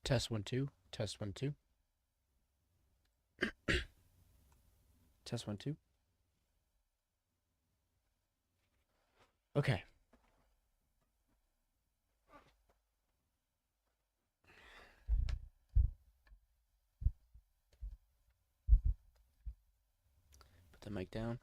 Test 1 2. Test 1 2. Test 1 2. Okay. Put the mic down.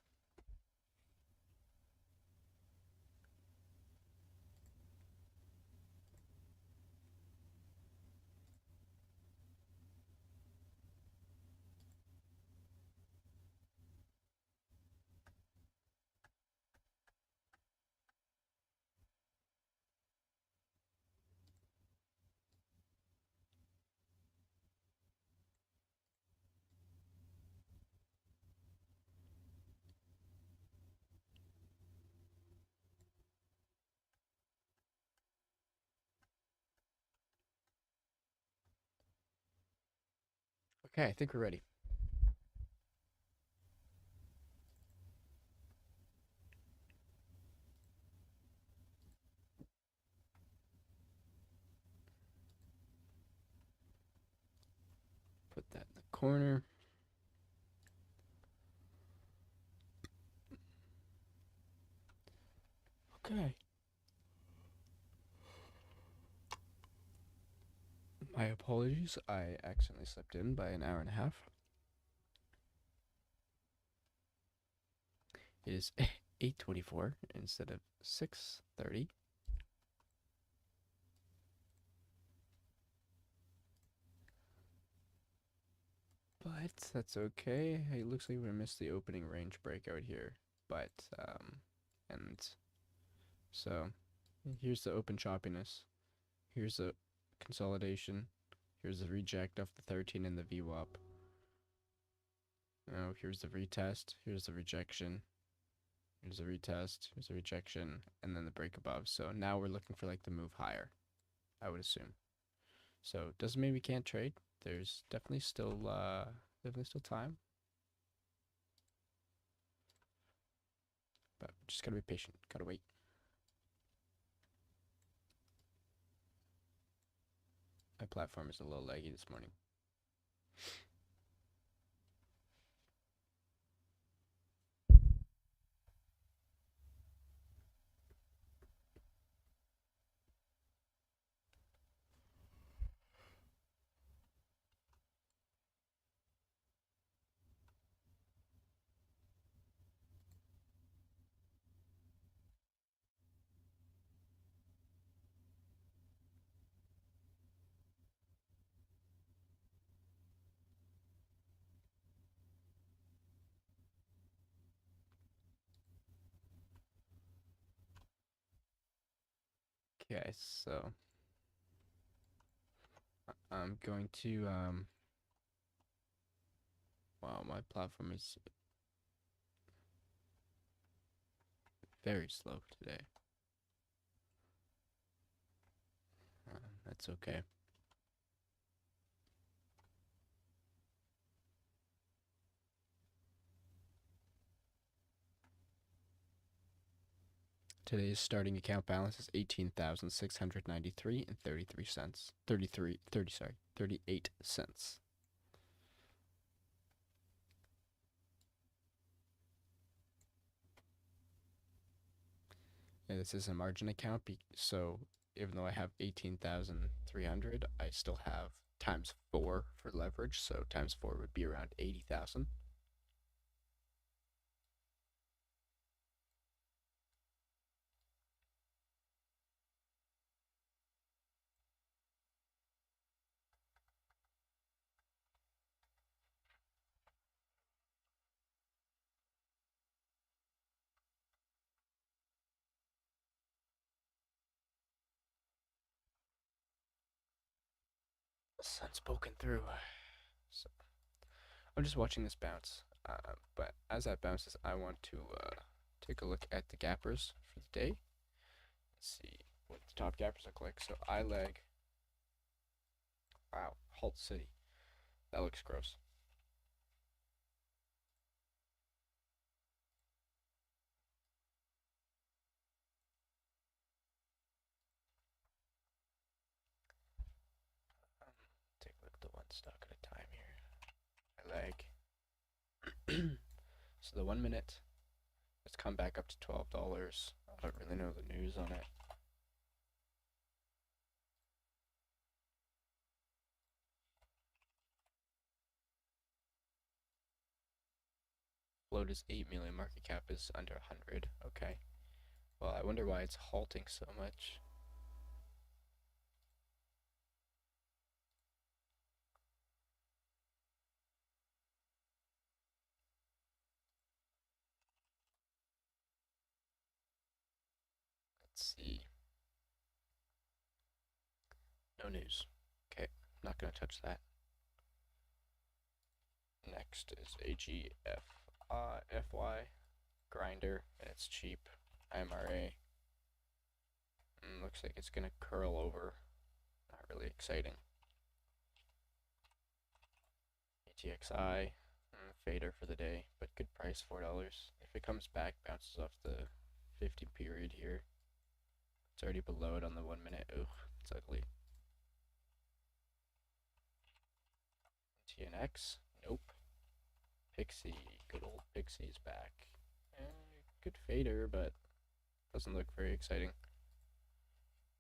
Okay, I think we're ready. Put that in the corner. Okay. My apologies. I accidentally slept in by an hour and a half. It is 8:24 instead of 6:30. But that's okay. It looks like we missed the opening range breakout here. But and so here's the open choppiness. Here's the consolidation. Here's the reject of the 13 and the VWAP. Now here's the retest. Here's the rejection. Here's a retest. Here's a rejection, and then the break above. So now we're looking for like the move higher, I would assume. So doesn't mean we can't trade. There's definitely still time, but just gotta be patient. Gotta wait. My platform is a little laggy this morning. Okay, so I'm going to wow, my platform is very slow today. That's okay. Today's starting account balance is 18,693 and 33 cents. 38 cents. Yeah, this is a margin account, so even though I have 18,300, I still have times 4 for leverage, so times 4 would be around 80,000. The sun's poking through. So I'm just watching this bounce. But as that bounces, I want to take a look at the gappers for the day. Let's see what the top gappers look like. So I leg. Wow, Halt City. That looks gross. Stuck at a time here. I lag. So the 1 minute, it's come back up to $12. I don't really know the news on it. Float is 8 million, market cap is under 100. Okay. Well, I wonder why it's halting so much. Let's see. No news. Okay, not gonna touch that. Next is AGFY grinder, and it's cheap. IMRA. Looks like it's gonna curl over. Not really exciting. ATXI, fader for the day, but good price, $4. If it comes back, bounces off the 50 period here. It's already below it on the 1 minute. Ugh, it's ugly. TNX, nope. Pixie, good old Pixie's back. Good fader, but doesn't look very exciting.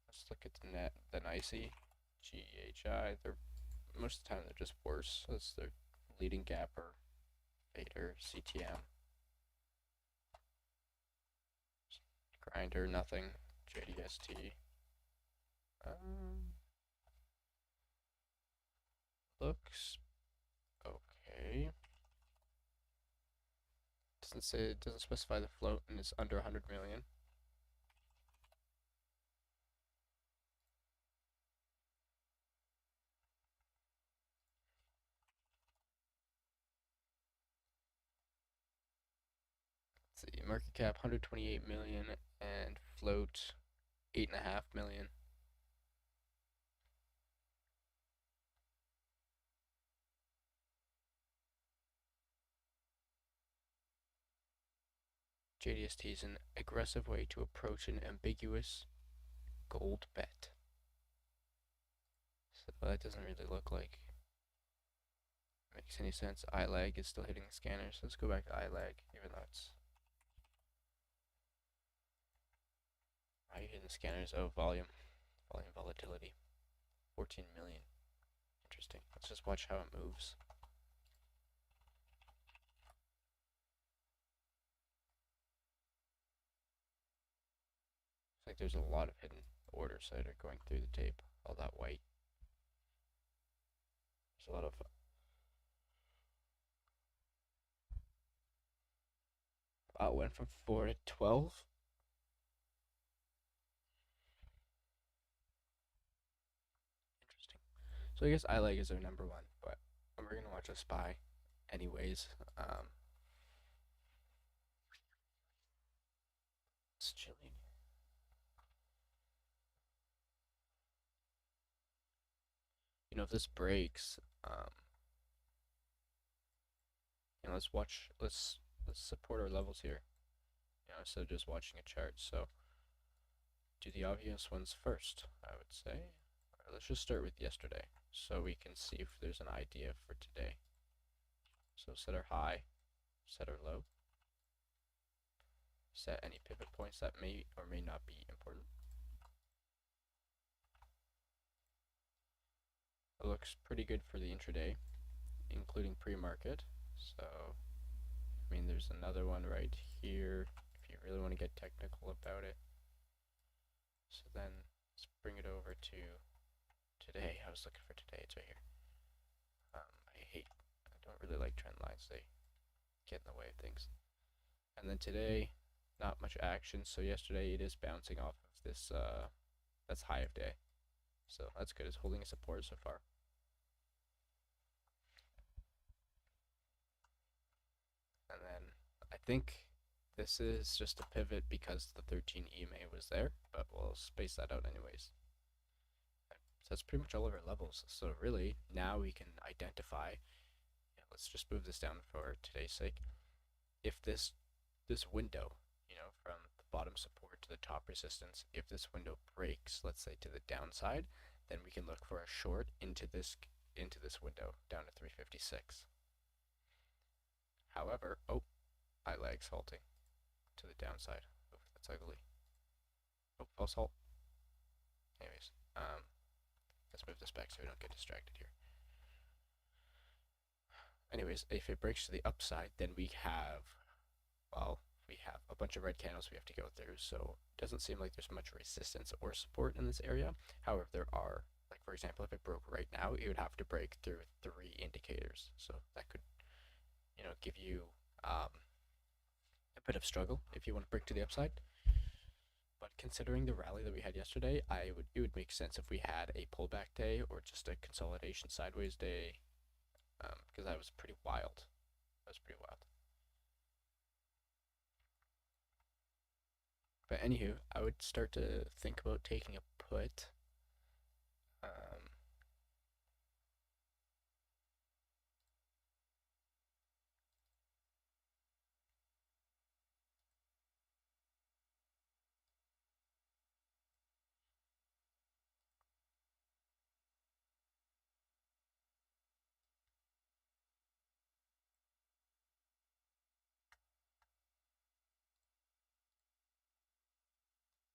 Let's look at the NICE, GHI. They're most of the time they're just worse. That's their leading gapper, fader, CTM. Grinder, nothing. JDST. Looks okay. Doesn't specify the float, and it's under 100 million. Let's see, market cap 128 million and float 8.5 million. JDST is an aggressive way to approach an ambiguous gold bet. So that doesn't really look like it makes any sense. iLag is still hitting the scanner, so let's go back to iLag, even though it's... Why are you hitting the scanners? Oh, volume volatility. 14 million. Interesting. Let's just watch how it moves. Looks like there's a lot of hidden orders that are going through the tape. All that white. There's a lot of... Wow, it went from 4 to 12. Interesting. So I guess iLag is their number one, but we're gonna watch a SPY anyways. It's chilling. You know, if this breaks, let's support our levels here. Instead of just watching a chart. So do the obvious ones first, I would say. Alright, let's just start with yesterday, so we can see if there's an idea for today. So set our high, set our low, set any pivot points that may or may not be important. It looks pretty good for the intraday, including pre-market. So, I mean, there's another one right here if you really want to get technical about it. So then let's bring it over to today. I was looking for today. It's right here. I don't really like trend lines. They get in the way of things. And then today, not much action. So yesterday it is bouncing off of this, that's high of day. So that's good. It's holding a support so far. And then I think this is just a pivot because the 13 EMA was there, but we'll space that out anyways. So that's pretty much all of our levels. So really, now we can identify, let's just move this down for today's sake. If this window, from the bottom support to the top resistance, if this window breaks, let's say to the downside, then we can look for a short into this into this window down to 356. However, oh, I lags halting to the downside. Oh, that's ugly. Oh, false halt. Anyways, let's move this back so we don't get distracted here. Anyways, if it breaks to the upside, then we have, well, we have a bunch of red candles we have to go through, so it doesn't seem like there's much resistance or support in this area. However, there are, like for example, if it broke right now, it would have to break through 3 indicators, so that could, give you a bit of struggle if you want to break to the upside. But considering the rally that we had yesterday, it would make sense if we had a pullback day or just a consolidation sideways day, because that was pretty wild. That was pretty wild. But anywho, I would start to think about taking a put.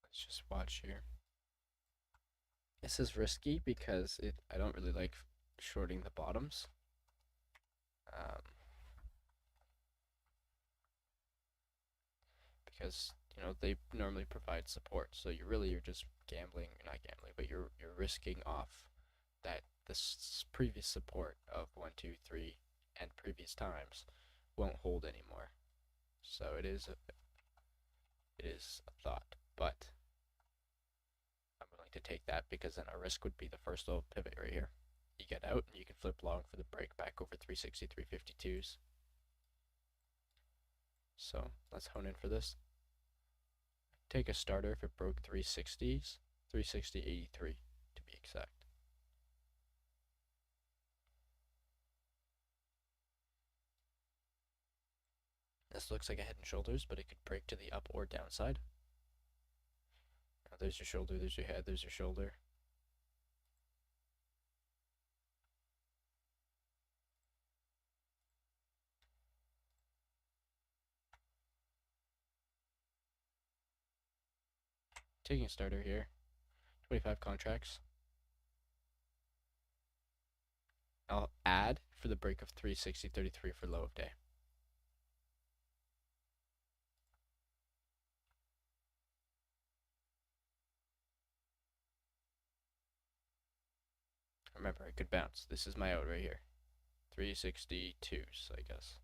Let's just watch here. This is risky because I don't really like shorting the bottoms. Because they normally provide support, so you're just gambling, not gambling, but you're risking off that this previous support of 1, 2, 3 and previous times won't hold anymore. So it is a thought, but I'm willing to take that because then our risk would be the first little pivot right here. You get out and you can flip long for the break back over 360, 352s. So let's hone in for this. Take a starter if it broke 360s, 360.83 to be exact. This looks like a head and shoulders, but it could break to the up or downside. Now there's your shoulder, there's your head, there's your shoulder. Taking a starter here, 25 contracts. I'll add for the break of 360.33 for low of day. Remember, I could bounce. This is my out right here. 362s, I guess.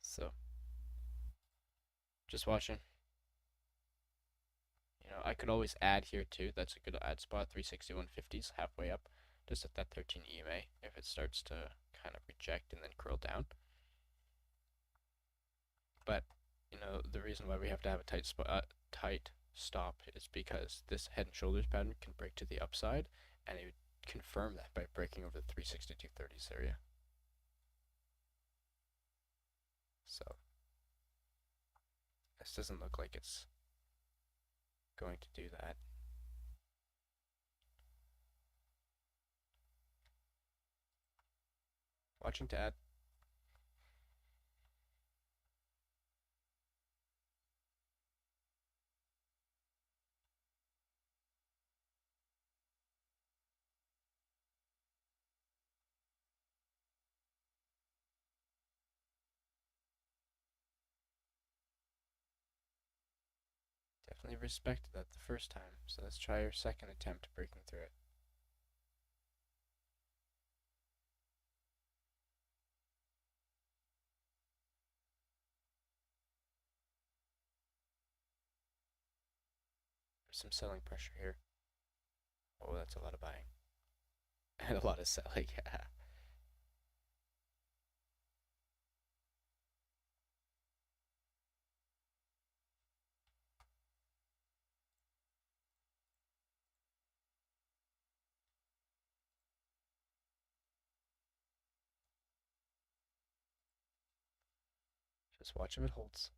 So, just watching. I could always add here too. That's a good add spot. 361.50s, halfway up. Just at that 13 EMA if it starts to kind of reject and then curl down. But the reason why we have to have a tight stop is because this head and shoulders pattern can break to the upside, and it would confirm that by breaking over the 362.30s area. So this doesn't look like it's going to do that. Watching to add. Definitely respected that the first time, so let's try our second attempt breaking through it. There's some selling pressure here. Oh, that's a lot of buying. And a lot of selling. Yeah. Just watch if it holds.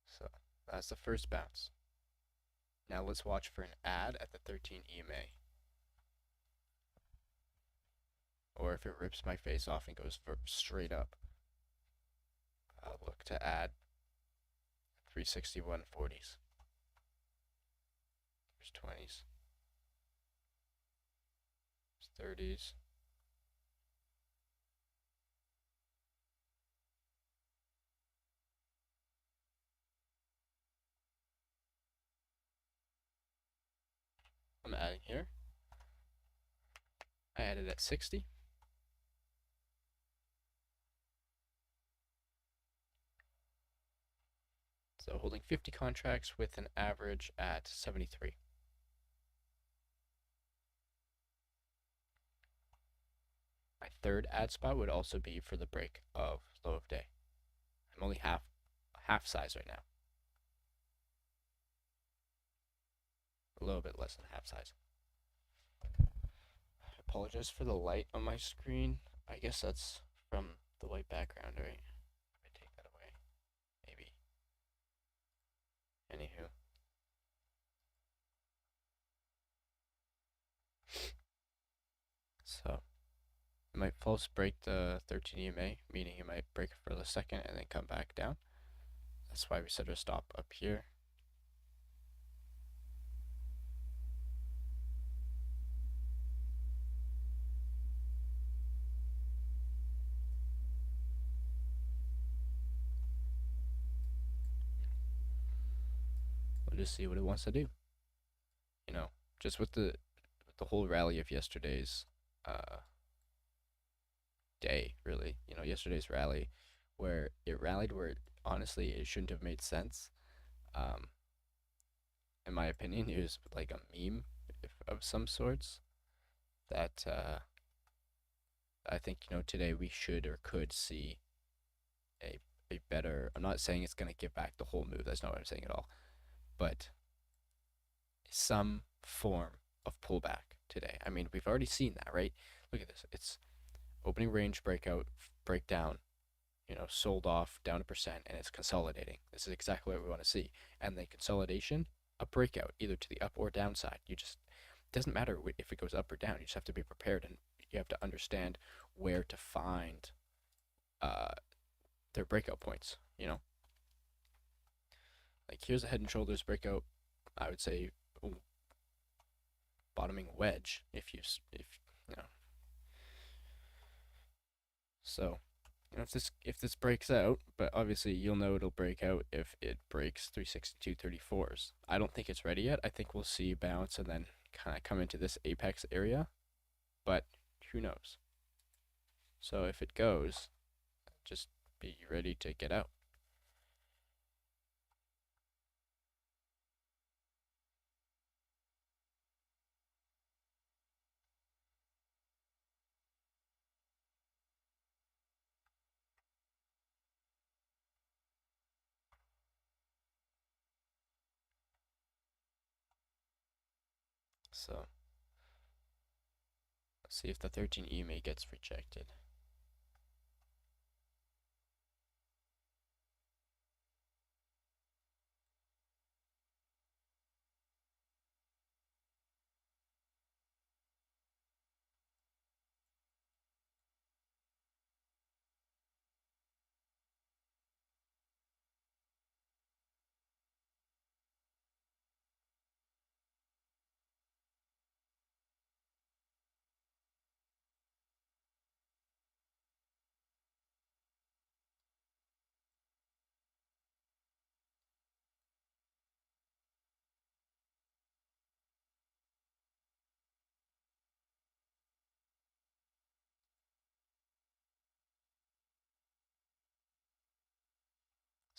So that's the first bounce. Now let's watch for an ad at the 13 EMA. Or if it rips my face off and goes for straight up, I'll look to add 361 40s. There's 20s. There's 30s. I'm adding here. I added at 60. So holding 50 contracts with an average at 73. My third ad spot would also be for the break of low of day. I'm only half size right now. A little bit less than half size. I apologize for the light on my screen. I guess that's from the white background, right? I take that away. Maybe. Anywho. So it might false break the 13 EMA, meaning it might break for the second and then come back down. That's why we set our stop up here. We'll just see what it wants to do. You know, just with the whole rally of yesterday's day, really. You know, yesterday's rally, where it rallied where honestly it shouldn't have made sense. Um, in my opinion, it was like a meme of some sorts that I think today we should or could see a a better. I'm not saying it's gonna give back the whole move. That's not what I'm saying at all. But some form of pullback today. I mean, we've already seen that, right? Look at this. It's opening range breakout, breakdown, sold off down a percent, and it's consolidating. This is exactly what we want to see. And then consolidation, a breakout, either to the up or downside. You just doesn't matter if it goes up or down. You just have to be prepared, and you have to understand where to find uh, their breakout points. Like here's a head and shoulders breakout. I would say bottoming wedge if you know. So if this breaks out, but obviously you'll know it'll break out if it breaks 362.34s. I don't think it's ready yet. I think we'll see bounce and then kind of come into this apex area, but who knows? So if it goes, just be ready to get out. So let's see if the 13 EMA gets rejected.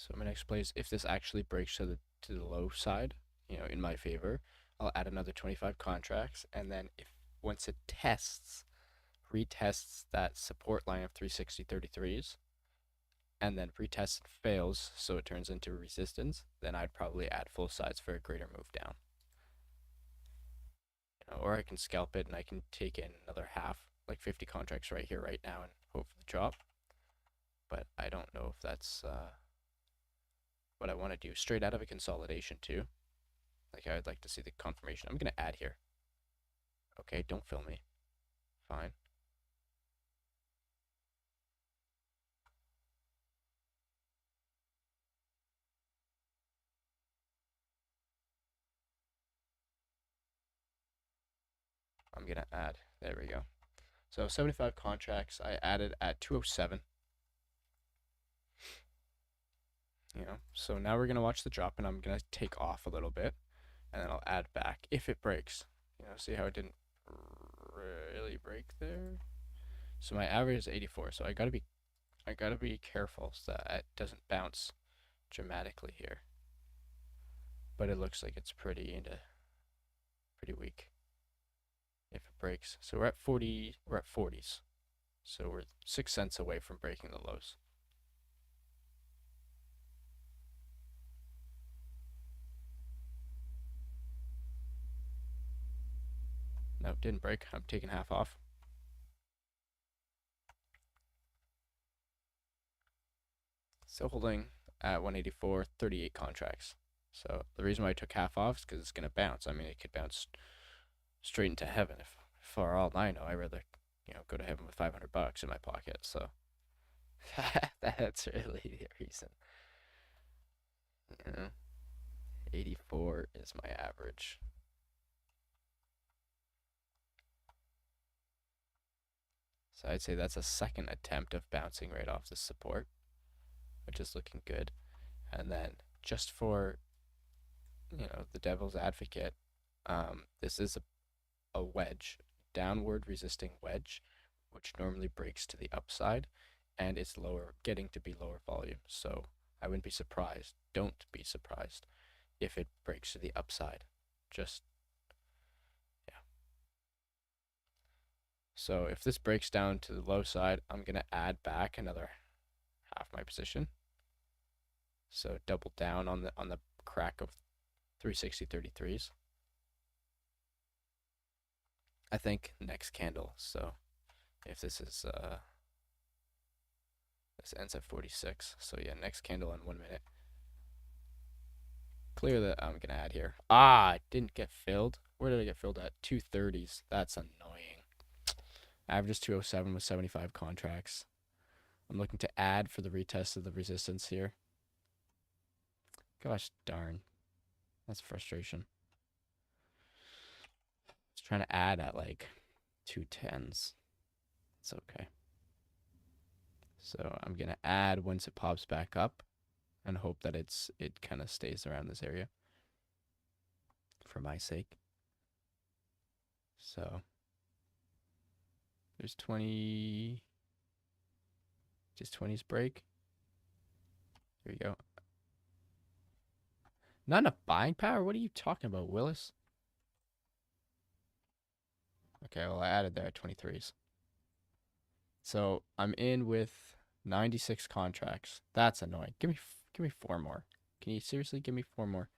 So my next play is if this actually breaks to the low side, in my favor, I'll add another 25 contracts, and then if once it retests that support line of 360/33s, and then retests and fails, so it turns into resistance, then I'd probably add full size for a greater move down. Or I can scalp it and I can take in another half, like 50 contracts right here, right now, and hope for the drop. But I don't know if that's what I want to do straight out of a consolidation too. Like, I would like to see the confirmation. I'm going to add here. Okay, don't fill me. Fine. I'm going to add. There we go. So 75 contracts I added at 207. So now we're going to watch the drop, and I'm going to take off a little bit, and then I'll add back if it breaks. See how it didn't really break there? So my average is 84, so I gotta be careful so that it doesn't bounce dramatically here. But it looks like it's pretty weak if it breaks. So we're at 40s. So we're 6 cents away from breaking the lows. No, it didn't break. I'm taking half off. Still holding at 184, 38 contracts. So the reason why I took half off is because it's going to bounce. I mean, it could bounce straight into heaven. If for all I know, I'd rather go to heaven with $500 in my pocket. So that's really the reason. 84 is my average. So I'd say that's a second attempt of bouncing right off the support, which is looking good. And then just for the devil's advocate, this is a wedge, downward resisting wedge, which normally breaks to the upside, and it's getting to be lower volume. So I wouldn't be surprised. Don't be surprised if it breaks to the upside. Yeah. So if this breaks down to the low side, I'm gonna add back another half my position. So double down on the crack of 360/33s. I think next candle. So if this is this ends at 46. So yeah, next candle in 1 minute. Clear that I'm gonna add here. It didn't get filled. Where did I get filled at? 230s. That's annoying. Average is 207 with 75 contracts. I'm looking to add for the retest of the resistance here. Gosh darn. That's frustration. I was trying to add at like 210s. It's okay. So I'm gonna add once it pops back up and hope that it kind of stays around this area for my sake. So there's 20, just 20s break. There we go. Not enough buying power? What are you talking about, Willis? Okay, well, I added there at 23s. So I'm in with 96 contracts. That's annoying. Give me 4 more. Can you seriously give me 4 more?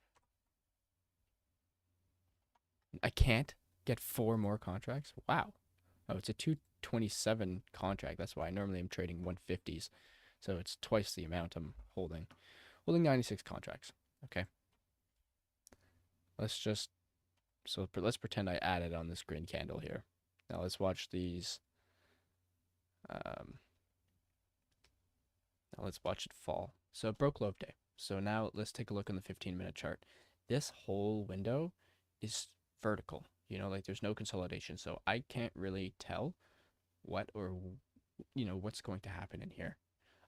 I can't get 4 more contracts? Wow. Oh, it's a 227 contract. That's why normally I'm trading 150s. So it's twice the amount I'm holding. Holding 96 contracts. Okay. Let's pretend I added on this green candle here. Now let's watch these. Now let's watch it fall. So it broke low of day. So now let's take a look on the 15-minute chart. This whole window is vertical. Like there's no consolidation. So I can't really tell what's going to happen in here.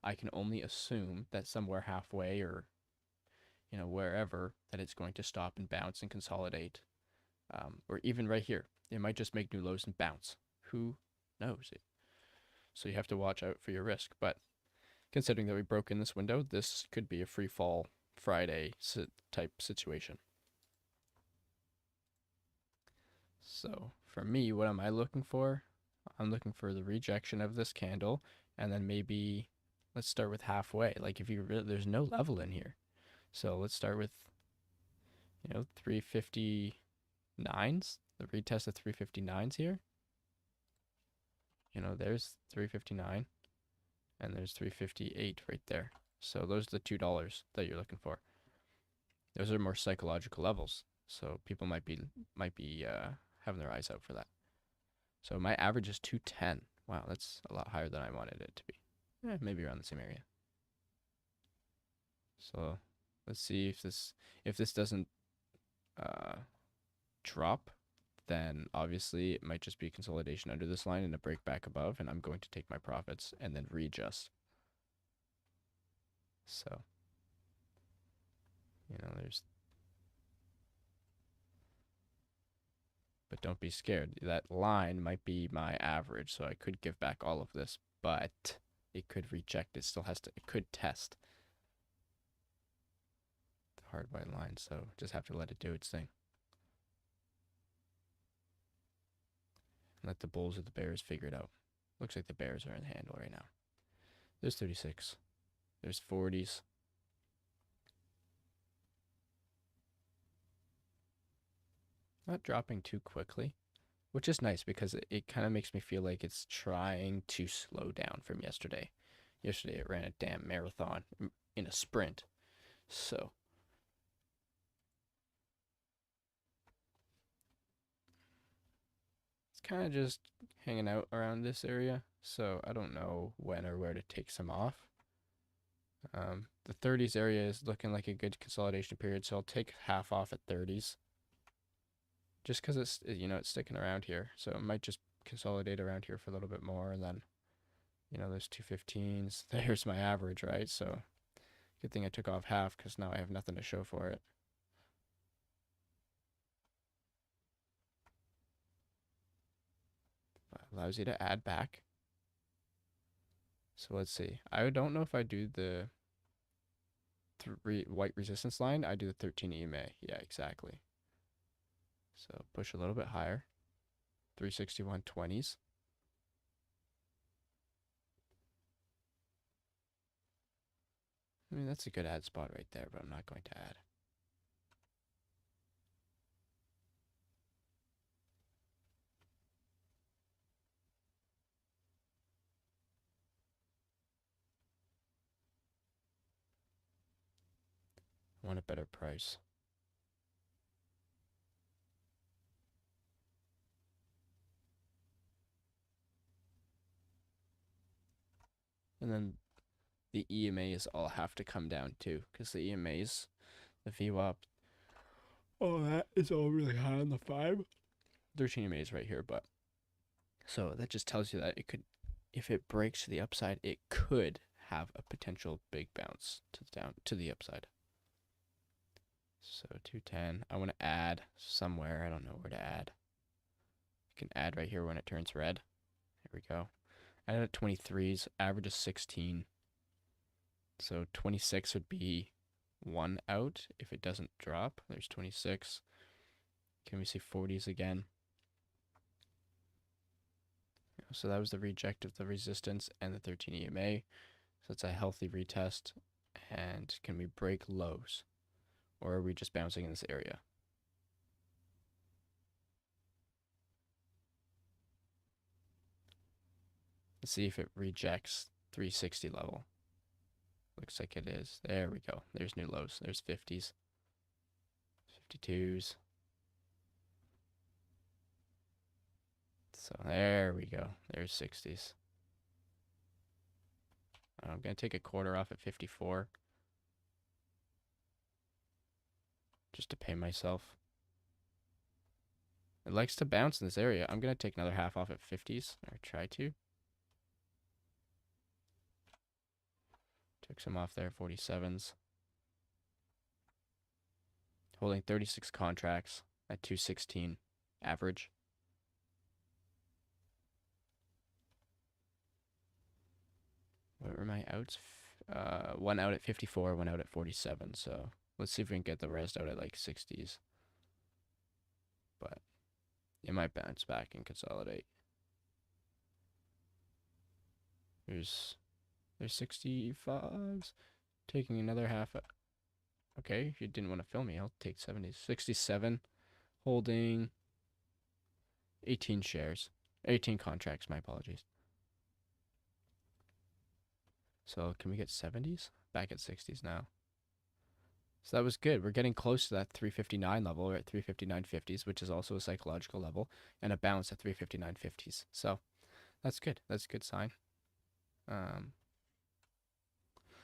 I can only assume that somewhere halfway or wherever that it's going to stop and bounce and consolidate. Or even right here, it might just make new lows and bounce. Who knows it? So you have to watch out for your risk. But considering that we broke in this window, this could be a free fall Friday type situation. So for me, what am I looking for? I'm looking for the rejection of this candle, and then maybe let's start with halfway. Like if you really, there's no level in here. So let's start with, 359s, the retest of 359s here. There's 359 and there's 358 right there. So those are the $2 that you're looking for. Those are more psychological levels. So people might be having their eyes out for that. So my average is 210. Wow, that's a lot higher than I wanted it to be. Maybe around the same area. So let's see if this doesn't drop, then obviously it might just be consolidation under this line and a break back above, and I'm going to take my profits and then readjust. So, there's, but don't be scared. That line might be my average, so I could give back all of this, but it could reject. It could test the hard white line, so just have to let it do its thing. Let the bulls or the bears figure it out. Looks like the bears are in the handle right now. There's 36. There's 40s. Not dropping too quickly, which is nice because it kind of makes me feel like it's trying to slow down from yesterday. Yesterday it ran a damn marathon in a sprint. So it's kind of just hanging out around this area. So I don't know when or where to take some off. The 30s area is looking like a good consolidation period, so I'll take half off at 30s. Just because it's sticking around here, so it might just consolidate around here for a little bit more, and then those 215s. There's my average, right? So good thing I took off half because now I have nothing to show for it. Allows you to add back. So let's see. I don't know if I do the white resistance line. I do the 13 EMA. Yeah, exactly. So push a little bit higher. 361.20s. I mean, that's a good add spot right there, but I'm not going to add. I want a better price. And then the EMAs all have to come down too, because the EMAs, the VWAP, that is all really high on the 5. 13 EMAs right here, but so that just tells you that it could, if it breaks to the upside, it could have a potential big bounce to the upside. So 210. I want to add somewhere. I don't know where to add. You can add right here when it turns red. Here we go. I added 23s. Average is 16. So 26 would be 1 out if it doesn't drop. There's 26. Can we see 40s again? So that was the reject of the resistance and the 13 EMA. So it's a healthy retest. And can we break lows? Or are we just bouncing in this area? Let's see if it rejects 360 level. Looks like it is. There we go. There's new lows. There's 50s. 52s. So there we go. There's 60s. I'm going to take a quarter off at 54. Just to pay myself. It likes to bounce in this area. I'm going to take another half off at 50s. Or try to. Took some off there. 47s. Holding 36 contracts at 216 average. What were my outs? 1 out at 54, 1 out at 47. So let's see if we can get the rest out at like 60s. But It might bounce back and consolidate. There's 65s. Taking another half. Okay, if you didn't want to fill me, I'll take 70s. 67. Holding 18 shares. 18 contracts, my apologies. So can we get 70s? Back at 60s now. So that was good. We're getting close to that 359 level. We're at 359.50s, which is also a psychological level, and a bounce at 359.50s. So that's good. That's a good sign.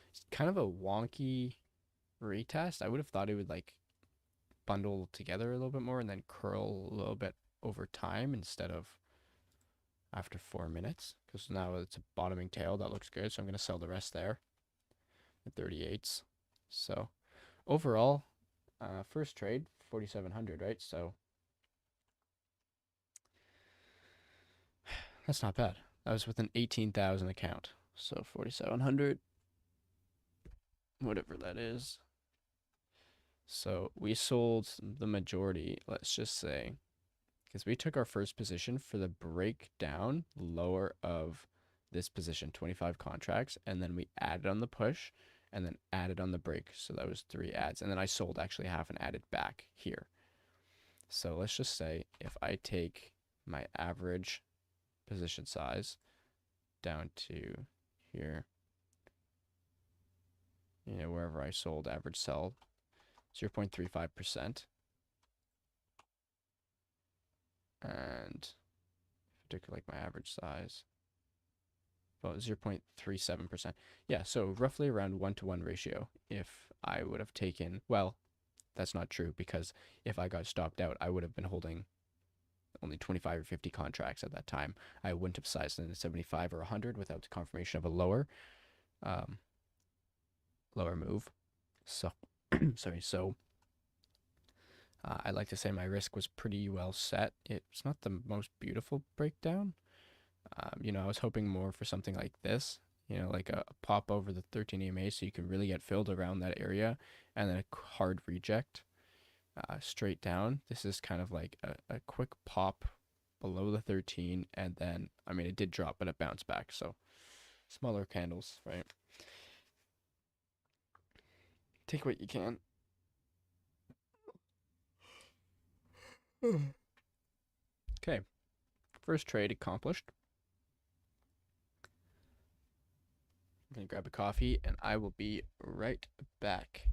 It's kind of a wonky retest. I would have thought it would like bundle together a little bit more and then curl a little bit over time instead of after 4 minutes, because now it's a bottoming tail. That looks good. So I'm going to sell the rest there at 38s. So overall, first trade 4,700, right? So that's not bad. That was with an 18,000 account. So 4,700, whatever that is. So we sold the majority, let's just say, because we took our first position for the breakdown lower of this position, 25 contracts, and then we added on the push and then added on the break. So that was 3 adds. And then I sold actually half and added back here. So let's just say if I take my average position size down to here, wherever I sold, average sell 0.35%. And if I took like my average size, about 0.37%. Yeah, so roughly around 1-to-1 ratio. If I would have taken, well, that's not true, because if I got stopped out, I would have been holding only 25 or 50 contracts at that time. I wouldn't have sized in 75 or 100 without the confirmation of a lower move. So, sorry. So, I like to say my risk was pretty well set. It's not the most beautiful breakdown. I was hoping more for something like this, like a pop over the 13 EMA so you can really get filled around that area, and then a hard reject straight down. This is kind of like a quick pop below the 13, and then, I mean, it did drop, but it bounced back. So smaller candles, right? Take what you can. Okay, first trade accomplished. I'm gonna grab a coffee, and I will be right back.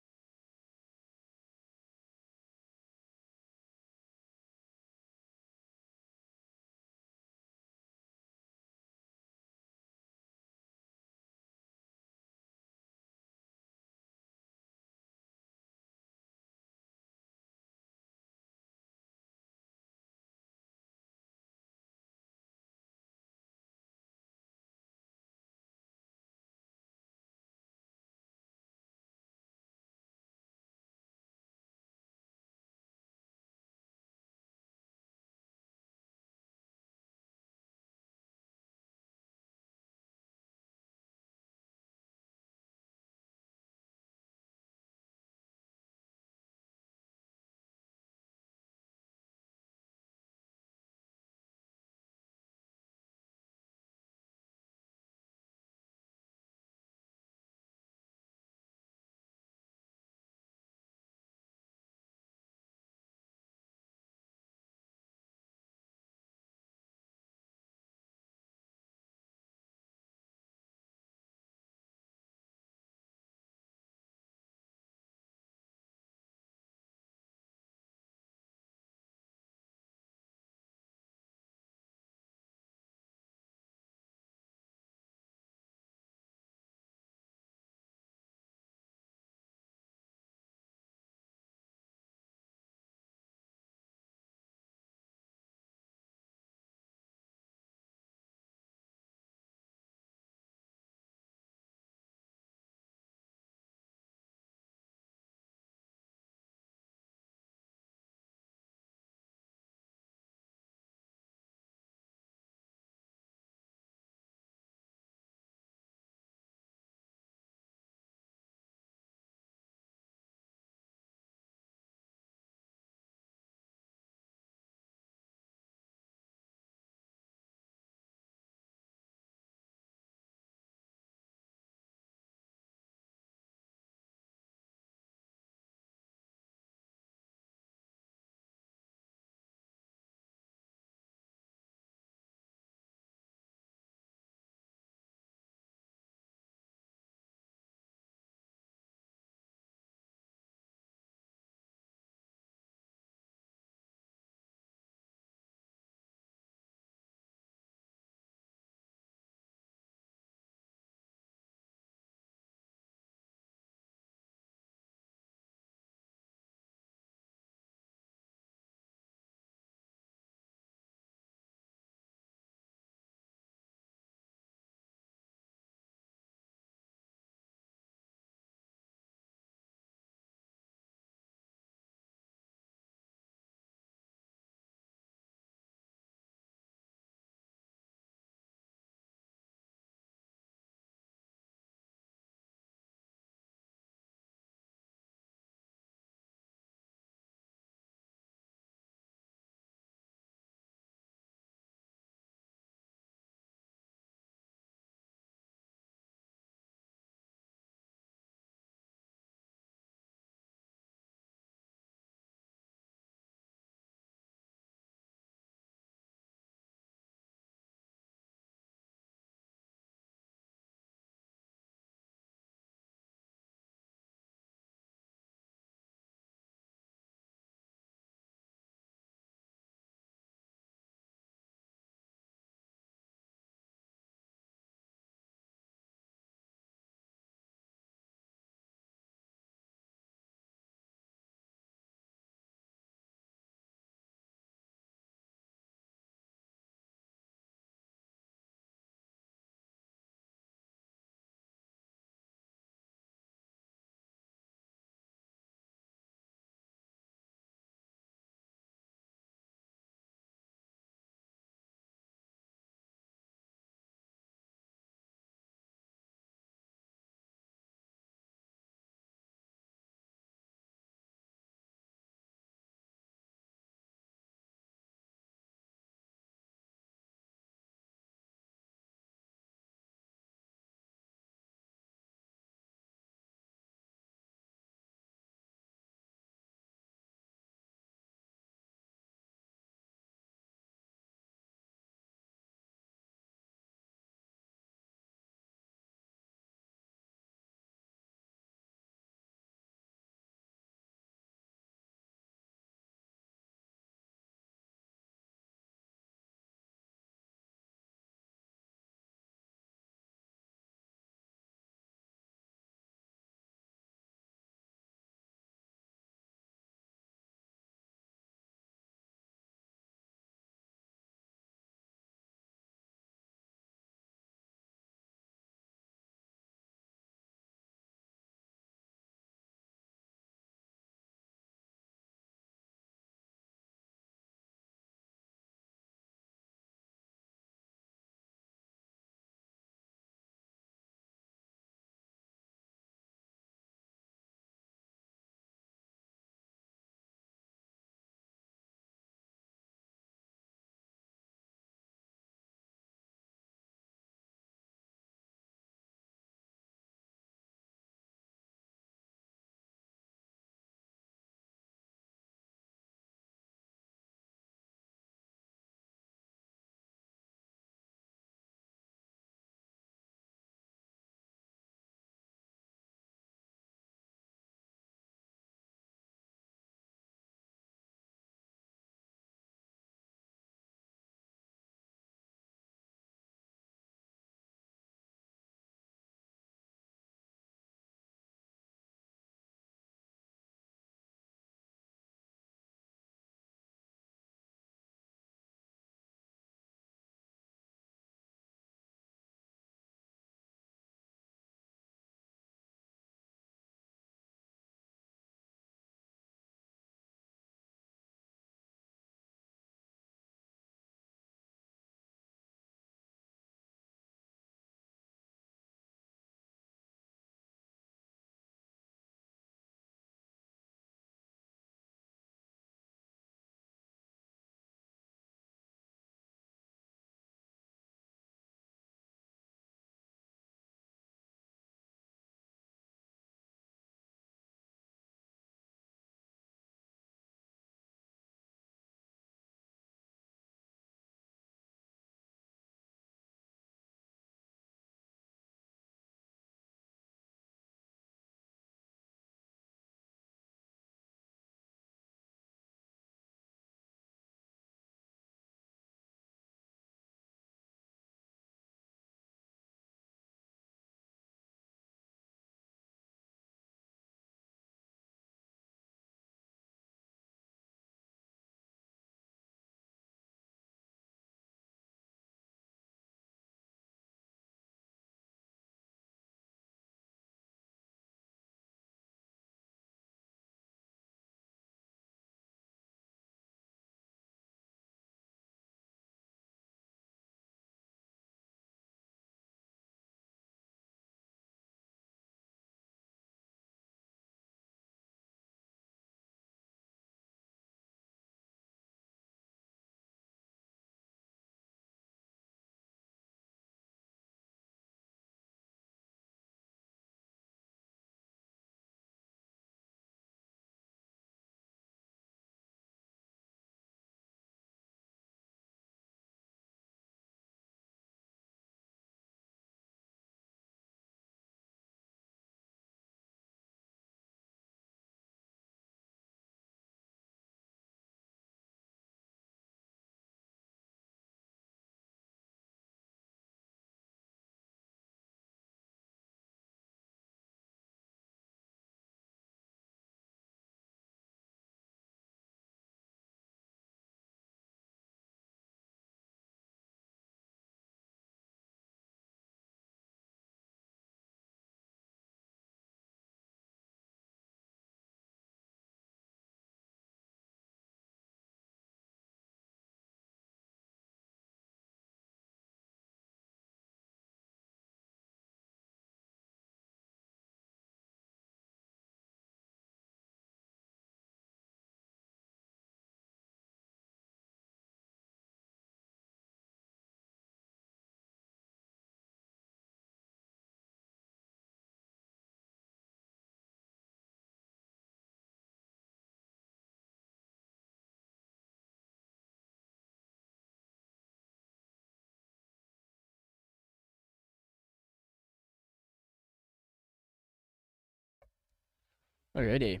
Alrighty,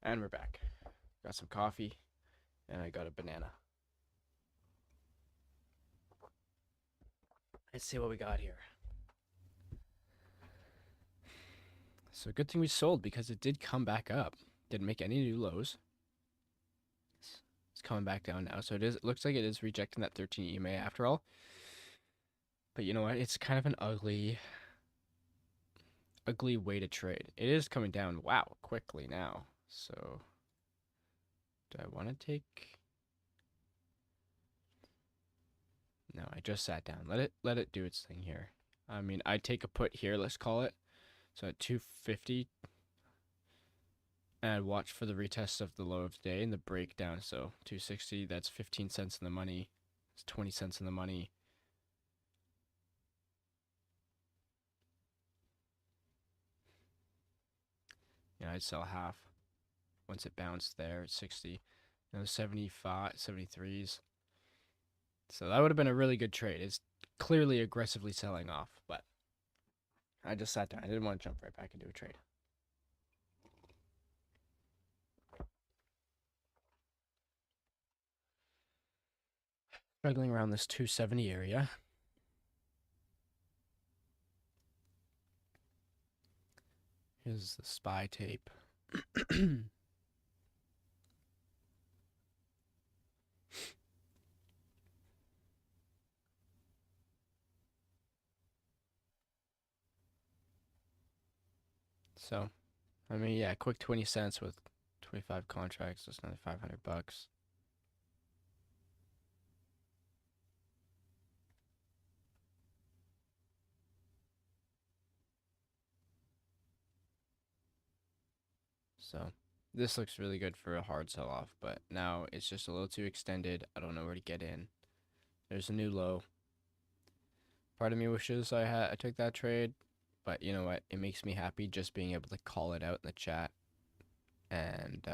and we're back. Got some coffee, and I got a banana. Let's see what we got here. So good thing we sold because it did come back up. Didn't make any new lows. It's coming back down now. So it looks like it is rejecting that 13 EMA after all. But you know what? It's kind of an ugly way to trade. It is coming down, wow, quickly now. So do I want to take? No, I just sat down. Let it do its thing here. I mean, I'd take a put here, let's call it. So at 250, and watch for the retest of the low of the day and the breakdown. So 260, that's 15 cents in the money. It's 20 cents in the money. Yeah, I'd sell half once it bounced there at 60. You know, 75, 73s. So that would have been a really good trade. It's clearly aggressively selling off, but I just sat down. I didn't want to jump right back into a trade. Struggling around this 270 area. Here's the SPY tape. So, I mean, yeah, quick 20 cents with 25 contracts. That's another 500 bucks. So, this looks really good for a hard sell off, but now it's just a little too extended. I don't know where to get in. There's a new low. Part of me wishes I took that trade, but you know what? It makes me happy just being able to call it out in the chat and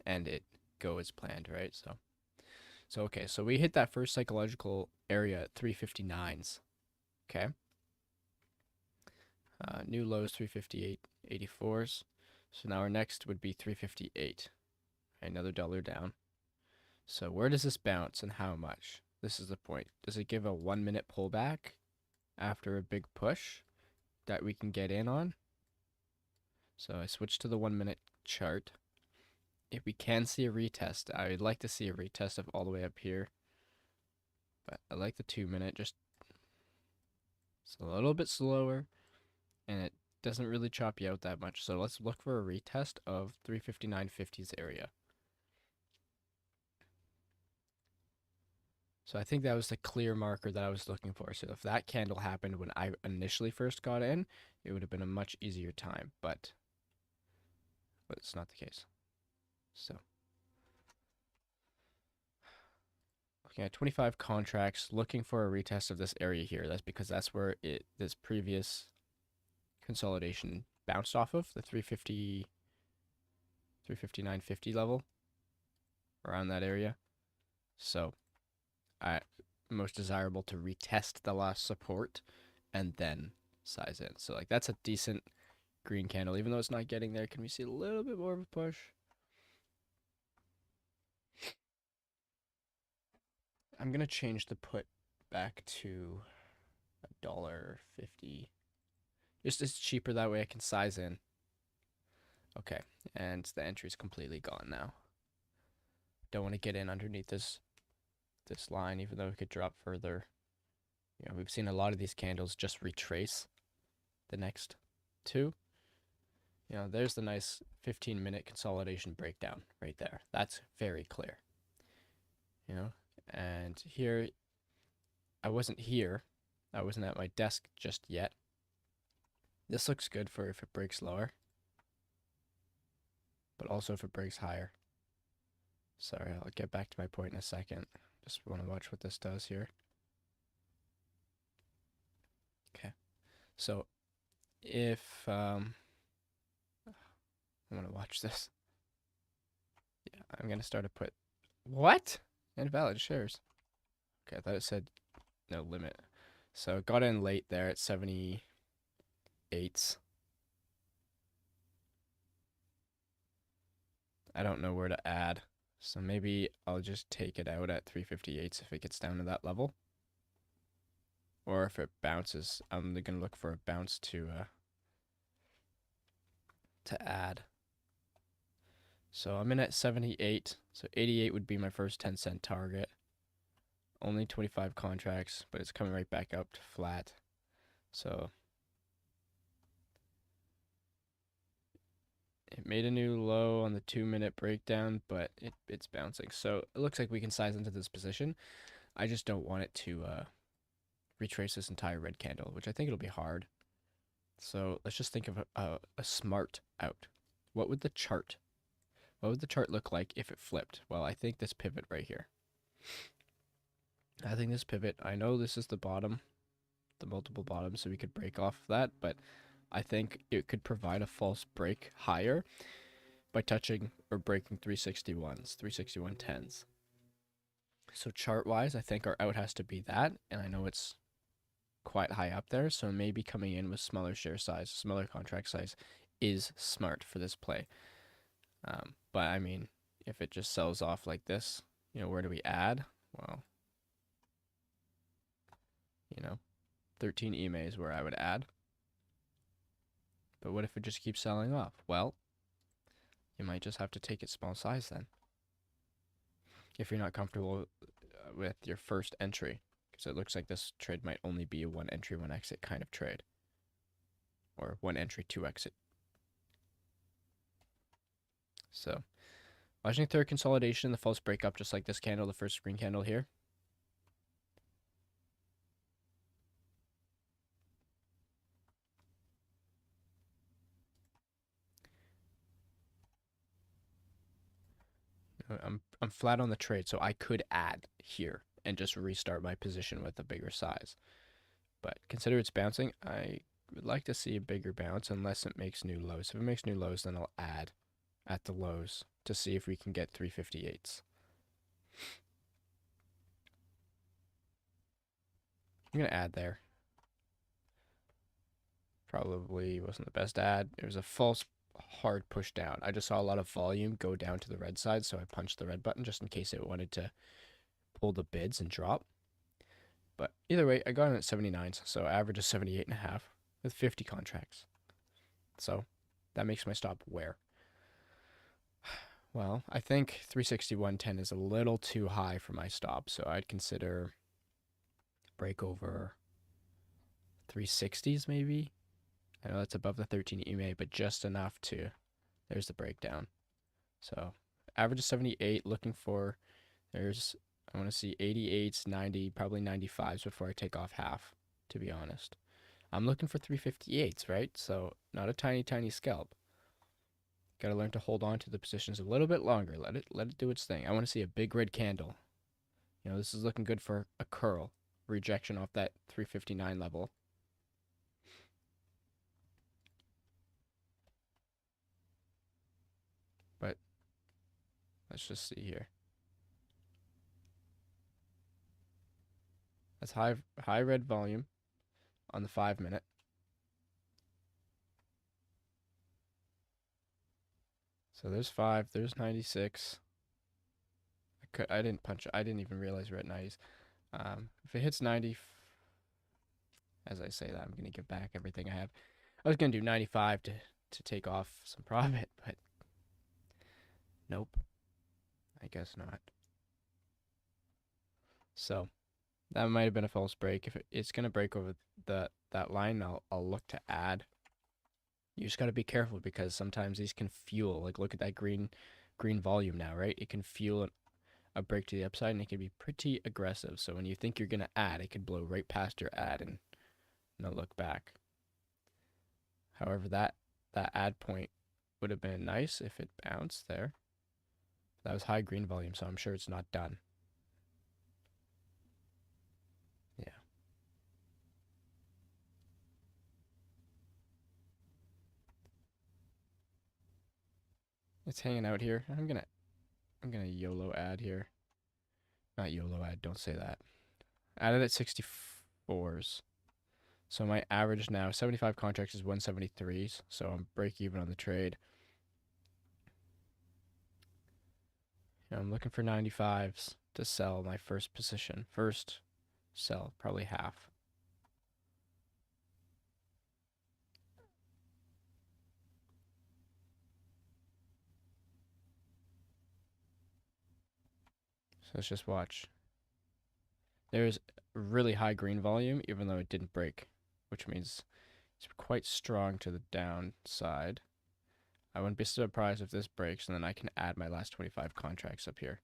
it go as planned, right? So okay, so we hit that first psychological area at 359s. Okay. New lows 358.84s. So now our next would be 358. Another dollar down. So where does this bounce and how much? This is the point. Does it give a 1 minute pullback after a big push that we can get in on? So I switch to the 1 minute chart. If we can see a retest, I would like to see a retest of all the way up here. But I like the 2 minute, just it's a little bit slower and it doesn't really chop you out that much. So let's look for a retest of 359.50's area. So I think that was the clear marker that I was looking for. So if that candle happened when I initially first got in, it would have been a much easier time, but it's not the case. So looking at 25 contracts, looking for a retest of this area here. That's because that's where this previous consolidation bounced off of, the 350, 359.50 level, around that area. So most desirable to retest the last support and then size in. So like that's a decent green candle, even though it's not getting there. Can we see a little bit more of a push? I'm gonna change the put back to $1.50. Just it's cheaper that way I can size in. Okay, and the entry is completely gone now. Don't want to get in underneath this line, even though it could drop further. You know, we've seen a lot of these candles just retrace the next two. You know, there's the nice 15-minute consolidation breakdown right there. That's very clear. You know, and here, I wasn't here. I wasn't at my desk just yet. This looks good for if it breaks lower, but also if it breaks higher. Sorry, I'll get back to my point in a second. Just want to watch what this does here. Okay, so if I'm gonna watch this. Yeah, I'm gonna start a put. What? Invalid shares. Okay, I thought it said no limit. So got in late there at 78s. I don't know where to add. So maybe I'll just take it out at 358s if it gets down to that level. Or if it bounces, I'm going to look for a bounce to add. So I'm in at 78. So 88 would be my first 10-cent target. Only 25 contracts, but it's coming right back up to flat. So it made a new low on the 2-minute breakdown, but it's bouncing. So it looks like we can size into this position. I just don't want it to retrace this entire red candle, which I think it'll be hard. So let's just think of a smart out. What would the chart look like if it flipped? Well, I think this pivot right here. I know this is the bottom, the multiple bottoms, so we could break off that, but I think it could provide a false break higher by touching or breaking 361s, 361.10s. So chart-wise, I think our out has to be that, and I know it's quite high up there, so maybe coming in with smaller share size, smaller contract size is smart for this play. But I mean, if it just sells off like this, where do we add? Well, 13 EMA is where I would add. But what if it just keeps selling off? Well, you might just have to take it small size then. If you're not comfortable with your first entry, because it looks like this trade might only be a 1 entry, 1 exit kind of trade. Or 1 entry, 2 exit. So, watching third consolidation, the false breakup, just like this candle, the first green candle here. I'm flat on the trade, so I could add here and just restart my position with a bigger size. But consider it's bouncing. I would like to see a bigger bounce unless it makes new lows. If it makes new lows, then I'll add at the lows to see if we can get 358s. I'm going to add there. Probably wasn't the best add. It was a false hard push down. I just saw a lot of volume go down to the red side, so I punched the red button just in case it wanted to pull the bids and drop. But either way, I got it at 79s, so average is 78.5 with 50 contracts. So that makes my stop where? Well, I think 361.10 is a little too high for my stop, so I'd consider break over 360s maybe. I know that's above the 13 EMA, but just enough to, there's the breakdown. So average is 78, looking for, I want to see 88s, 90, probably 95s before I take off half, to be honest. I'm looking for 358s, right? So not a tiny, tiny scalp. Got to learn to hold on to the positions a little bit longer. Let it do its thing. I want to see a big red candle. This is looking good for a curl. Rejection off that 359 level. But let's just see here. That's high red volume on the 5-minute. So there's 5, there's 96. I didn't punch it. I didn't even realize we're at 90s. If it hits 90, as I say that, I'm going to give back everything I have. I was going to do 95 to take off some profit, but nope. I guess not. So that might have been a false break. If it's going to break over that line, I'll look to add. You just got to be careful because sometimes these can fuel. Like look at that green volume now, right? It can fuel a break to the upside, and it can be pretty aggressive. So when you think you're going to add, it could blow right past your add and no look back. However, that add point would have been nice if it bounced there. That was high green volume, so I'm sure it's not done. Yeah. It's hanging out here. I'm gonna YOLO add here. Not YOLO add, don't say that. Added at 64s. So my average now, 75 contracts is 173s, so I'm break even on the trade. I'm looking for 95s to sell my first position. First sell, probably half. So let's just watch. There's really high green volume, even though it didn't break, which means it's quite strong to the downside. I wouldn't be surprised if this breaks, and then I can add my last 25 contracts up here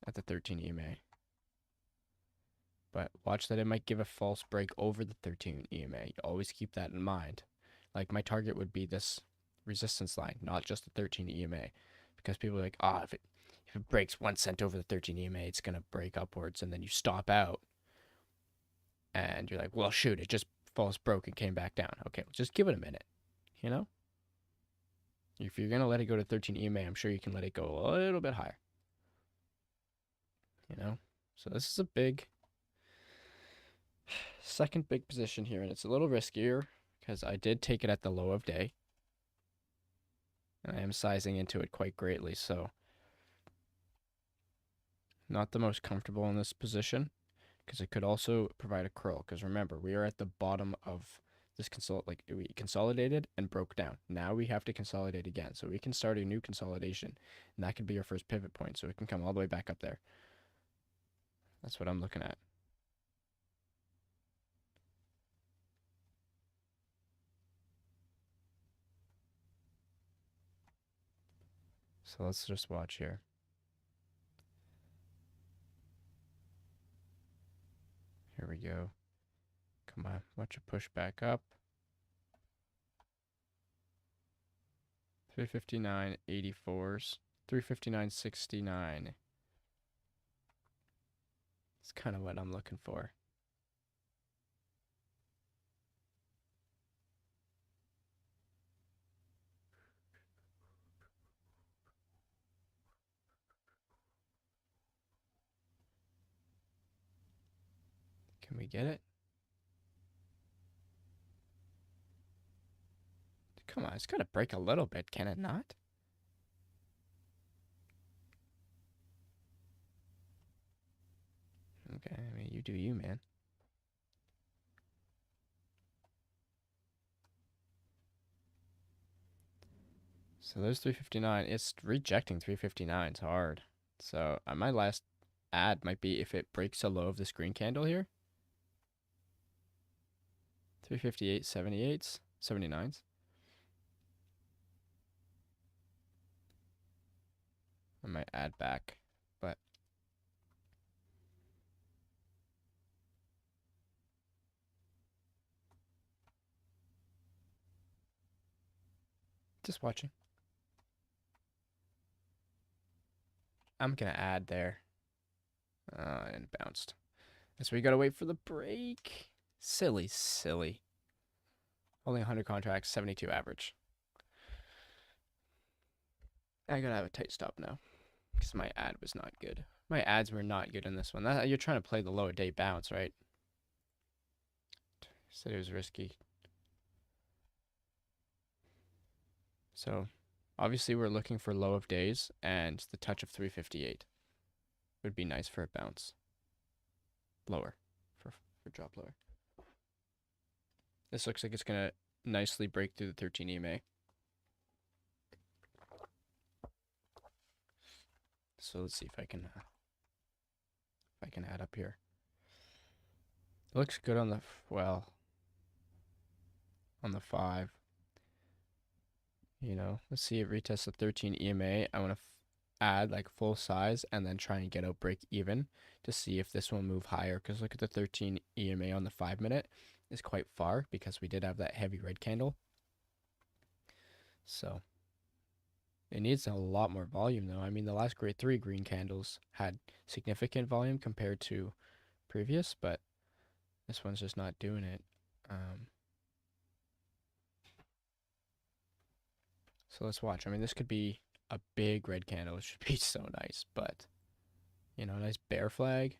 at the 13 EMA. But watch that it might give a false break over the 13 EMA. Always keep that in mind. Like, my target would be this resistance line, not just the 13 EMA. Because people are like, if it breaks 1 cent over the 13 EMA, it's going to break upwards. And then you stop out. And you're like, well, shoot, it just false broke and came back down. Okay, well, just give it a minute. You know? If you're going to let it go to 13 EMA, I'm sure you can let it go a little bit higher. You know? So this is a big second big position here, and it's a little riskier because I did take it at the low of day. And I am sizing into it quite greatly, so not the most comfortable in this position because it could also provide a curl. Because remember, we are at the bottom of this we consolidated and broke down. Now we have to consolidate again, so we can start a new consolidation, and that could be our first pivot point, so it can come all the way back up there. That's what I'm looking at. So let's just watch here. Here we go. Come on, watch it push back up. 359.84s. 359.69. It's kind of what I'm looking for. Can we get it? Come on, it's got to break a little bit, can it not? Okay, I mean, you do you, man. So there's 359. It's rejecting 359. It's hard. So my last ad might be if it breaks a low of this green candle here. 358, 78s, 79s. I might add back, but just watching. I'm gonna add there. And bounced. So we gotta wait for the break. Silly, silly. Only 100 contracts, 72 average. I gotta have a tight stop now because my ad was not good. My ads were not good in this one. You're trying to play the lower day bounce, right? Said it was risky. So obviously we're looking for low of days, and the touch of 358 would be nice for a bounce. Lower, for drop lower. This looks like it's gonna nicely break through the 13 EMA. So let's see if I can add up here. It looks good on the on the 5. You know, let's see it retest the 13 EMA. I want to add like full size and then try and get out break even to see if this will move higher. Because look at the 13 EMA on the 5 minute is quite far because we did have that heavy red candle. So it needs a lot more volume though. I mean, the last grade 3 green candles had significant volume compared to previous, but this one's just not doing it. So let's watch. I mean, this could be a big red candle. It should be so nice, but, you know, nice bear flag.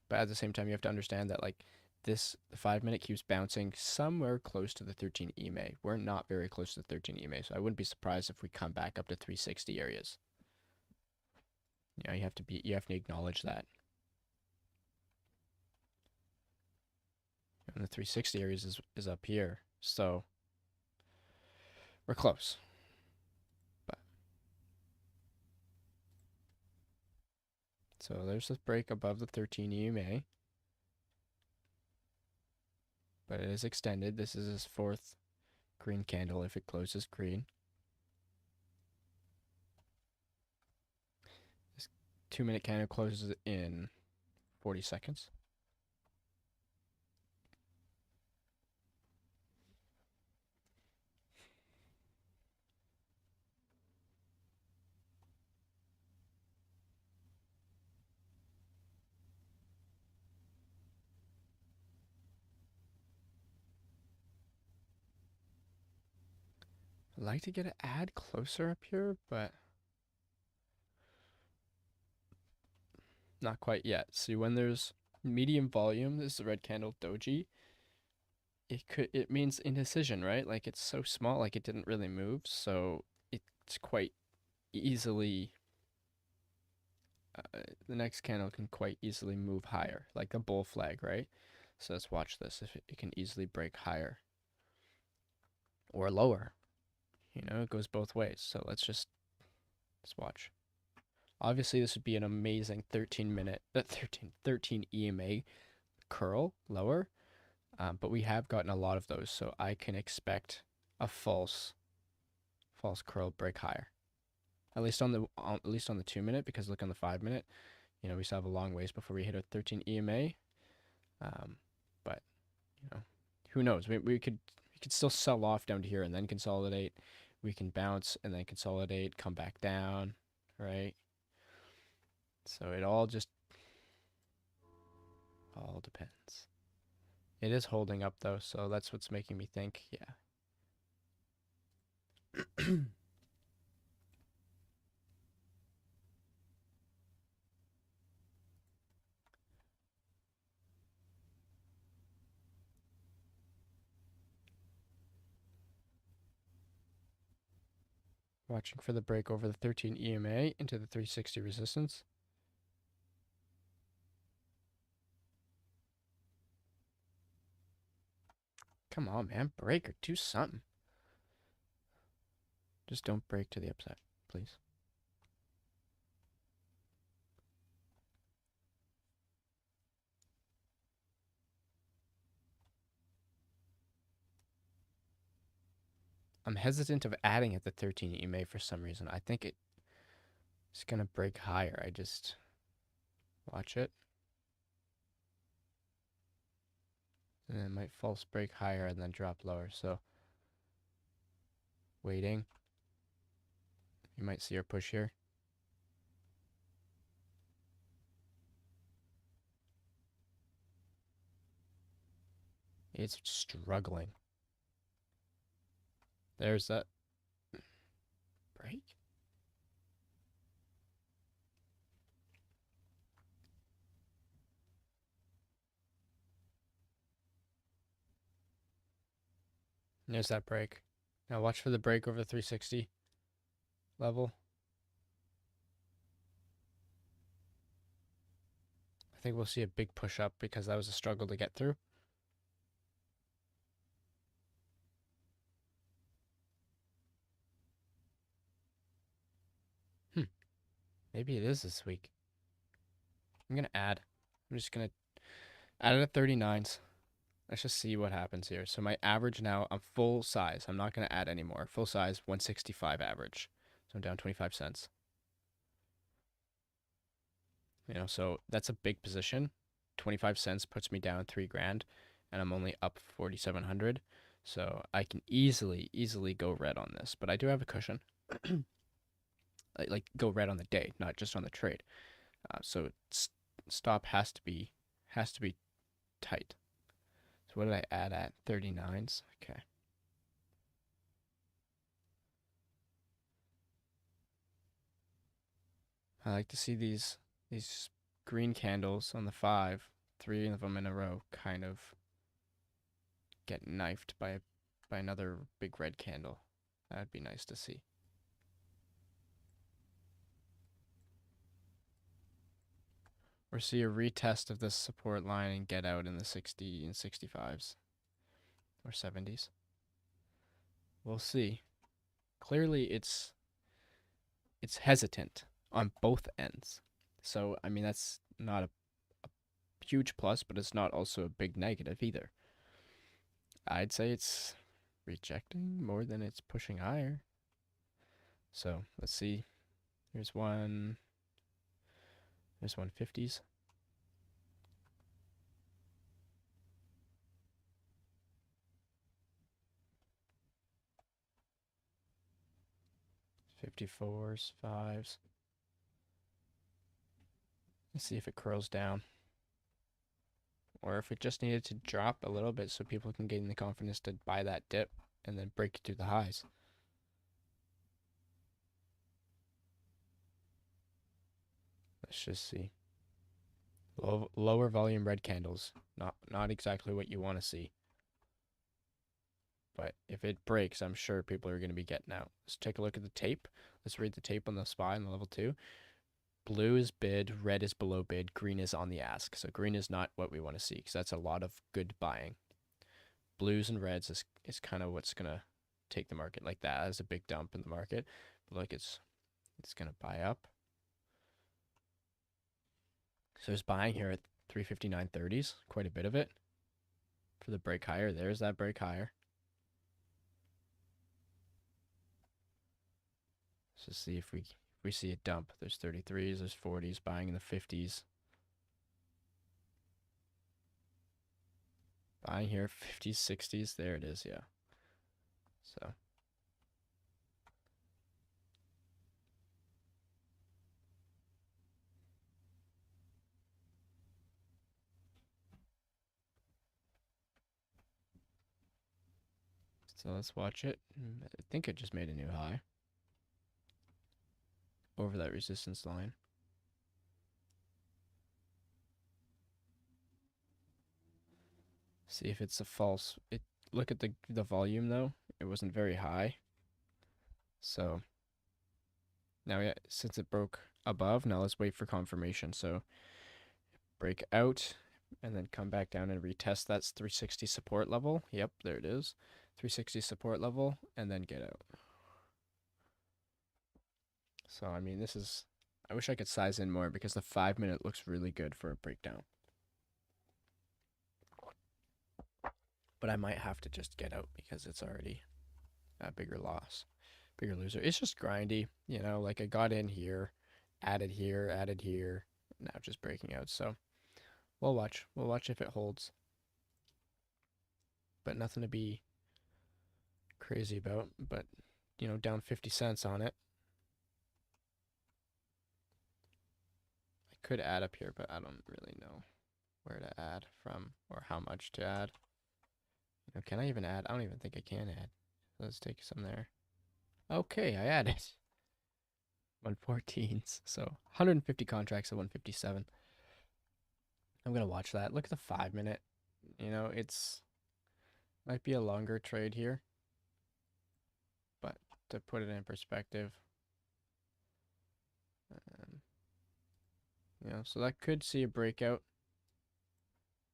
But at the same time, you have to understand that, like, the 5 minute keeps bouncing somewhere close to the 13 EMA. We're not very close to the 13 EMA, so I wouldn't be surprised if we come back up to 360 areas. You know, you have to acknowledge that. And the 360 areas is up here, so we're close. But so there's the break above the 13 EMA. But it is extended. This is his fourth green candle if it closes green. This 2 minute candle closes in 40 seconds. I'd like to get an ad closer up here, but not quite yet. See, when there's medium volume, this is the red candle doji, it means indecision, right? Like it's so small, like it didn't really move, so it's quite easily the next candle can quite easily move higher, like the bull flag, right? So let's watch this. If it can easily break higher or lower, you know, it goes both ways. So let's watch. Obviously, this would be an amazing 13 EMA curl lower, but we have gotten a lot of those, so I can expect a false curl break higher. At least on the 2 minute, because look on the 5 minute, you know, we still have a long ways before we hit a 13 EMA. But you know, who knows? We could still sell off down to here and then consolidate. We can bounce and then consolidate, come back down, right? So it all depends. It is holding up though, so that's what's making me think, yeah. Watching for the break over the 13 EMA into the 360 resistance. Come on, man. Break or do something. Just don't break to the upside, please. I'm hesitant of adding at the 13 EMA for some reason. I think it's going to break higher. I just watch it. And then it might false break higher and then drop lower. So waiting. You might see our push here. It's struggling. There's that break. There's that break. Now watch for the break over the 360 level. I think we'll see a big push up because that was a struggle to get through. Maybe it is this week. I'm going to add. I'm just going to add it at 39s. Let's just see what happens here. So my average now, I'm full size. I'm not going to add anymore. Full size, 165 average. So I'm down 25 cents. You know, so that's a big position. 25 cents puts me down 3 grand, and I'm only up 4,700. So I can easily go red on this, but I do have a cushion. like go red on the day, not just on the trade. So stop has to be tight. So what did I add at 39s? Okay. I like to see these green candles on the 5, 3 of them in a row, kind of get knifed by another big red candle. That'd be nice to see. Or see a retest of this support line and get out in the 60 and 65s or 70s. We'll see. Clearly it's hesitant on both ends. So, I mean, that's not a huge plus, but it's not also a big negative either. I'd say it's rejecting more than it's pushing higher. So, let's see. Here's one. There's 150s. $54s, $5s. Let's see if it curls down. Or if it just needed to drop a little bit so people can gain the confidence to buy that dip and then break it through the highs. Let's just see. Lower volume red candles. Not exactly what you want to see. But if it breaks, I'm sure people are going to be getting out. Let's take a look at the tape. Let's read the tape on the SPY on the level 2. Blue is bid, red is below bid, green is on the ask. So green is not what we want to see because that's a lot of good buying. Blues and reds is kind of what's going to take the market. Like that is a big dump in the market. But look, it's going to buy up. So there's buying here at 359.30s, quite a bit of it. For the break higher, there's that break higher. So see if we see a dump. There's 33s, there's 40s, buying in the 50s. Buying here, 50s, 60s. There it is, yeah. So let's watch it. I think it just made a new high over that resistance line. See if it's a false. Look at the volume though. It wasn't very high. So now since it broke above, now let's wait for confirmation. So break out and then come back down and retest that 360 support level. Yep, there it is. 360 support level and then get out. So I mean, I wish I could size in more because the 5-minute looks really good for a breakdown. But I might have to just get out because it's already a bigger loss, bigger loser. It's just grindy, you know, like I got in here, added here, now just breaking out. So we'll watch. We'll watch if it holds. But nothing to be crazy about. But, you know, down 50 cents on it. I could add up here, but I don't really know where to add from or how much to add. You know, can I even add? I don't even think I can add. Let's take some there. Okay, I added 114s. So 150 contracts at 157. I'm gonna watch that. Look at the 5-minute. You know, might be a longer trade here, but to put it in perspective, you know, so that could see a breakout.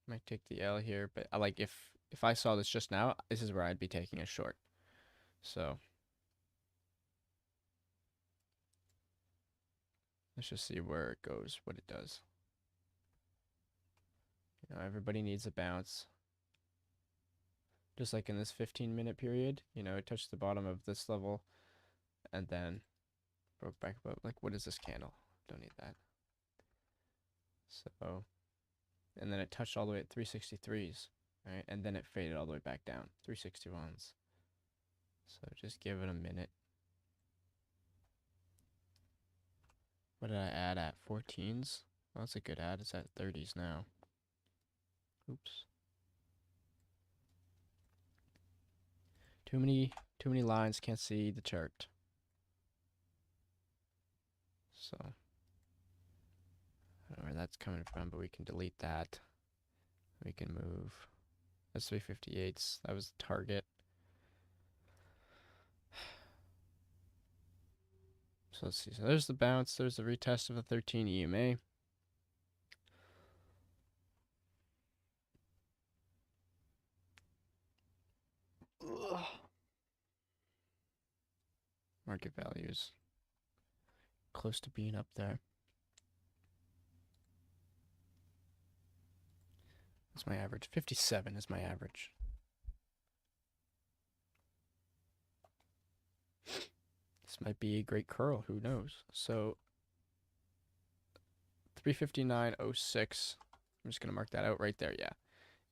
Might take the L here, but I like if I saw this just now, this is where I'd be taking a short. So let's just see where it goes, what it does. You know, everybody needs a bounce. Just like in this 15-minute period, you know, it touched the bottom of this level and then broke back above. Like, what is this candle? Don't need that. So, and then it touched all the way at 363s, right? And then it faded all the way back down, 361s. So just give it a minute. What did I add at 14s? Well, that's a good add. It's at 30s now. Oops. Too many lines, can't see the chart. So I don't know where that's coming from, but we can delete that. We can move That's 358s. That was the target. So let's see. So there's the bounce. There's the retest of the 13 EMA. Ugh. Market values close to being up there. That's my average. 57 is my average. This might be a great curl. Who knows? So 359.06. I'm just gonna mark that out right there. Yeah,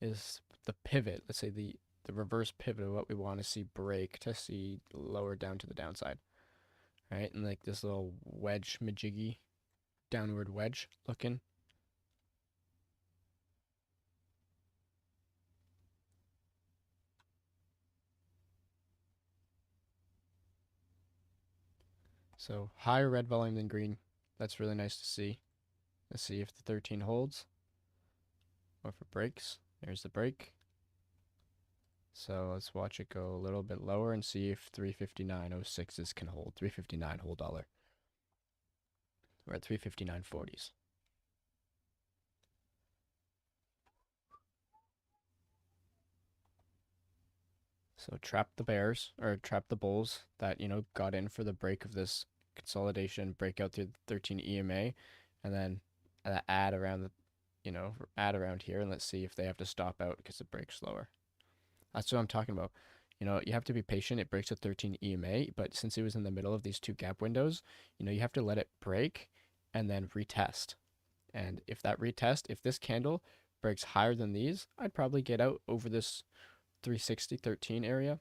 is the pivot. Let's say the reverse pivot of what we want to see break to see lower down to the downside. Right, and like this little wedge majiggy downward wedge looking. So higher red volume than green. That's really nice to see. Let's see if the 13 holds or if it breaks. There's the break. So let's watch it go a little bit lower and see if 359.06s can hold. 359 whole dollar. We're at 359.40s. So trap the bears or trap the bulls that, got in for the break of this consolidation, break out through the 13 EMA, and then add around add around here, and let's see if they have to stop out because it breaks lower. That's what I'm talking about. You have to be patient. It breaks at 13 EMA, but since it was in the middle of these two gap windows, you have to let it break and then retest. And if this candle breaks higher than these, I'd probably get out over this 360.13 area.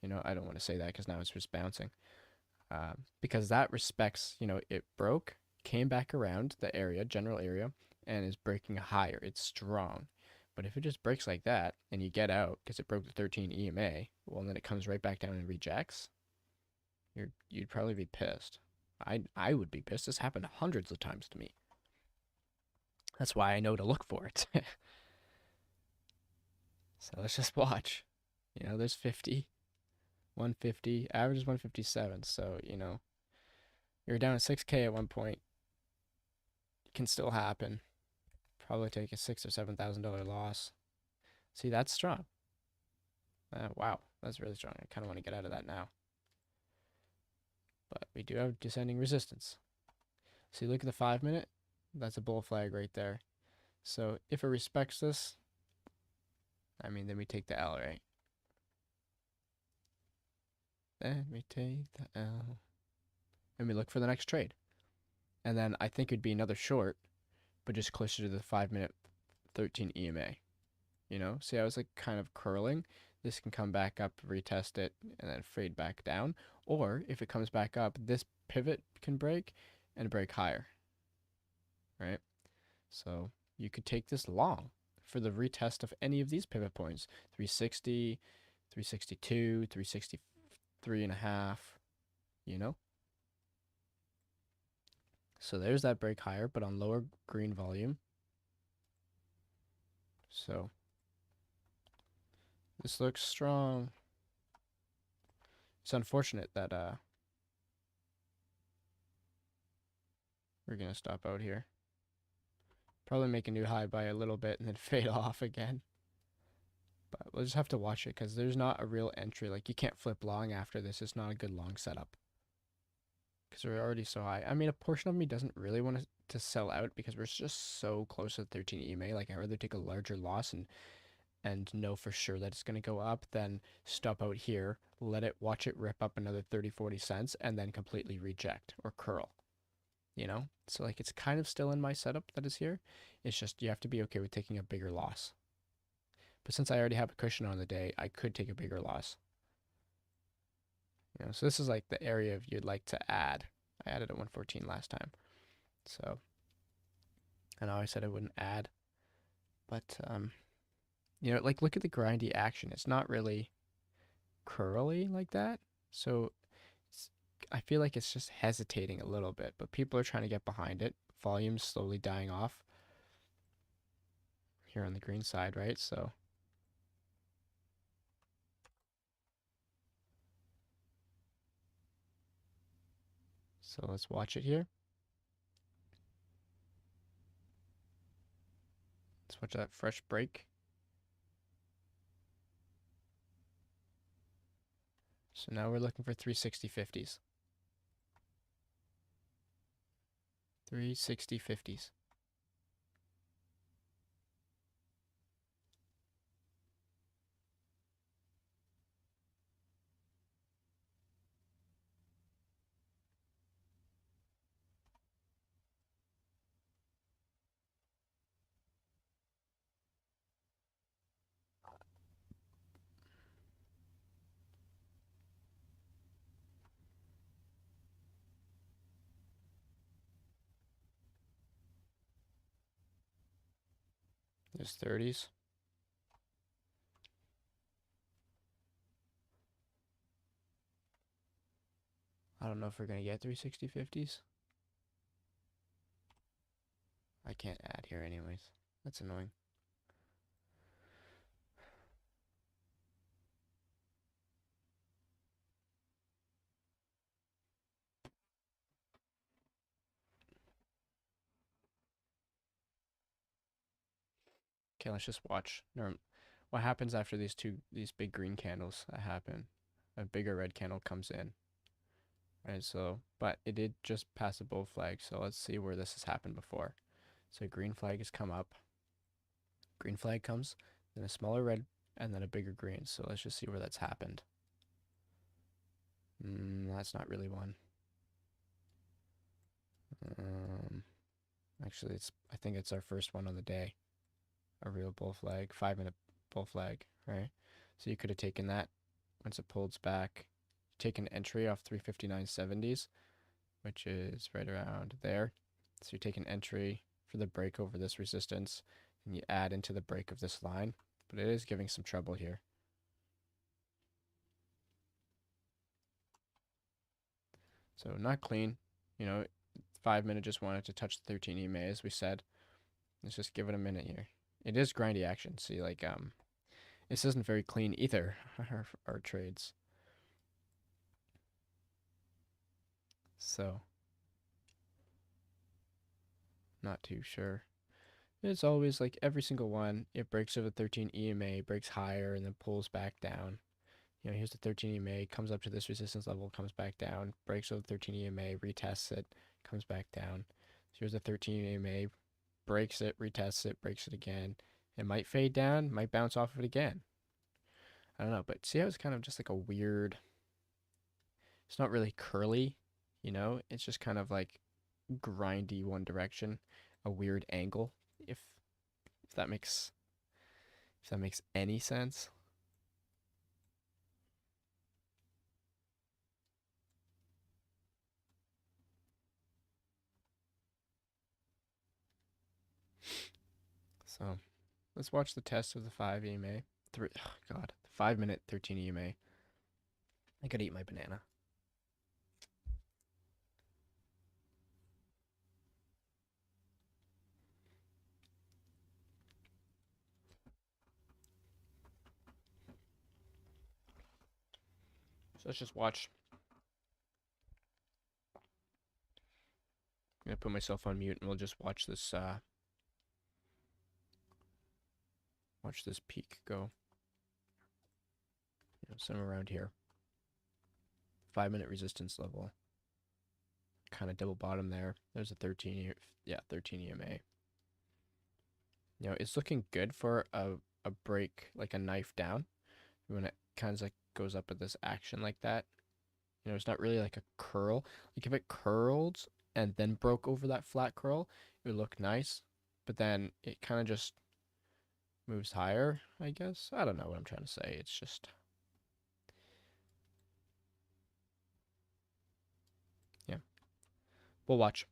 I don't want to say that because now it's just bouncing. Because that respects, it broke, came back around the area, general area, and is breaking higher. It's strong. But if it just breaks like that and you get out because it broke the 13 EMA, well, and then it comes right back down and rejects, you'd probably be pissed. I would be pissed. This happened hundreds of times to me. That's why I know to look for it. So let's just watch. There's 50, 150, average is 157. So, you're down at 6K at one point. It can still happen. Probably take a $6,000 or $7,000 loss. See, that's strong. Wow, that's really strong. I kind of want to get out of that now. But we do have descending resistance. See, look at the 5-minute. That's a bull flag right there. So if it respects this, then we take the L, right? Then we take the L. And we look for the next trade. And then I think it'd be another short, but just closer to the 5-minute 13 EMA. See, I was like kind of curling. This can come back up, retest it, and then fade back down. Or if it comes back up, this pivot can break and break higher. Right? So you could take this long for the retest of any of these pivot points. 360, 362, 363.5, So there's that break higher, but on lower green volume. So this looks strong. It's unfortunate that we're going to stop out here. Probably make a new high by a little bit and then fade off again. But we'll just have to watch it because there's not a real entry. Like, you can't flip long after this. It's not a good long setup. Because we're already so high. A portion of me doesn't really want to sell out because we're just so close to 13 EMA. Like, I'd rather take a larger loss and know for sure that it's going to go up than stop out here, watch it rip up another 30, 40 cents, and then completely reject or curl. So like it's kind of still in my setup that is here. It's just you have to be okay with taking a bigger loss. But since I already have a cushion on the day, I could take a bigger loss. So this is like the area of you'd like to add. I added at 114 last time. So I know I said I wouldn't add, but like look at the grindy action. It's not really curly like that. So I feel like it's just hesitating a little bit, but people are trying to get behind it. Volume's slowly dying off here on the green side, right? So So let's watch it here. Let's watch that fresh break. So now we're looking for 360/50s. 360/50s. There's 30s. I don't know if we're going to get 360/50s. I can't add here anyways. That's annoying. Okay, let's just watch. What happens after these big green candles that happen? A bigger red candle comes in. Right, so, but it did just pass a bull flag, so let's see where this has happened before. So green flag has come up. Green flag comes, then a smaller red, and then a bigger green. So let's just see where that's happened. That's not really one. Actually, I think it's our first one on the day. A real bull flag, 5-minute bull flag, right? So you could have taken that once it pulls back, taken entry off 359.70s, which is right around there. So you take an entry for the break over this resistance, and you add into the break of this line, but it is giving some trouble here. So not clean, 5-minute just wanted to touch the 13 EMA as we said. Let's just give it a minute here. It is grindy action. See, like, this isn't very clean either, our trades. So, not too sure. It's always like every single one, it breaks over 13 EMA, breaks higher, and then pulls back down. Here's the 13 EMA, comes up to this resistance level, comes back down, breaks over 13 EMA, retests it, comes back down. So here's the 13 EMA, breaks it, retests it, breaks it again. It might fade down, might bounce off of it again. I don't know, but see how it's kind of just like a weird, it's not really curly, it's just kind of like grindy one direction, a weird angle, if that makes any sense. So let's watch the test of the 5 EMA. Oh God, 5-minute 13 EMA. I gotta eat my banana. So let's just watch. I'm gonna put myself on mute and we'll just watch this peak go. Somewhere around here. 5-minute resistance level. Kind of double bottom there. There's a 13 EMA. It's looking good for a break, like a knife down. When it kind of like goes up with this action like that. It's not really like a curl. Like if it curled and then broke over that flat curl, it would look nice. But then it kind of just moves higher, I guess. I don't know what I'm trying to say. It's just, yeah. We'll watch.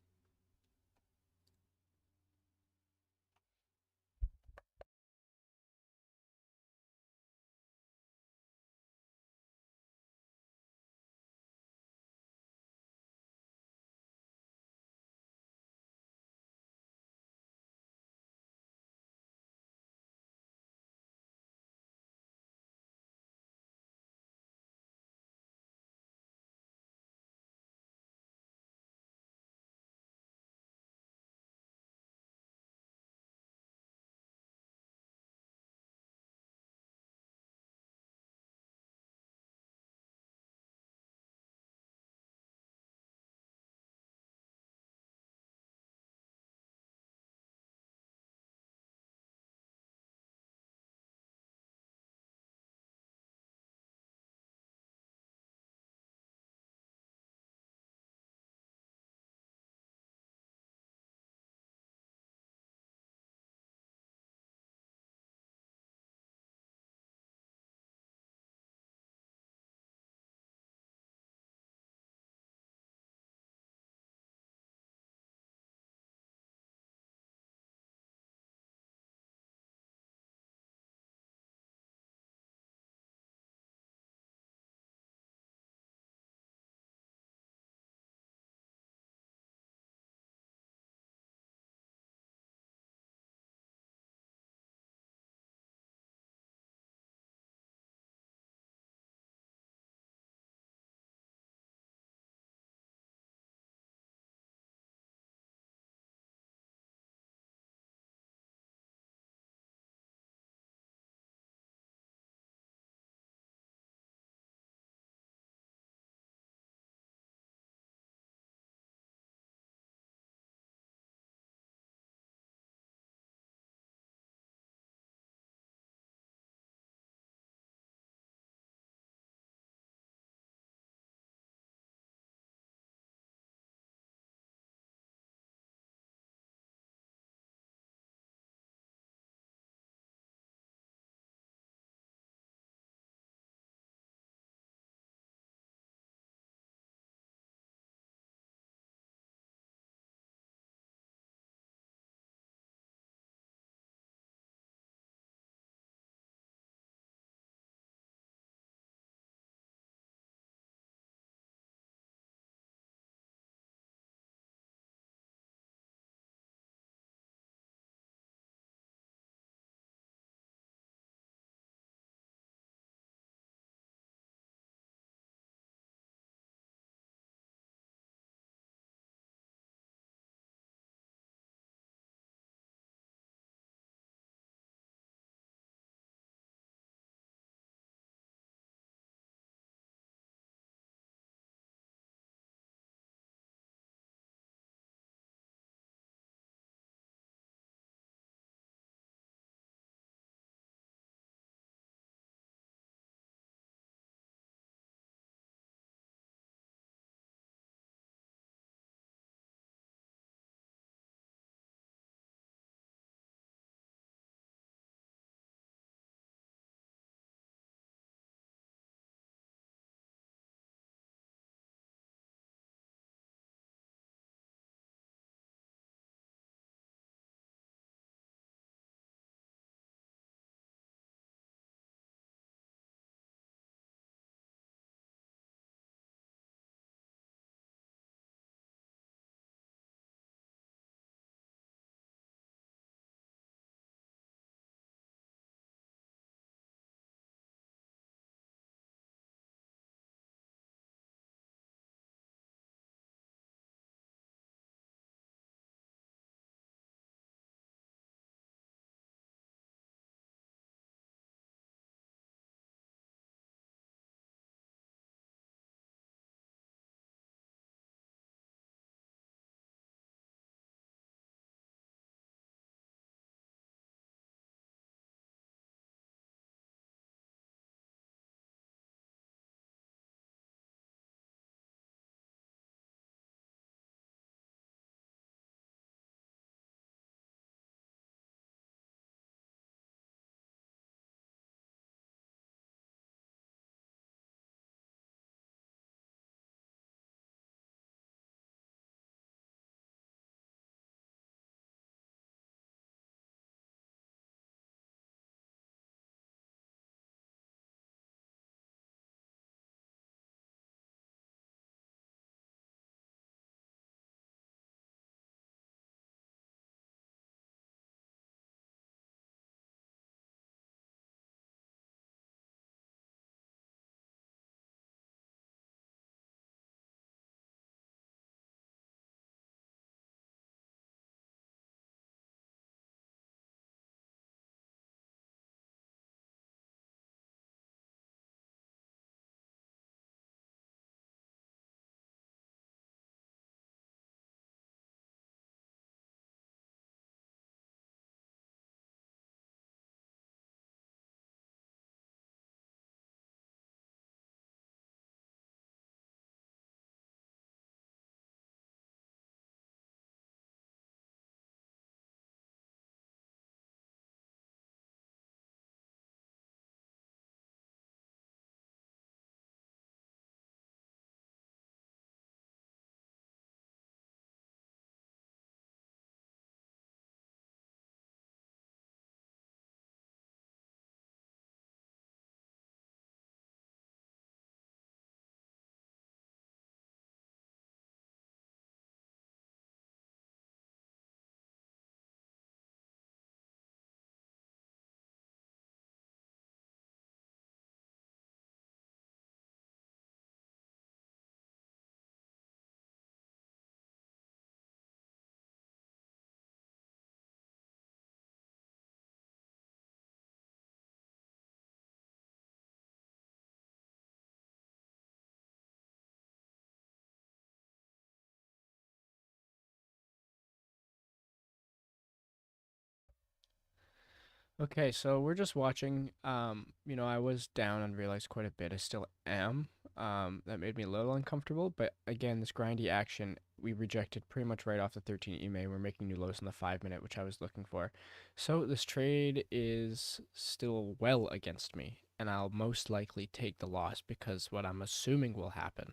Okay, so we're just watching. I was down on realized quite a bit. I still am. That made me a little uncomfortable, but again, this grindy action we rejected pretty much right off the 13 EMA. We're making new lows in the 5 minute, which I was looking for. So this trade is still well against me, and I'll most likely take the loss because what I'm assuming will happen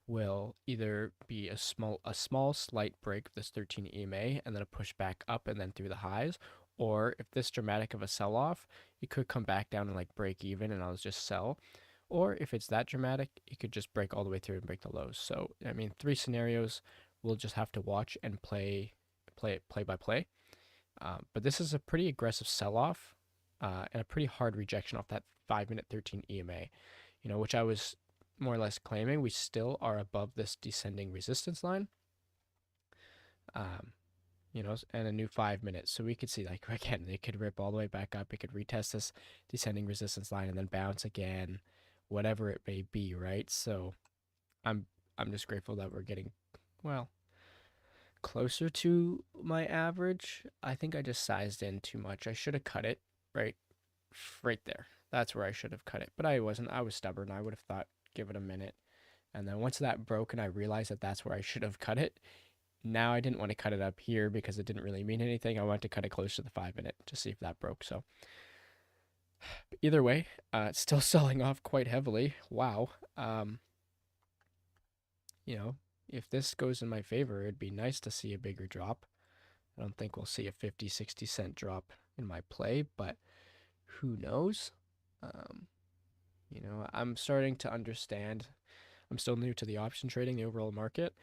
will either be a small slight break of this 13 EMA and then a push back up and then through the highs, or if this dramatic of a sell off, it could come back down and like break even and I'll just sell. Or if it's that dramatic, it could just break all the way through and break the lows. So I mean, three scenarios we'll just have to watch and play it play by play. But this is a pretty aggressive sell off and a pretty hard rejection off that 5 minute 13 EMA, which I was more or less claiming we still are above this descending resistance line, um, and a new 5 minutes. So we could see, like, again, it could rip all the way back up. It could retest this descending resistance line and then bounce again, whatever it may be, right? So I'm I'm just grateful that we're getting, well, closer to my average. I think I just sized in too much. I should have cut it right right there. That's where I should have cut it. But I wasn't. I was stubborn. I would have thought give it a minute. And then once that broke and I realized that that's where I should have cut it, now I didn't want to cut it up here because it didn't really mean anything. I wanted to cut it close to the 5 minute to see if that broke. So either way, it's still selling off quite heavily. Wow. Um, you know, if this goes in my favor, it'd be nice to see a bigger drop. I don't think we'll see a 50, 60 cent drop in my play, but who knows? Um, I'm starting to understand. I'm still new to the option trading, the overall market,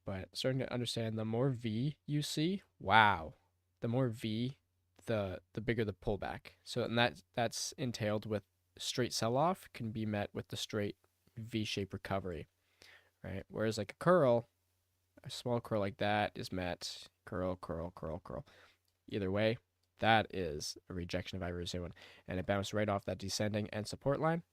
but starting to understand the more V you see, wow, the more V, the bigger the pullback. So and that's entailed with straight sell off can be met with the straight V shape recovery, right? Whereas like a curl, a small curl like that is met curl, curl, curl, curl. Either way, that is a rejection if I ever see one, and it bounced right off that descending end support line.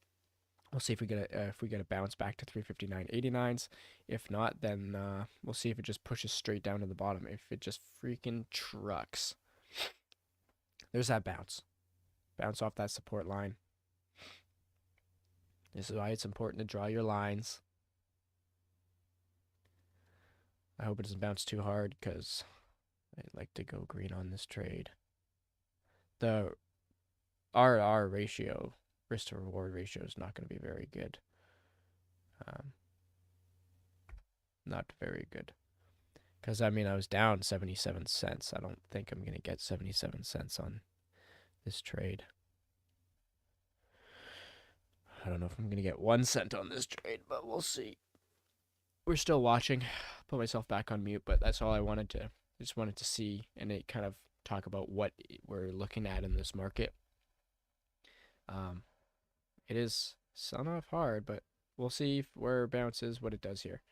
We'll see if we get a bounce back to 359.89s. If not, then we'll see if it just pushes straight down to the bottom. If it just freaking trucks, there's that bounce off that support line. This is why it's important to draw your lines. I hope it doesn't bounce too hard because I'd like to go green on this trade. The RR ratio, risk to reward ratio, is not going to be very good. Not very good. Because, I mean, I was down 77 cents. I don't think I'm going to get 77 cents on this trade. I don't know if I'm going to get 1 cent on this trade, but we'll see. We're still watching. Put myself back on mute, but that's all I wanted to. I just wanted to see and it kind of talk about what we're looking at in this market. It is selling off hard, but we'll see where it bounces, what it does here.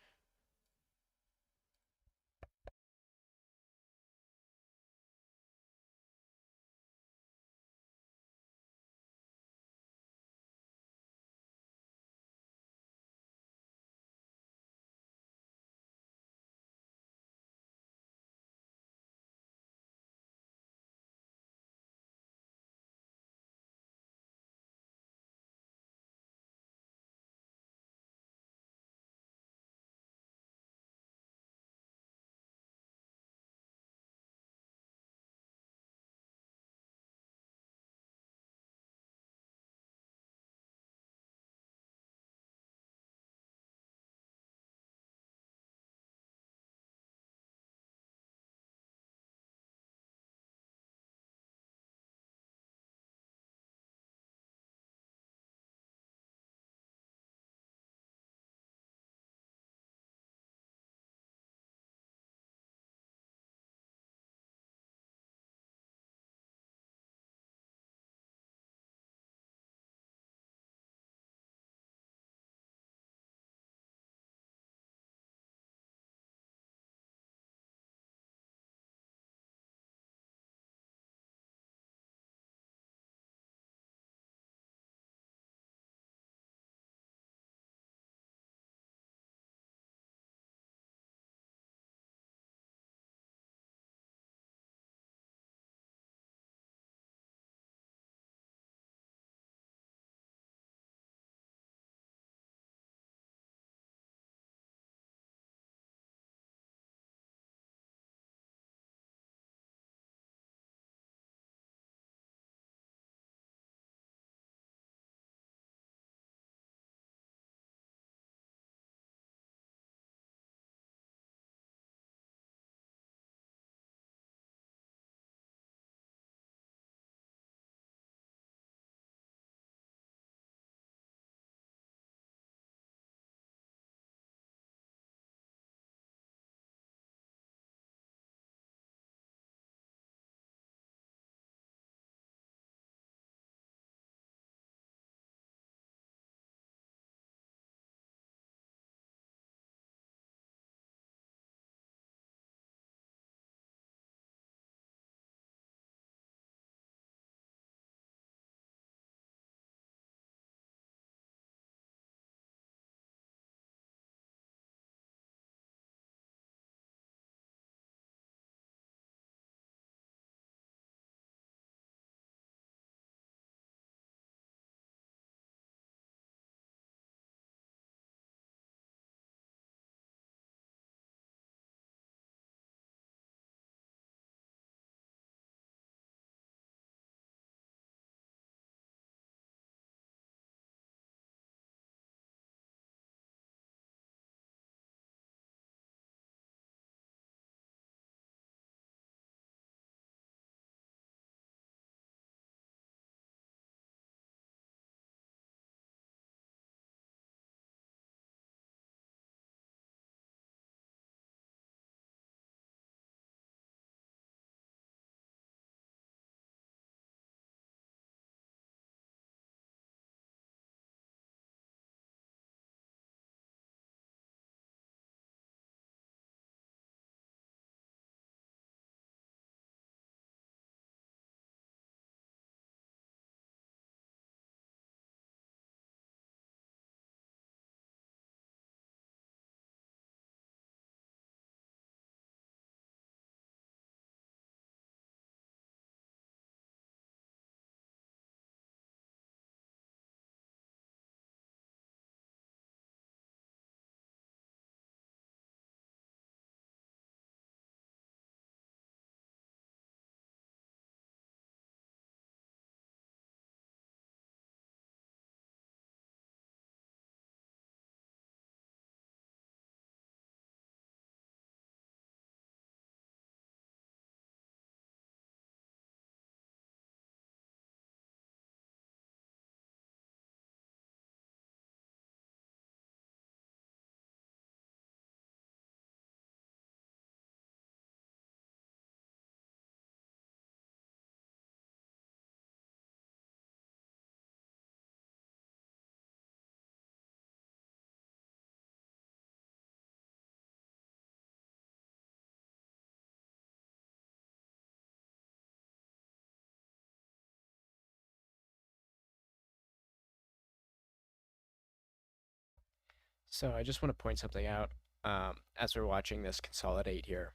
So I just want to point something out as we're watching this consolidate here.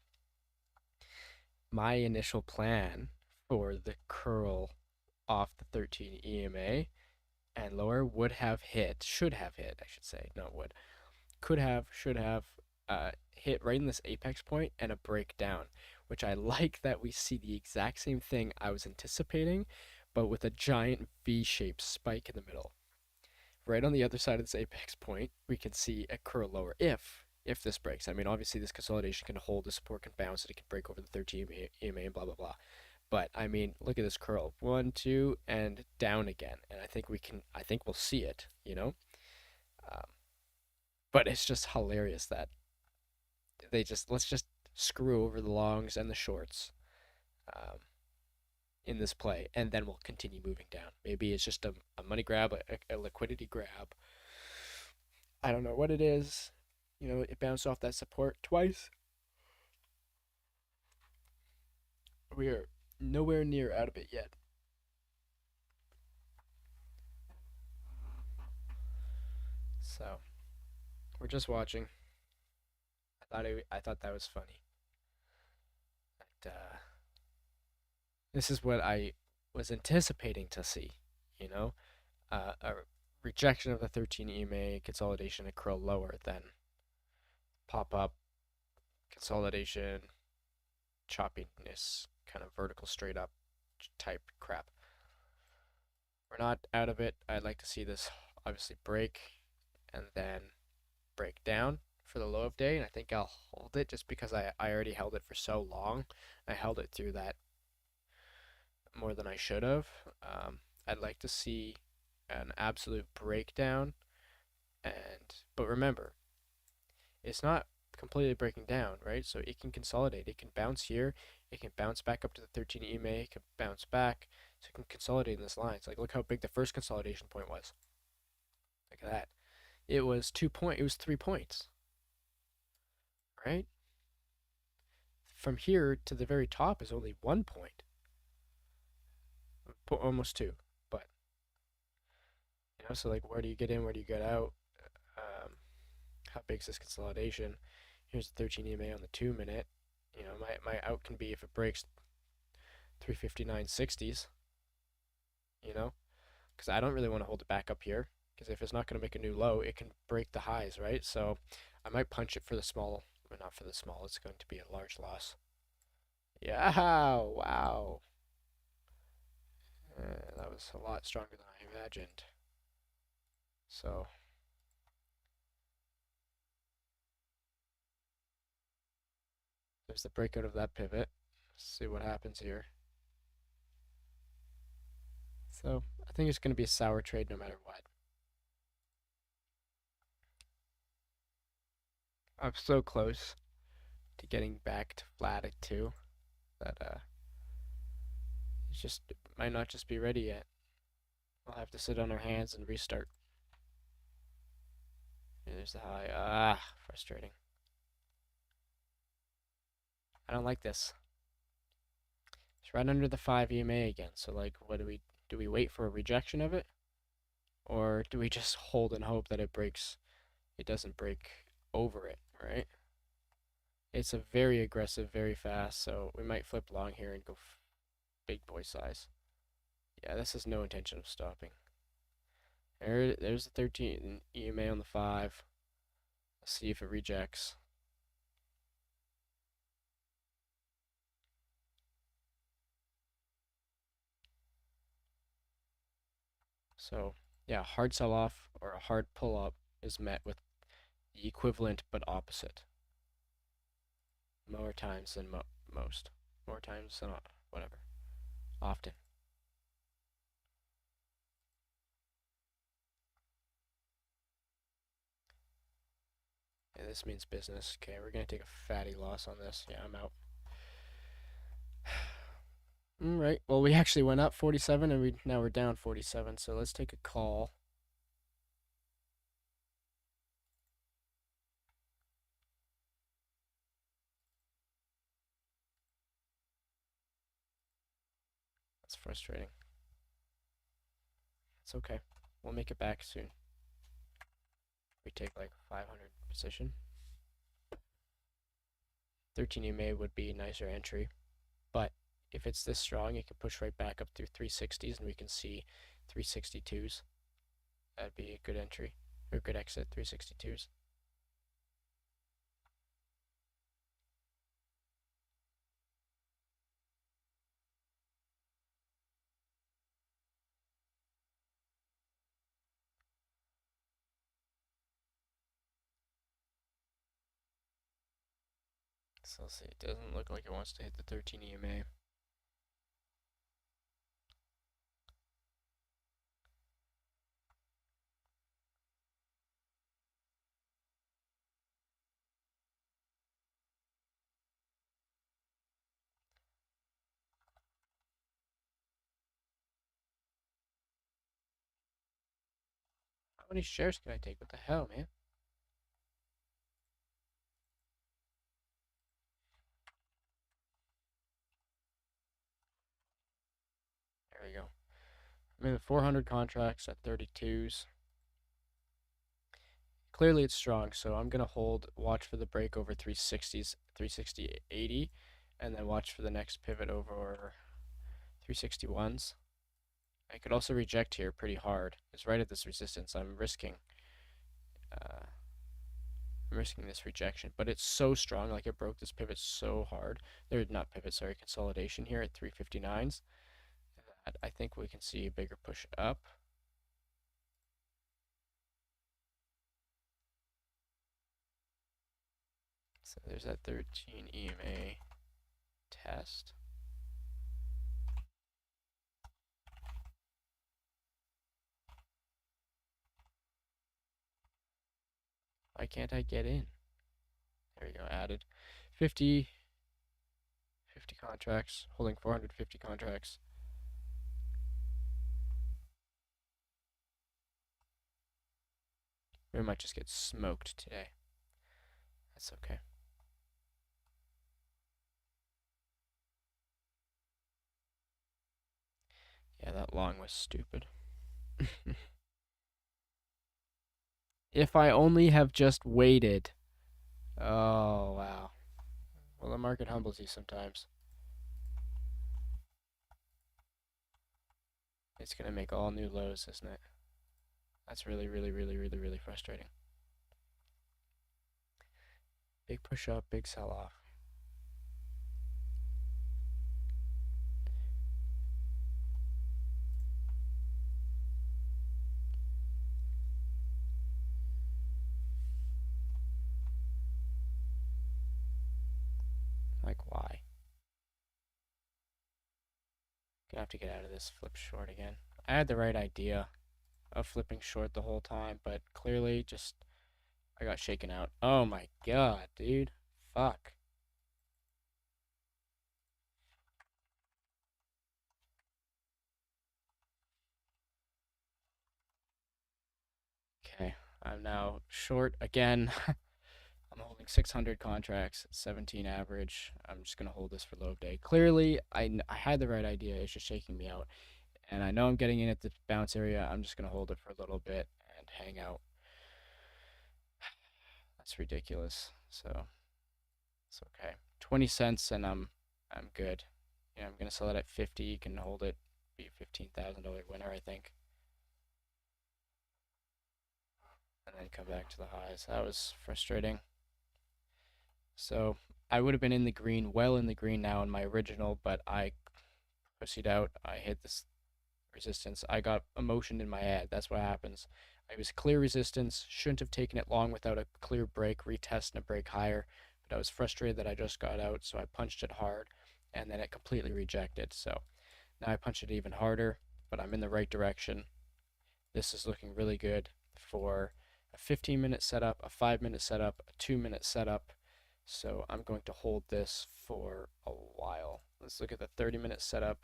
My initial plan for the curl off the 13 EMA and lower should have hit, I should say, not would, could have, should have hit right in this apex point and a breakdown, which I like that we see the exact same thing I was anticipating, but with a giant V-shaped spike in the middle. Right on the other side of this apex point, we can see a curl lower if this breaks. I mean, obviously this consolidation can hold, the support can bounce, and it can break over the 13 EMA and blah blah blah. But I mean, look at this curl. One, two, and down again. And I think we'll see it, you know? Um, but it's just hilarious that let's just screw over the longs and the shorts um, in this play, and then we'll continue moving down. Maybe it's just a money grab, a liquidity grab. I don't know what it is. You know, it bounced off that support twice. We are nowhere near out of it yet. So we're just watching. I thought that was funny. But, this is what I was anticipating to see. You know, a rejection of the 13 EMA, consolidation, and curl lower, then pop up, consolidation, choppiness, kind of vertical straight up type crap. We're not out of it. I'd like to see this obviously break and then break down for the low of day, and I think I'll hold it just because I already held it for so long. I held it through that more than I should have. I'd like to see an absolute breakdown, but remember, it's not completely breaking down, right? So it can consolidate. It can bounce here. It can bounce back up to the 13 EMA. It can bounce back. So it can consolidate in this line. It's like, look how big the first consolidation point was. Look at that. It was 2 point. It was 3 points, right? From here to the very top is only 1 point, almost two. But so like, where do you get in? Where do you get out? Um, how big is this consolidation? Here's the 13 EMA on the 2 minute. My out can be if it breaks 359.60s. Because I don't really want to hold it back up here. Because if it's not going to make a new low, it can break the highs, right? So I might punch it for the small, but not for the small. It's going to be a large loss. Yeah, wow. That was a lot stronger than I imagined. So there's the breakout of that pivot. Let's see what happens here. So I think it's going to be a sour trade no matter what. I'm so close to getting back to flat at 2 that it might not just be ready yet. We'll have to sit on our hands and restart. There's the high. Frustrating. I don't like this. It's right under the 5 EMA again. So like, what do we wait for a rejection of it? Or do we just hold and hope that it breaks? It doesn't break over it, right? It's a very aggressive, very fast, so we might flip long here and go big boy size. Yeah, this has no intention of stopping. There's the 13 EMA on the 5. Let's see if it rejects. So, yeah, hard sell off or a hard pull up is met with the equivalent but opposite. More times than most. More times than whatever. Often. Yeah, this means business. Okay, we're gonna take a fatty loss on this. Yeah, I'm out. All right. Well, we actually went up 47, and now we're down 47. So let's take a call. That's frustrating. It's okay. We'll make it back soon. We take like 500 position. 13 EMA would be a nicer entry, but if it's this strong, it can push right back up through 360s and we can see 362s. That'd be a good entry, or good exit, 362s. So let's see, it doesn't look like it wants to hit the 13 EMA. How many shares can I take? What the hell, man? There we go. I'm in the 400 contracts at 32s. Clearly it's strong, so I'm gonna hold, watch for the break over 360s, 360.80, and then watch for the next pivot over 361s. I could also reject here pretty hard. It's right at this resistance. Uh, I'm risking this rejection, but it's so strong. Like it broke this pivot so hard. They're not pivot, sorry, consolidation here at 359s. I think we can see a bigger push up. So there's that 13 EMA test. Why can't I get in? There we go, added 50 contracts, holding 450 contracts. We might just get smoked today. That's okay. Yeah, that long was stupid. If I only have just waited. Oh, wow. Well, the market humbles you sometimes. It's going to make all new lows, isn't it? That's really, really, really, really, really frustrating. Big push up, big sell off. Like, why? Gonna have to get out of this flip short again. I had the right idea of flipping short the whole time, but clearly just I got shaken out. Oh my god, dude. Fuck. Okay, I'm now short again. I'm holding 600 contracts, 17 average. I'm just going to hold this for low of day. Clearly, I had the right idea. It's just shaking me out. And I know I'm getting in at the bounce area. I'm just going to hold it for a little bit and hang out. That's ridiculous. So, it's okay. 20 cents and I'm good. Yeah, I'm going to sell it at 50. You can hold it. Be a $15,000 winner, I think. And then come back to the highs. That was frustrating. So I would have been in the green, well in the green now in my original, but I pussied out. I hit this resistance. I got emotion in my head. That's what happens. It was clear resistance. Shouldn't have taken it long without a clear break, retest, and a break higher. But I was frustrated that I just got out, so I punched it hard, and then it completely rejected. So now I punched it even harder, but I'm in the right direction. This is looking really good for a 15-minute setup, a 5-minute setup, a 2-minute setup. So I'm going to hold this for a while. Let's look at the 30-minute setup.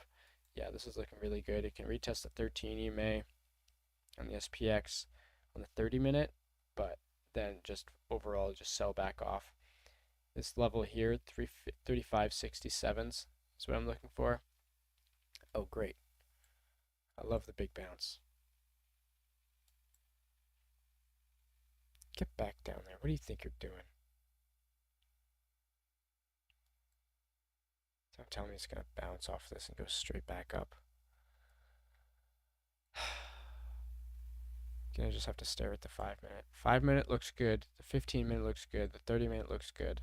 Yeah, this is looking really good. It can retest the 13 EMA on the SPX on the 30-minute, but then just overall just sell back off. This level here, 35.67s is what I'm looking for. Oh, great. I love the big bounce. Get back down there. What do you think you're doing? Don't tell me it's gonna bounce off this and go straight back up. Gonna just have to stare at the 5 minute. 5 minute looks good. The 15 minute looks good. The 30 minute looks good.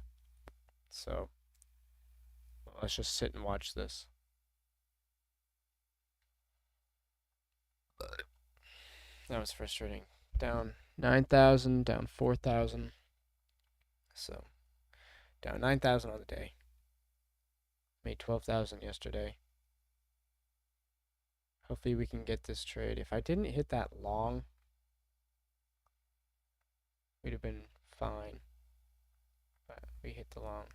So let's just sit and watch this. That was frustrating. Down 9,000, down 4,000. So down 9,000 on the day. Made 12,000 yesterday. Hopefully we can get this trade. If I didn't hit that long, we'd have been fine. But we hit the long.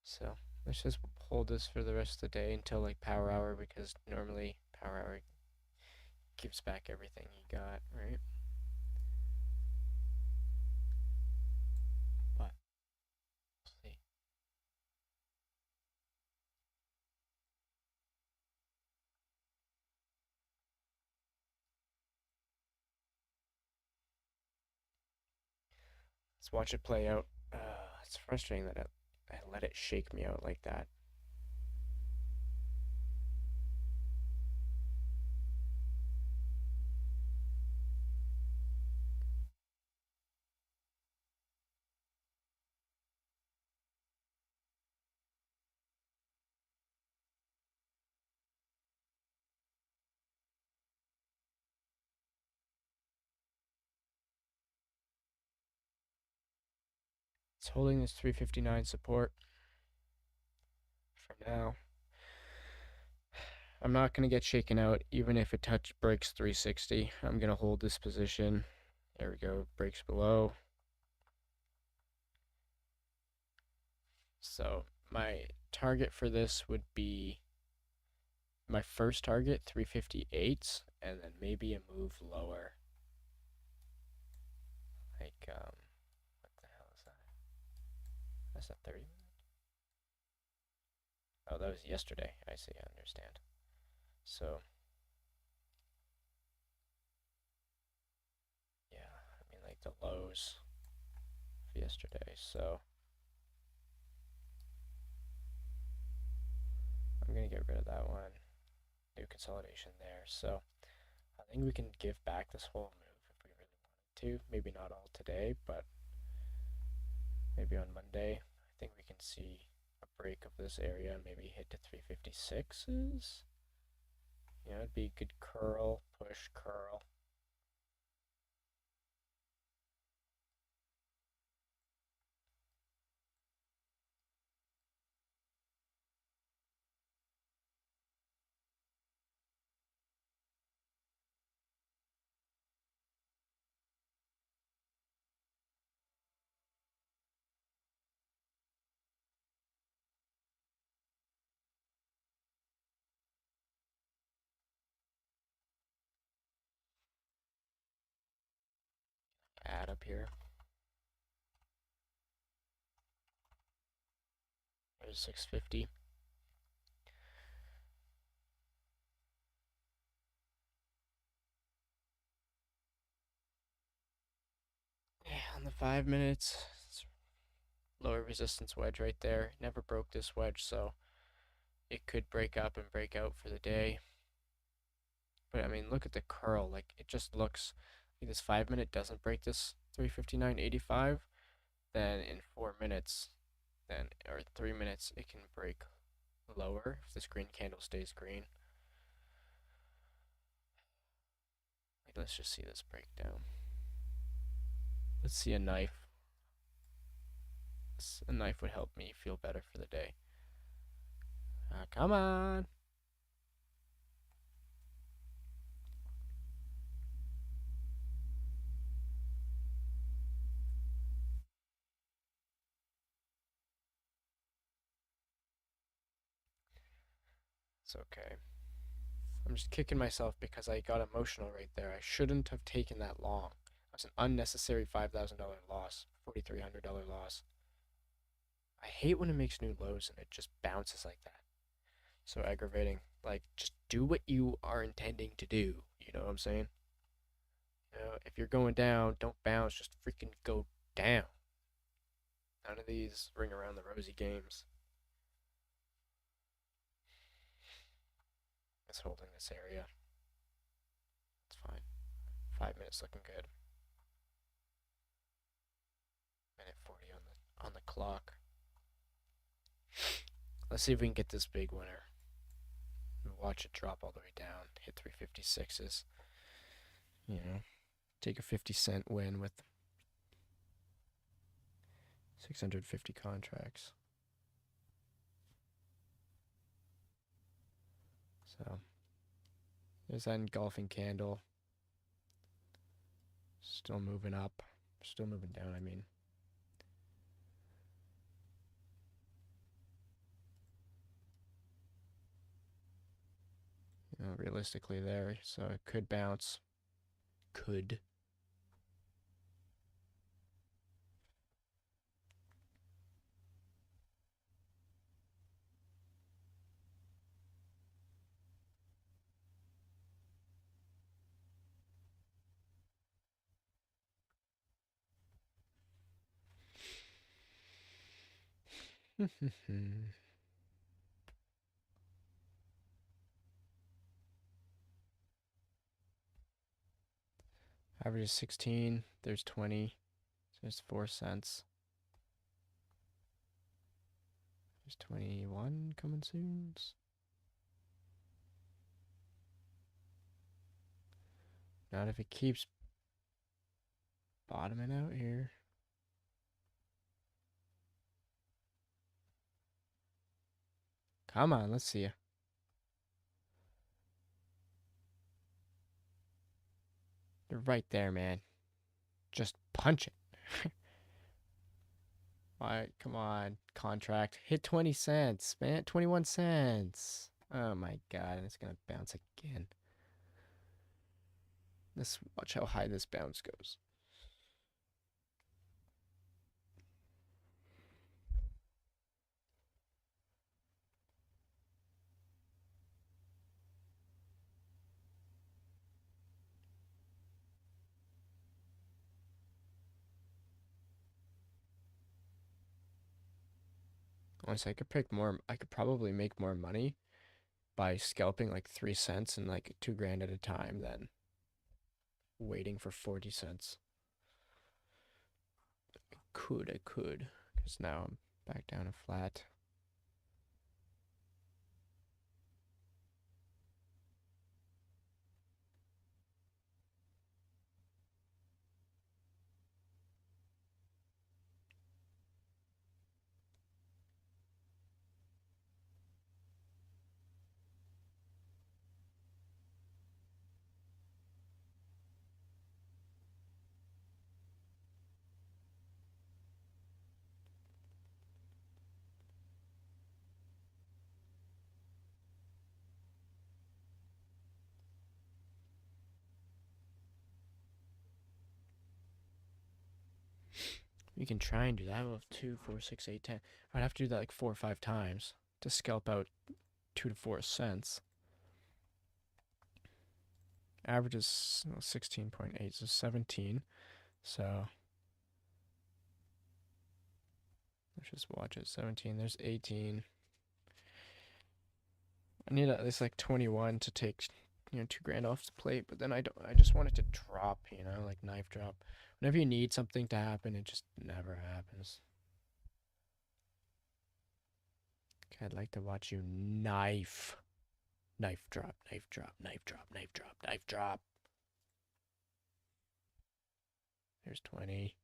So let's just hold this for the rest of the day until like power hour, because normally power hour gives back everything you got, right? But see. Let's watch it play out. It's frustrating that I let it shake me out like that. It's holding this 359 support for now. I'm not going to get shaken out even if it breaks 360. I'm going to hold this position. There we go, breaks below. So my target for this would be my first target, 358, and then maybe a move lower. Like, what the hell is that? That's not 30 minutes. Oh, that was yesterday. I see, I understand. So, yeah, I mean, like the lows of yesterday. So, I'm going to get rid of that one. New consolidation there. So, I think we can give back this whole move if we really wanted to. Maybe not all today, but maybe on Monday. I think we can see a break of this area, maybe hit to 356s. Yeah, it'd be a good curl, push, curl. Add up here. There's 650. Yeah, on the 5 minutes, it's lower resistance wedge right there. Never broke this wedge, so it could break up and break out for the day. But I mean, look at the curl. Like, it just looks like this 5 minute doesn't break this 359.85. Then in 4 minutes, then or 3 minutes, it can break lower if this green candle stays green. Like, let's just see this breakdown. Let's see a knife. A knife would help me feel better for the day. Come on. It's okay. I'm just kicking myself because I got emotional right there. I shouldn't have taken that long. I was an unnecessary $5,000 loss, $4,300 loss. I hate when it makes new lows and it just bounces like that. So aggravating. Like, just do what you are intending to do. You know what I'm saying? If you're going down, don't bounce. Just freaking go down. None of these ring around the rosy games. It's holding this area. It's fine. 5 minutes looking good. Minute 40 on the clock. Let's see if we can get this big winner. Watch it drop all the way down. Hit 356s. Take a 50-cent win with 650 contracts. So there's that engulfing candle. Still moving up. Still moving down, I mean. Realistically there, so it could bounce. Could. Average is 16. There's 20. So there's 4 cents. There's 21 coming soon. Not if it keeps bottoming out here. Come on, let's see you. You're right there, man. Just punch it. Alright, come on. Contract. Hit 20 cents, man. 21 cents. Oh my god, and it's gonna bounce again. Let's watch how high this bounce goes. Honestly, I could probably make more money by scalping like 3 cents and like 2 grand at a time than waiting for 40 cents. I could. Because now I'm back down to flat. You can try and do that with 2, 4, 6, 8, 10. I'd have to do that like 4 or 5 times to scalp out 2 to 4 cents. Average is 16.8, so 17. So let's just watch it. 17, there's 18. I need at least like 21 to take 2 grand off the plate, but then I just want it to drop, like knife drop. Whenever you need something to happen, it just never happens. Okay, I'd like to watch you knife. Knife drop, knife drop, knife drop, knife drop, knife drop. There's 20.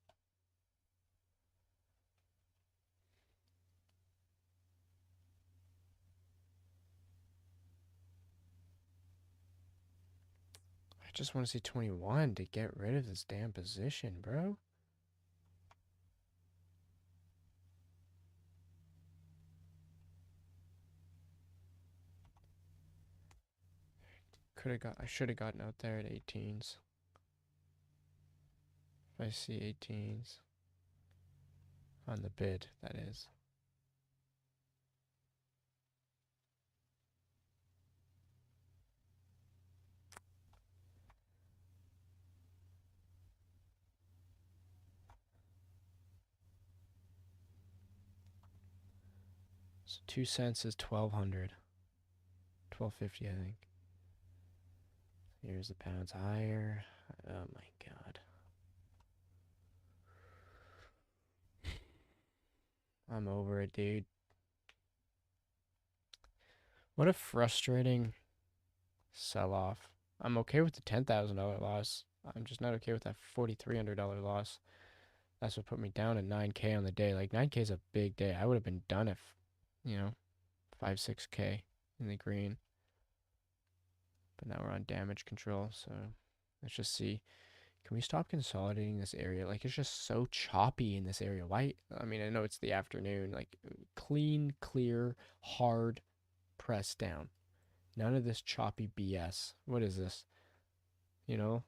I just want to see 21 to get rid of this damn position, bro. I should have gotten out there at 18s. If I see 18s on the bid, that is. So 2 cents is 1200. 1250, I think. Here's the pounds higher. Oh my god. I'm over it, dude. What a frustrating sell off. I'm okay with the $10,000 loss. I'm just not okay with that $4,300 loss. That's what put me down at 9K on the day. Like 9K is a big day. I would have been done if, 5, 6K in the green. But now we're on damage control, so let's just see. Can we stop consolidating this area? Like, it's just so choppy in this area. Why? I mean, I know it's the afternoon. Like, clean, clear, hard, press down. None of this choppy BS. What is this?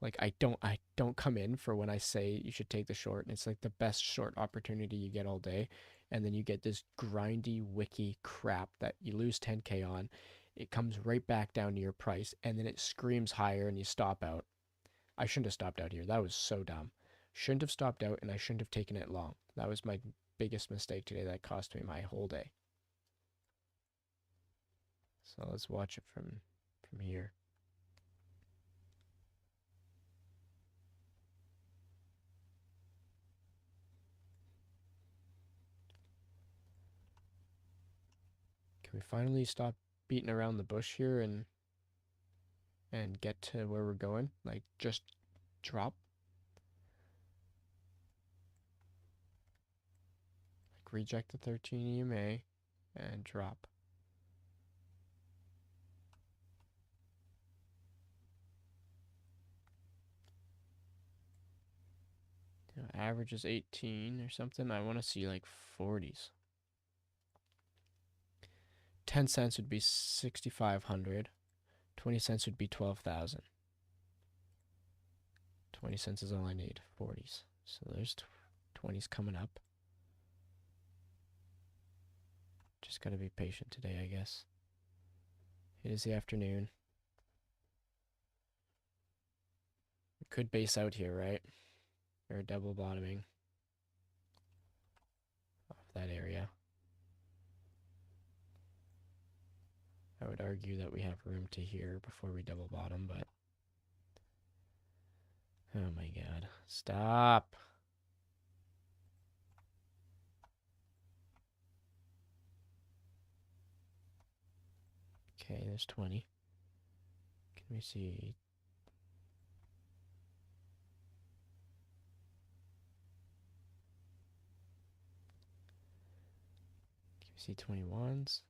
Like I don't come in for when I say you should take the short, and it's like the best short opportunity you get all day, and then you get this grindy, wicky crap that you lose 10K on. It comes right back down to your price, and then it screams higher, and you stop out. I shouldn't have stopped out here. That was so dumb. Shouldn't have stopped out, and I shouldn't have taken it long. That was my biggest mistake today. That cost me my whole day. So let's watch it from here. Can we finally stop beating around the bush here and get to where we're going? Like, just drop. Like, reject the 13 EMA and drop. Average is 18 or something. I want to see like 40s. 10 cents would be 6,500. 20 cents would be 12,000. 20 cents is all I need. 40s. So there's 20s coming up. Just gotta be patient today, I guess. It is the afternoon. We could base out here, right? Or double bottoming off that area. I would argue that we have room to here before we double bottom, but oh my god. Stop. Okay, there's 20. Can we see? Can we see 21s?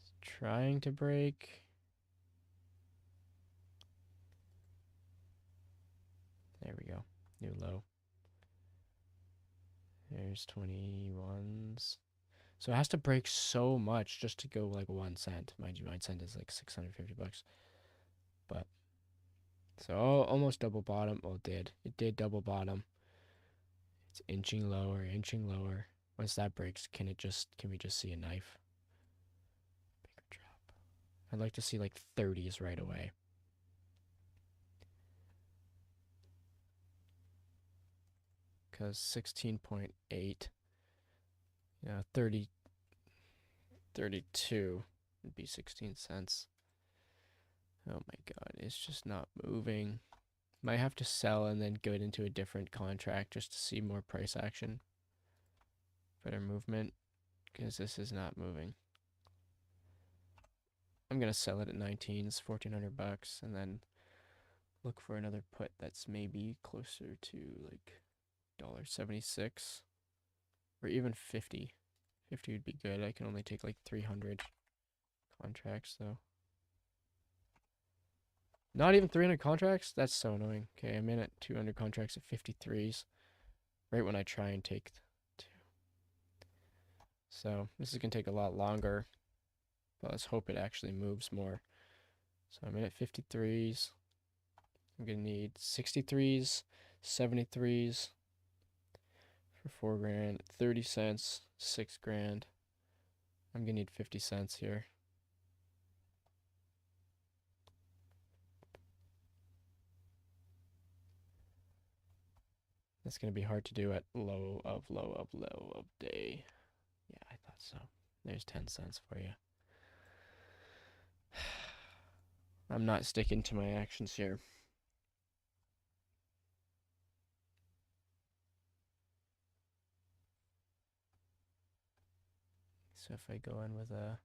It's trying to break. There we go. New low. There's 21s. So it has to break so much just to go like 1 cent. Mind you, 1 cent is like 650 bucks. But so almost double bottom. Well, it did. It did double bottom. It's inching lower, inching lower. Once that breaks, can we just see a knife? Bigger drop. I'd like to see like 30s right away. Because 16.8, 30, 32 would be 16 cents. Oh my god, it's just not moving. Might have to sell and then go into a different contract just to see more price action. Better movement, because this is not moving. I'm gonna sell it at 19s, 1,400 bucks, and then look for another put that's maybe closer to like $1.76 or even 50. 50 would be good. I can only take like 300 contracts though. Not even 300 contracts? That's so annoying. Okay, I'm in at 200 contracts at 53s. Right when I try and take two. So this is going to take a lot longer. But let's hope it actually moves more. So I'm in at 53s. I'm going to need 63s, 73s for 4 grand, 30 cents, 6 grand. I'm going to need 50 cents here. That's going to be hard to do at low of day. Yeah, I thought so. There's 10 cents for you. I'm not sticking to my actions here. So if I go in with a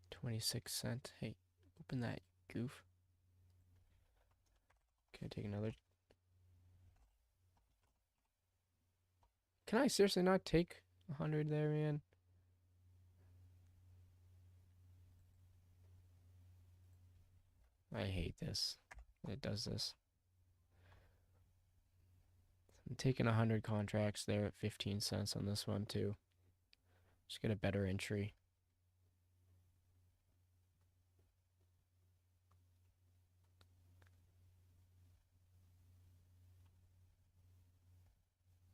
26 cent, hey, open that, goof. Can I take another? Can I seriously not take 100 there, man? I hate this. It does this. I'm taking 100 contracts there at 15 cents on this one too. Just get a better entry.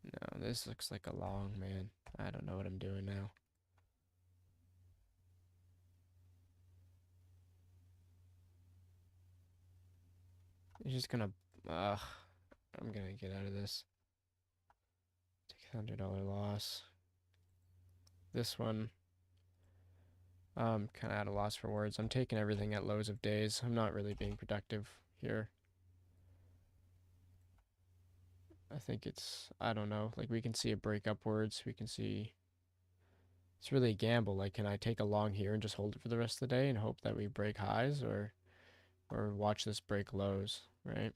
No, this looks like a long, man. I don't know what I'm doing now. It's just gonna, I'm gonna get out of this. Take $100 loss. This one, kind of at a loss for words. I'm taking everything at lows of days. I'm not really being productive here. I think it's, I don't know, like we can see a break upwards. We can see, it's really a gamble. Like, can I take a long here and just hold it for the rest of the day and hope that we break highs, or watch this break lows, right?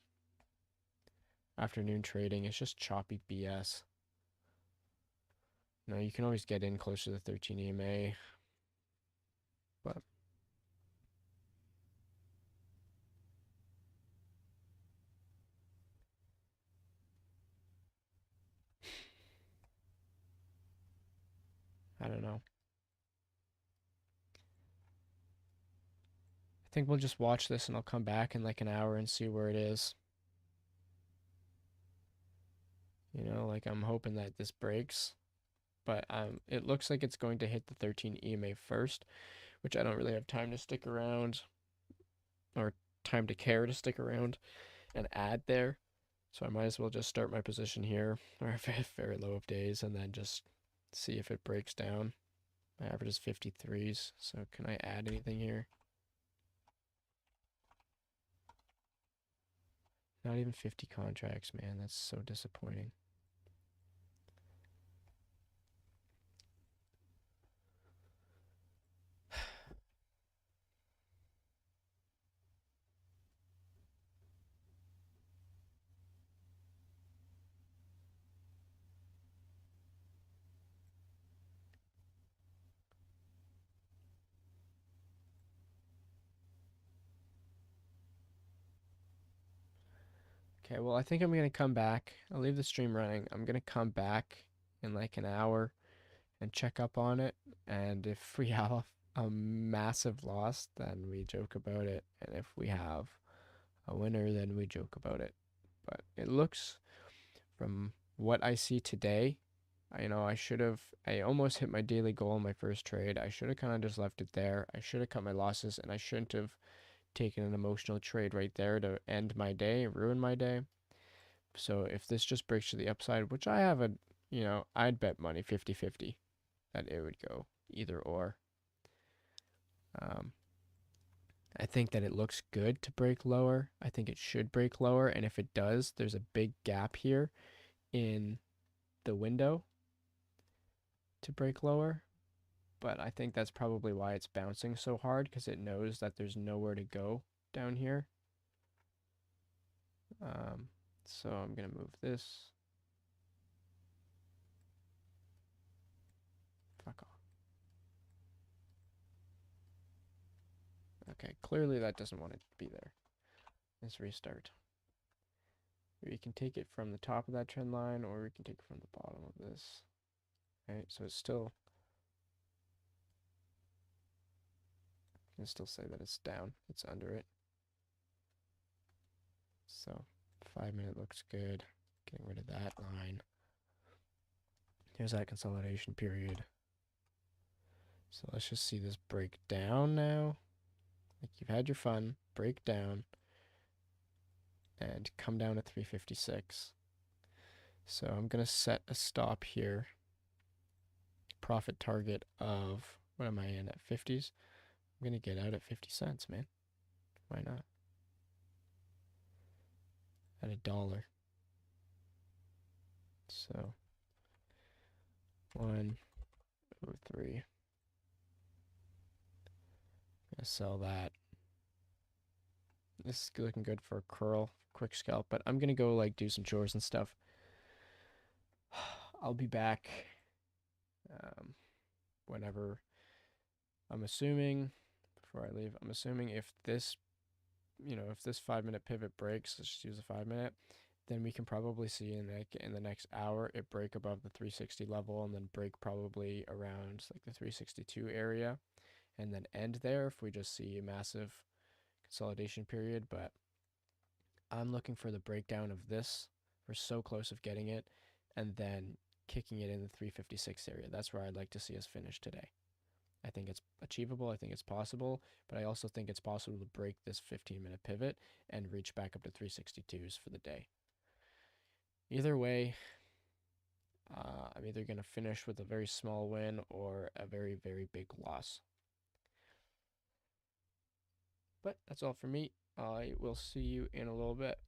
Afternoon trading, it's just choppy BS. No, you can always get in closer to the 13 EMA, but I don't know. I think we'll just watch this and I'll come back in like an hour and see where it is. You know, like I'm hoping that this breaks, but it looks like it's going to hit the 13 EMA first, which I don't really have time to stick around, or time to care to stick around and add there. So I might as well just start my position here, or very low of days, and then just see if it breaks down. My average is 53s, so can I add anything here? Not even 50 contracts, man. That's so disappointing. Okay, well, I think I'm going to come back. I'll leave the stream running. I'm going to come back in like an hour and check up on it. And if we have a massive loss, then we joke about it. And if we have a winner, then we joke about it. But it looks, from what I see today, I almost hit my daily goal in my first trade. I should have kind of just left it there. I should have cut my losses, and I shouldn't have taken an emotional trade right there to end my day, ruin my day. So if this just breaks to the upside, which I have I'd bet money 50-50 that it would go either or. I think that it looks good to break lower. I think it should break lower, and if it does, there's a big gap here in the window to break lower. But I think that's probably why it's bouncing so hard, because it knows that there's nowhere to go down here. So I'm going to move this. Fuck off. Okay, clearly that doesn't want it to be there. Let's restart. We can take it from the top of that trend line, or we can take it from the bottom of this. Right, so it's still, I can still say that it's down. It's under it. So 5 minute looks good. Getting rid of that line. Here's that consolidation period. So let's just see this break down now. Like you've had your fun, break down, and come down at 356. So I'm going to set a stop here. Profit target of, what am I in at, 50s? I'm going to get out at 50 cents, man. Why not? At $1. So 103. Gonna sell that. This is looking good for a curl, quick scalp, but I'm gonna go like do some chores and stuff. I'll be back whenever. I'm assuming before I leave, I'm assuming if this, if this 5 minute pivot breaks, let's just use a 5 minute, then we can probably see in the next hour it break above the 360 level and then break probably around like the 362 area and then end there if we just see a massive consolidation period. But I'm looking for the breakdown of this. We're so close of getting it and then kicking it in the 356 area. That's where I'd like to see us finish today. I think it's achievable. I think it's possible, but I also think it's possible to break this 15-minute pivot and reach back up to 362s for the day. Either way, I'm either going to finish with a very small win or a very, very big loss. But that's all for me. I will see you in a little bit.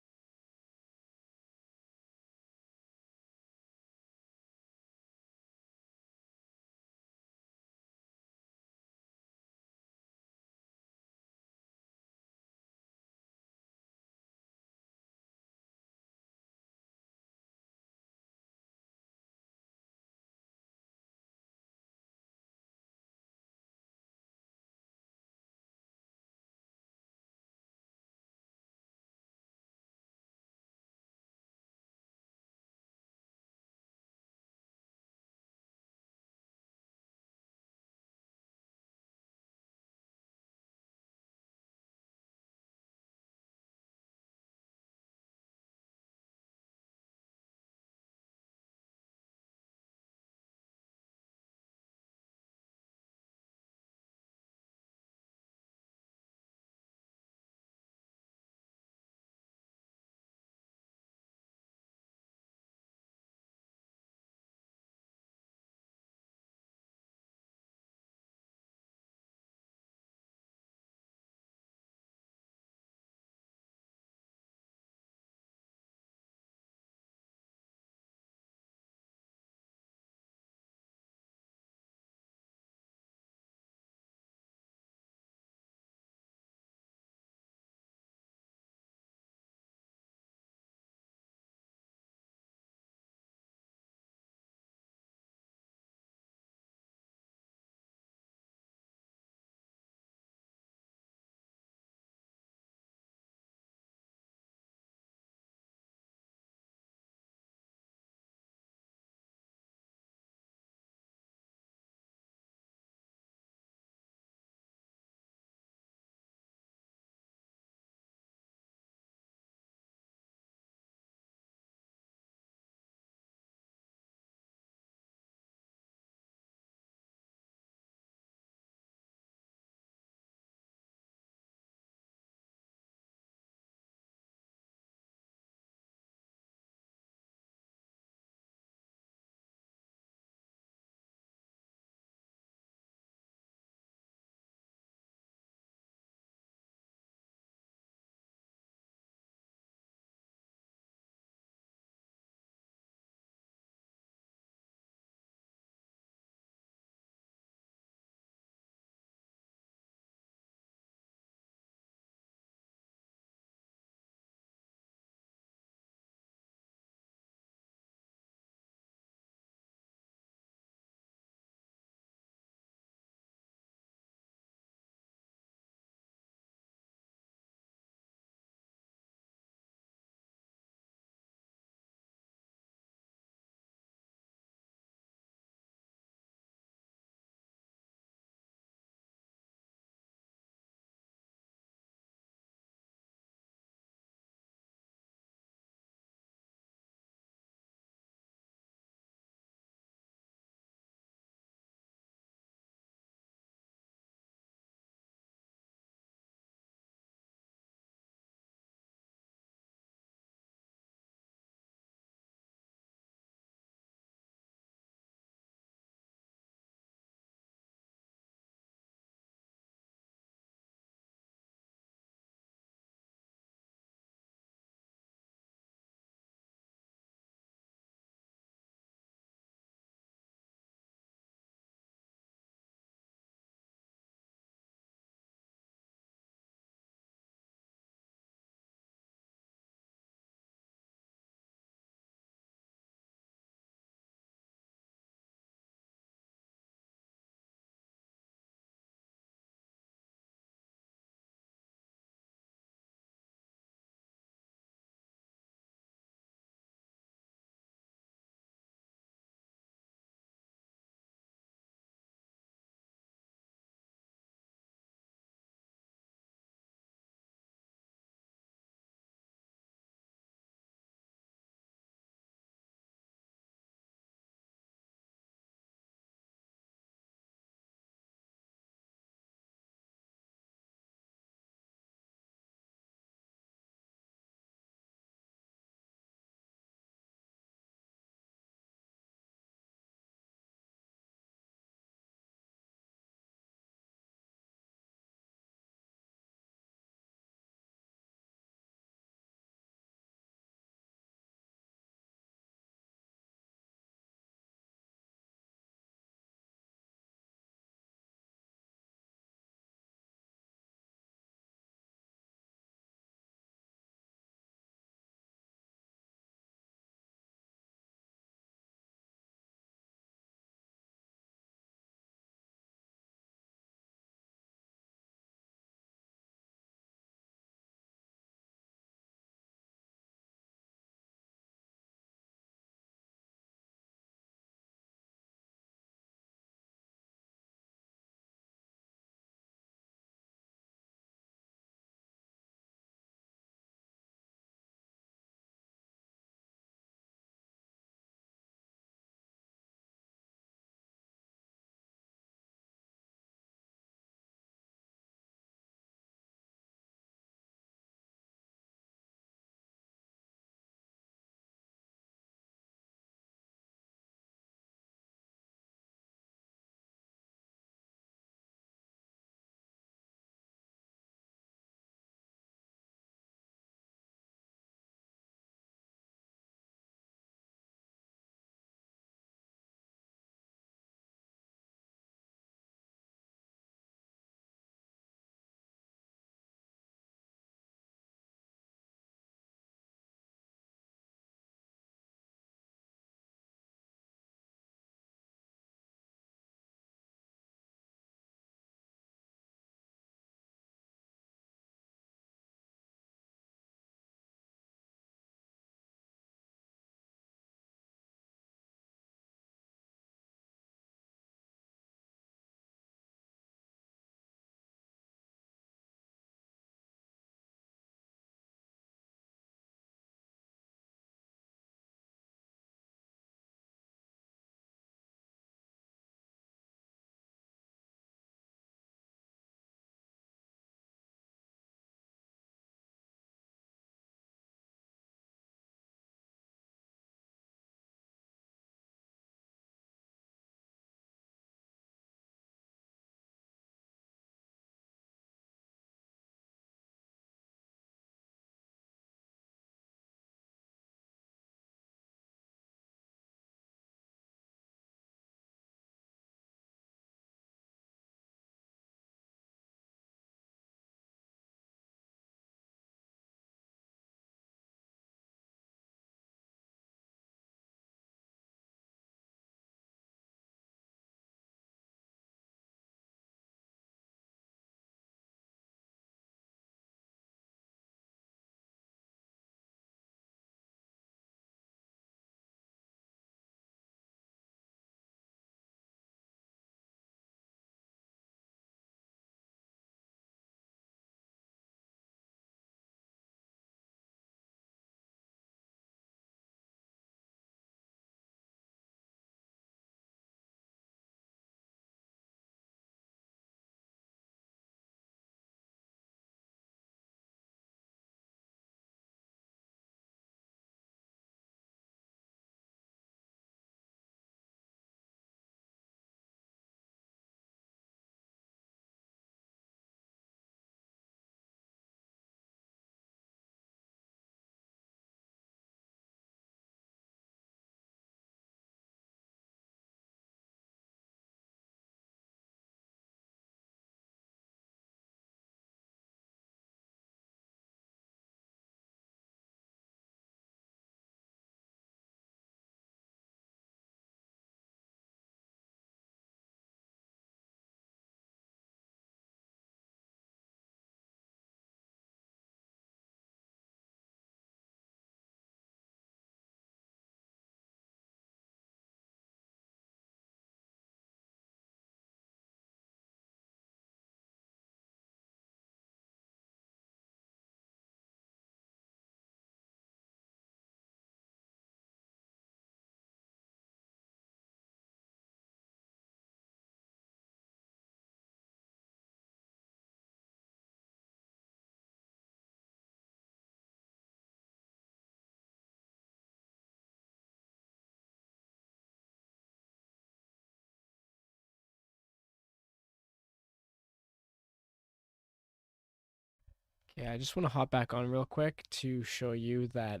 Yeah, I just want to hop back on real quick to show you that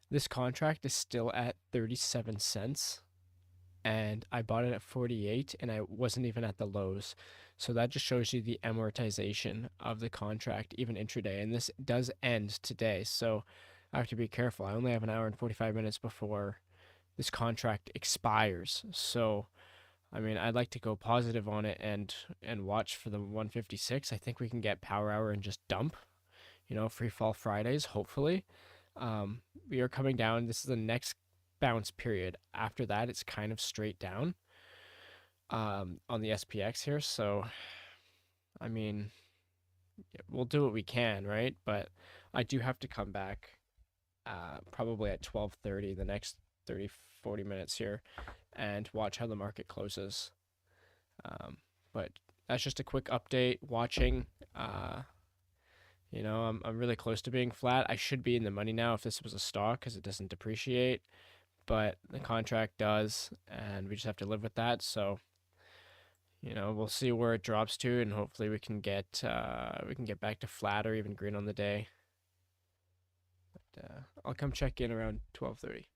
this contract is still at 37 cents and I bought it at 48 and I wasn't even at the lows. So that just shows you the amortization of the contract even intraday, and this does end today. So I have to be careful. I only have an hour and 45 minutes before this contract expires. So I mean, I'd like to go positive on it and watch for the 156. I think we can get power hour and just dump, free fall Fridays, hopefully. We are coming down. This is the next bounce period. After that, it's kind of straight down on the SPX here. So, I mean, we'll do what we can, right? But I do have to come back probably at 12:30, the next 30, 40 minutes here, and watch how the market closes. But that's just a quick update. Watching, I'm really close to being flat. I should be in the money now if this was a stock because it doesn't depreciate, but the contract does, and we just have to live with that. So, we'll see where it drops to, and hopefully we can get back to flat or even green on the day. But I'll come check in around 12:30.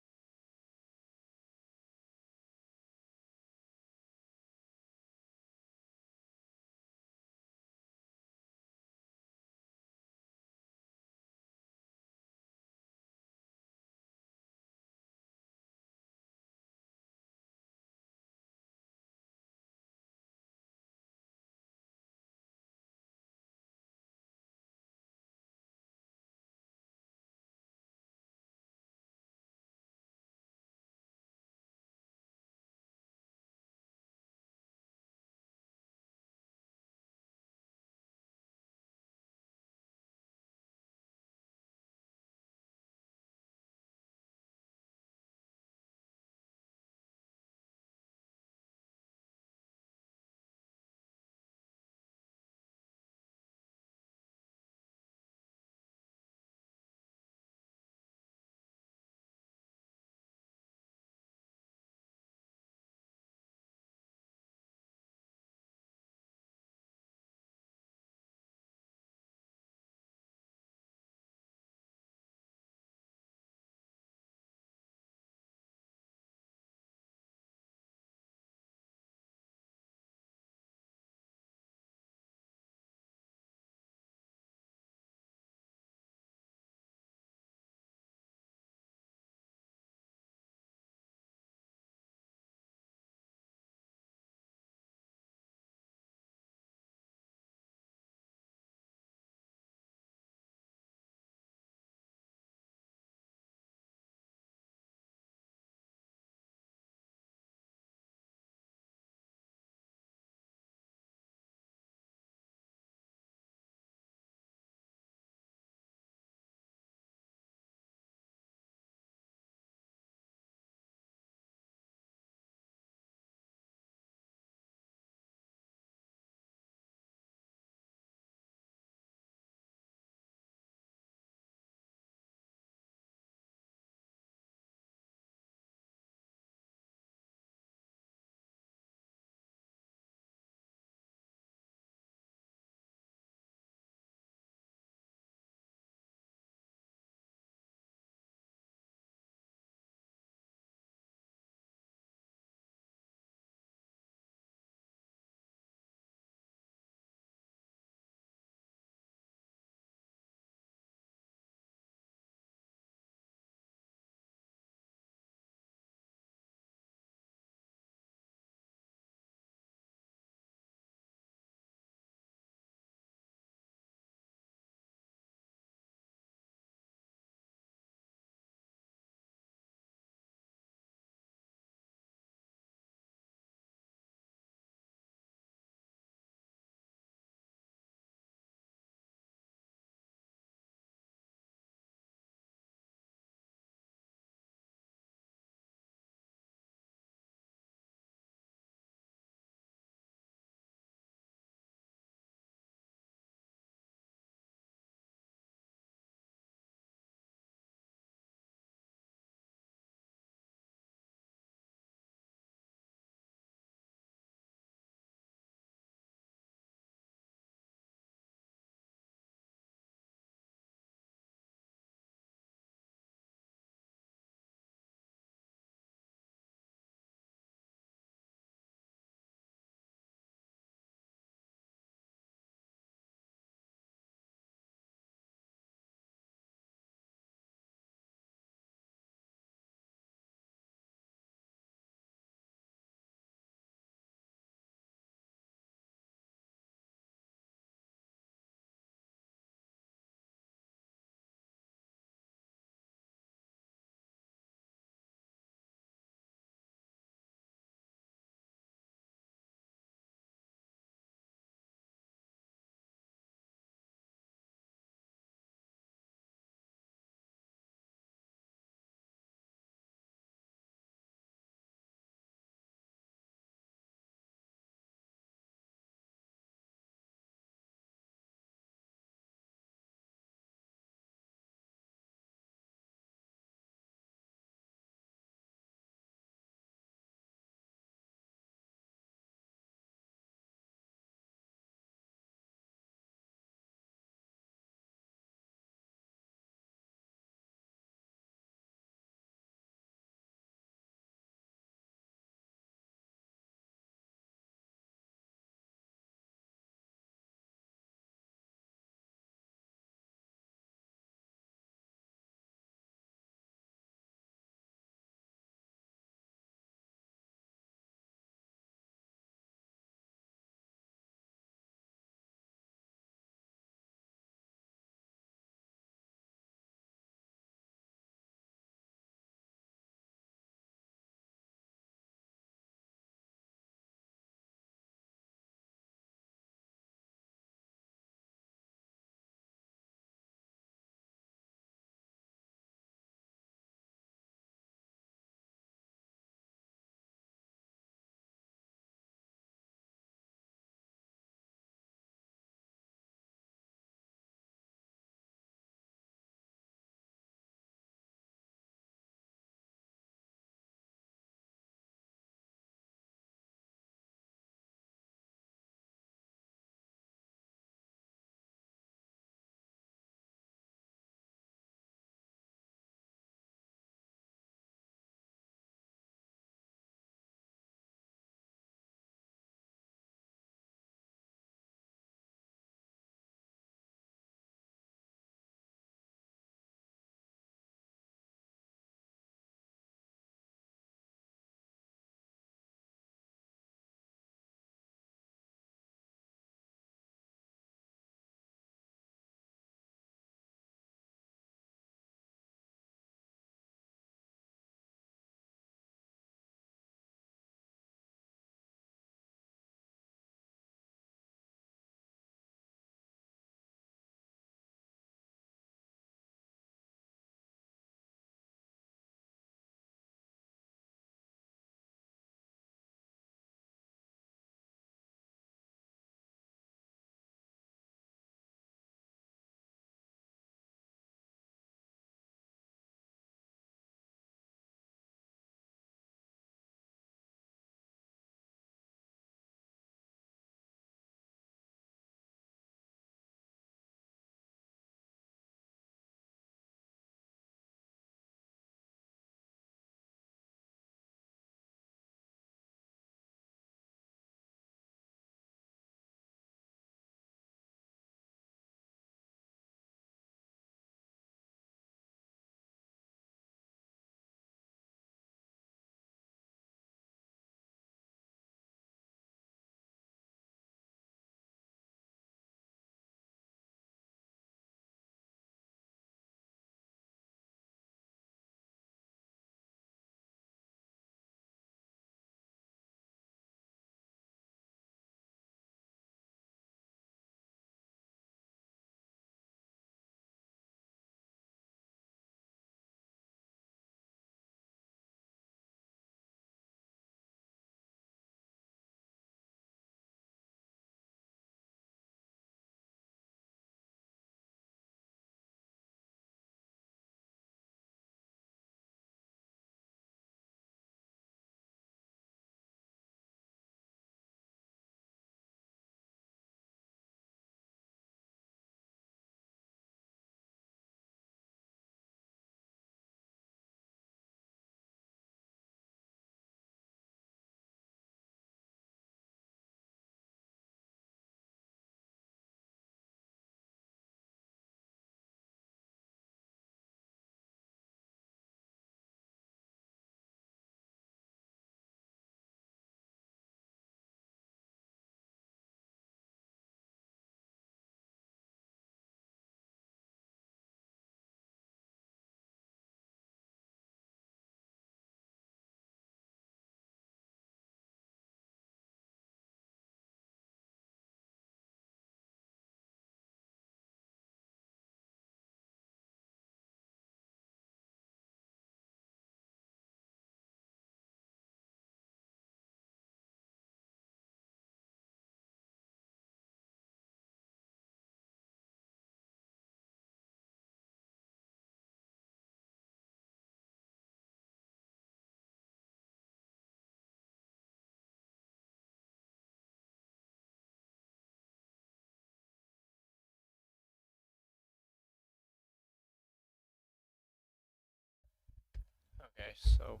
Okay, so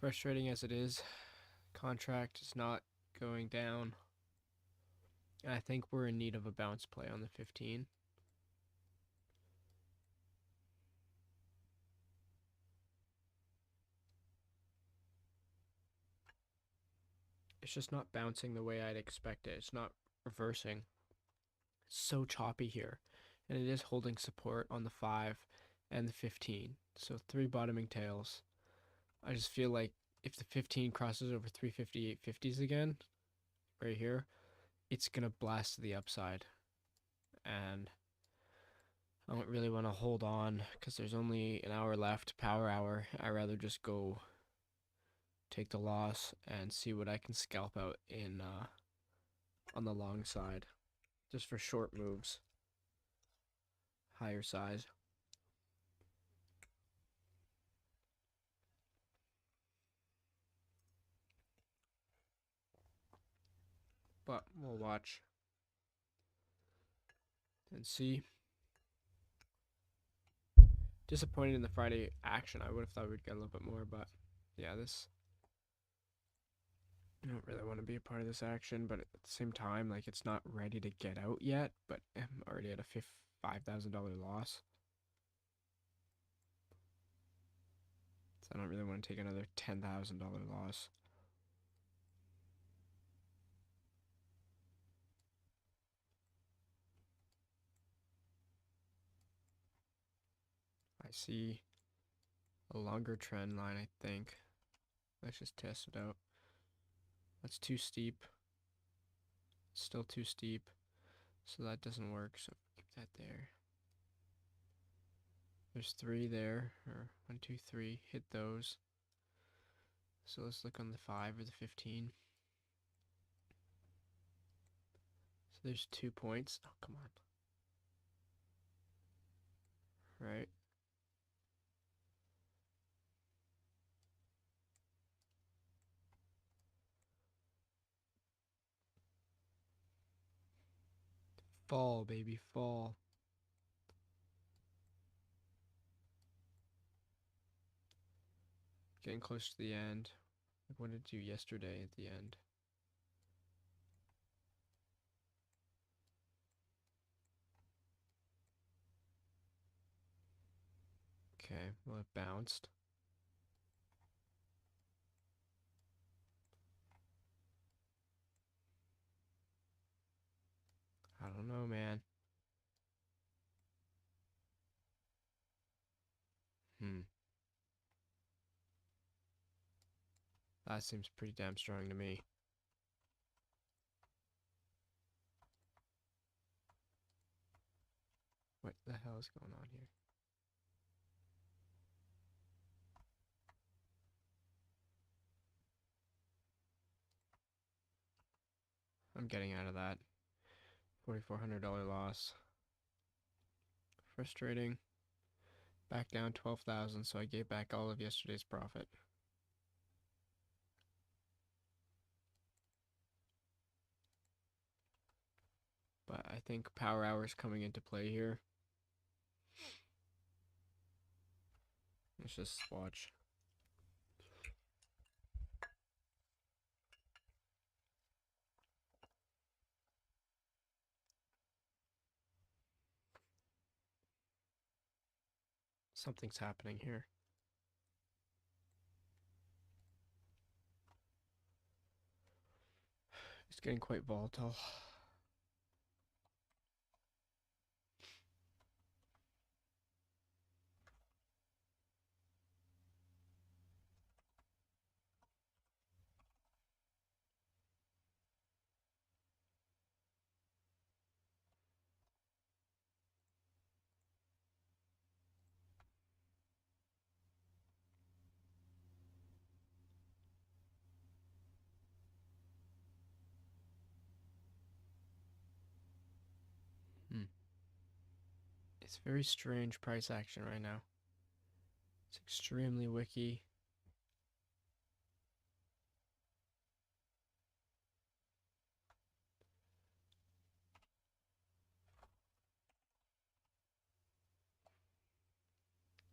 frustrating as it is, contract is not going down. I think we're in need of a bounce play on the 15. It's just not bouncing the way I'd expect it. It's not reversing. It's so choppy here. And it is holding support on the 5 and the 15. So 3 bottoming tails. I just feel like if the 15 crosses over 358.50s again, right here, it's going to blast to the upside. And I don't really want to hold on because there's only an hour left, power hour. I'd rather just go take the loss and see what I can scalp out in on the long side, just for short moves, higher size. But we'll watch and see. Disappointed in the Friday action. I would have thought we'd get a little bit more, but yeah, this. I don't really want to be a part of this action, but at the same time, like it's not ready to get out yet. But I'm already at a $5,000 loss, so I don't really want to take another $10,000 loss. I see a longer trend line, I think. Let's just test it out. That's too steep. Still too steep. So that doesn't work. So keep that there. There's 3 there. Or 1, 2, 3. Hit those. So let's look on the 5 or the 15. So there's 2 points. Oh, come on. Right. Fall, baby, fall. Getting close to the end. Like what did it do yesterday at the end? Okay, well it bounced. I don't know, man. Hmm. That seems pretty damn strong to me. What the hell is going on here? I'm getting out of that. $4,400 loss. Frustrating. Back down 12,000, so I gave back all of yesterday's profit. But I think power hours coming into play here. Let's just watch. Something's happening here. It's getting quite volatile. Hmm. It's very strange price action right now. It's extremely wicky.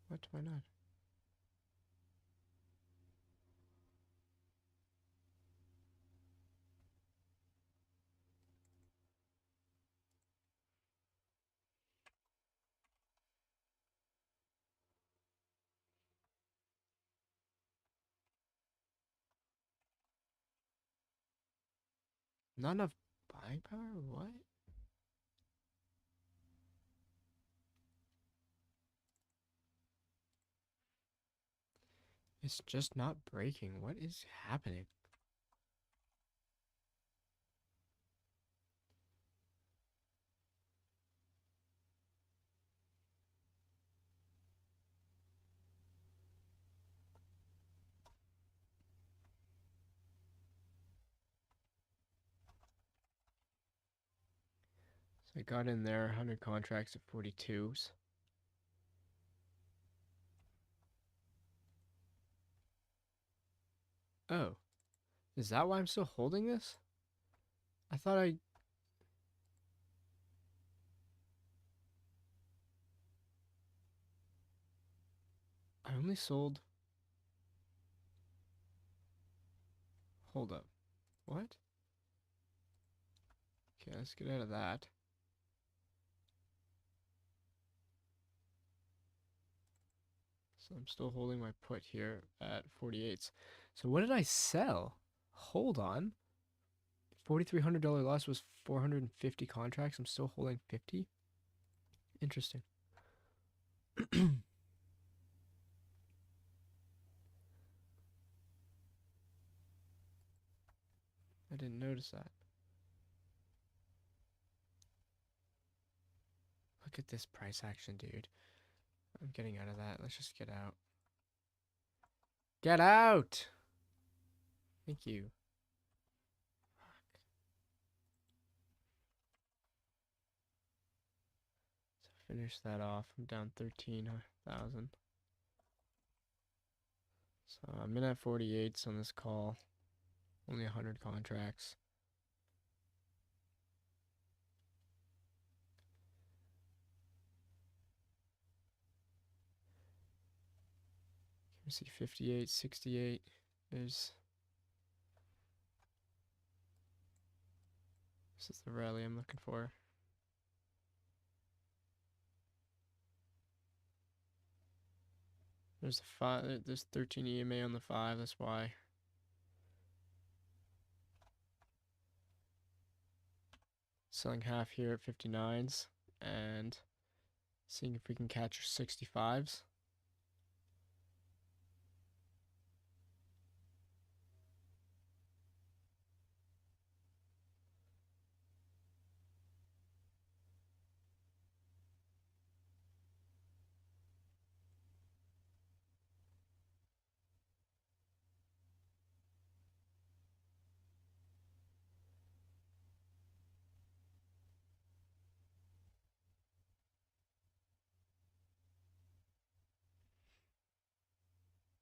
What? Why not? Not enough buying power? What? It's just not breaking. What is happening? So I got in there, 100 contracts at 42s. Oh, is that why I'm still holding this? I thought I only sold. Hold up. What? Okay, let's get out of that. So I'm still holding my put here at 48s. So what did I sell? Hold on. $4,300 loss was 450 contracts. I'm still holding 50. Interesting. I didn't notice that. Look at this price action, dude. I'm getting out of that. Let's just get out. Get out! Thank you. So finish that off. I'm down 13,000. So I'm in at 48s on this call. Only 100 contracts. You see 58, 68. This is the rally I'm looking for. There's the 5. There's 13 EMA on the 5. That's why. Selling half here at 59s and seeing if we can catch 65s.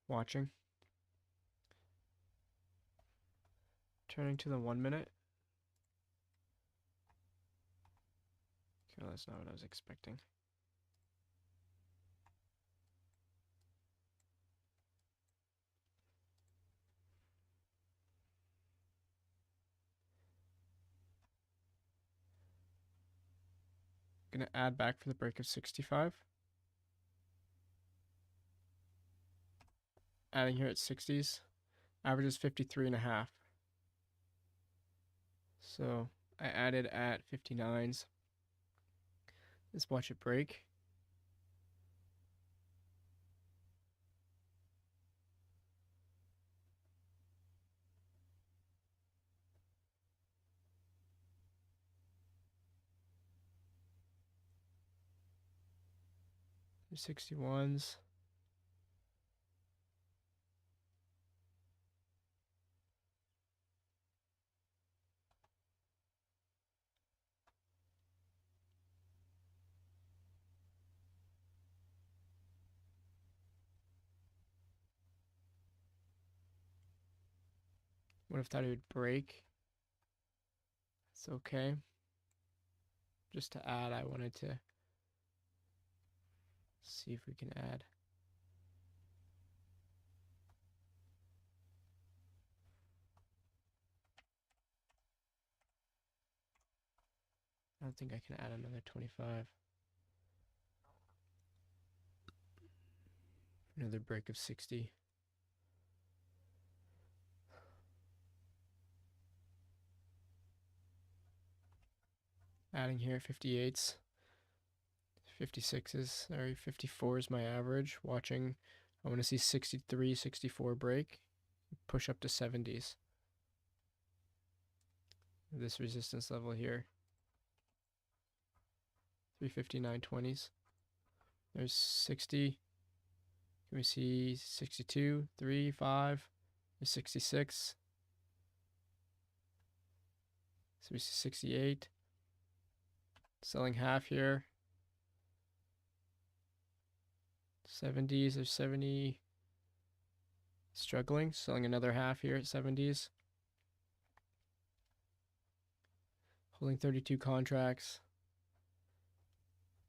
Watching. Turning to the 1 minute. Okay, that's not what I was expecting. I'm gonna add back for the break of 65. Adding here at 60s. Average is 53.5. So I added at 59s. Let's watch it break. There's 61s. Would have thought it would break. It's okay. Just to add, I wanted to see if we can add. I don't think I can add another 25. Another break of 60. adding here 58s, 56s, sorry, 54 is my average. Watching, I want to see 63, 64 break, push up to 70s. This resistance level here, 359 20s. There's 60. Can we see 62, 3, 5? There's 66. So we see 68. Selling half here. 70s, there's 70. Struggling, selling another half here at 70s. Holding 32 contracts.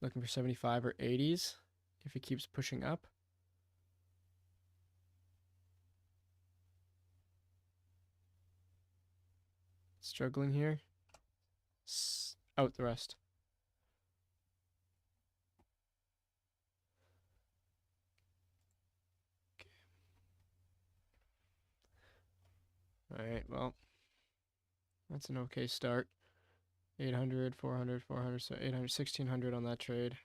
Looking for 75 or 80s if it keeps pushing up. Struggling here. Out the rest. Okay. All right, well, that's an okay start. 800, 400, 400, so 800, 1600 on that trade.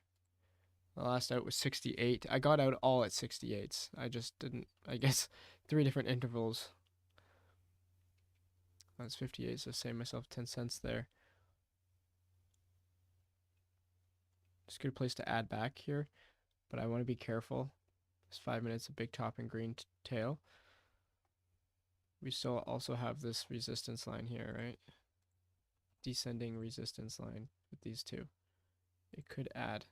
The last out was 68. I got out all at 68s. I just didn't, I guess, 3 different intervals. That's 58, so save myself 10 cents there. It's a good place to add back here, but I want to be careful. It's 5 minutes, a big top and green tail. We still also have this resistance line here, right? Descending resistance line with these two. It could add.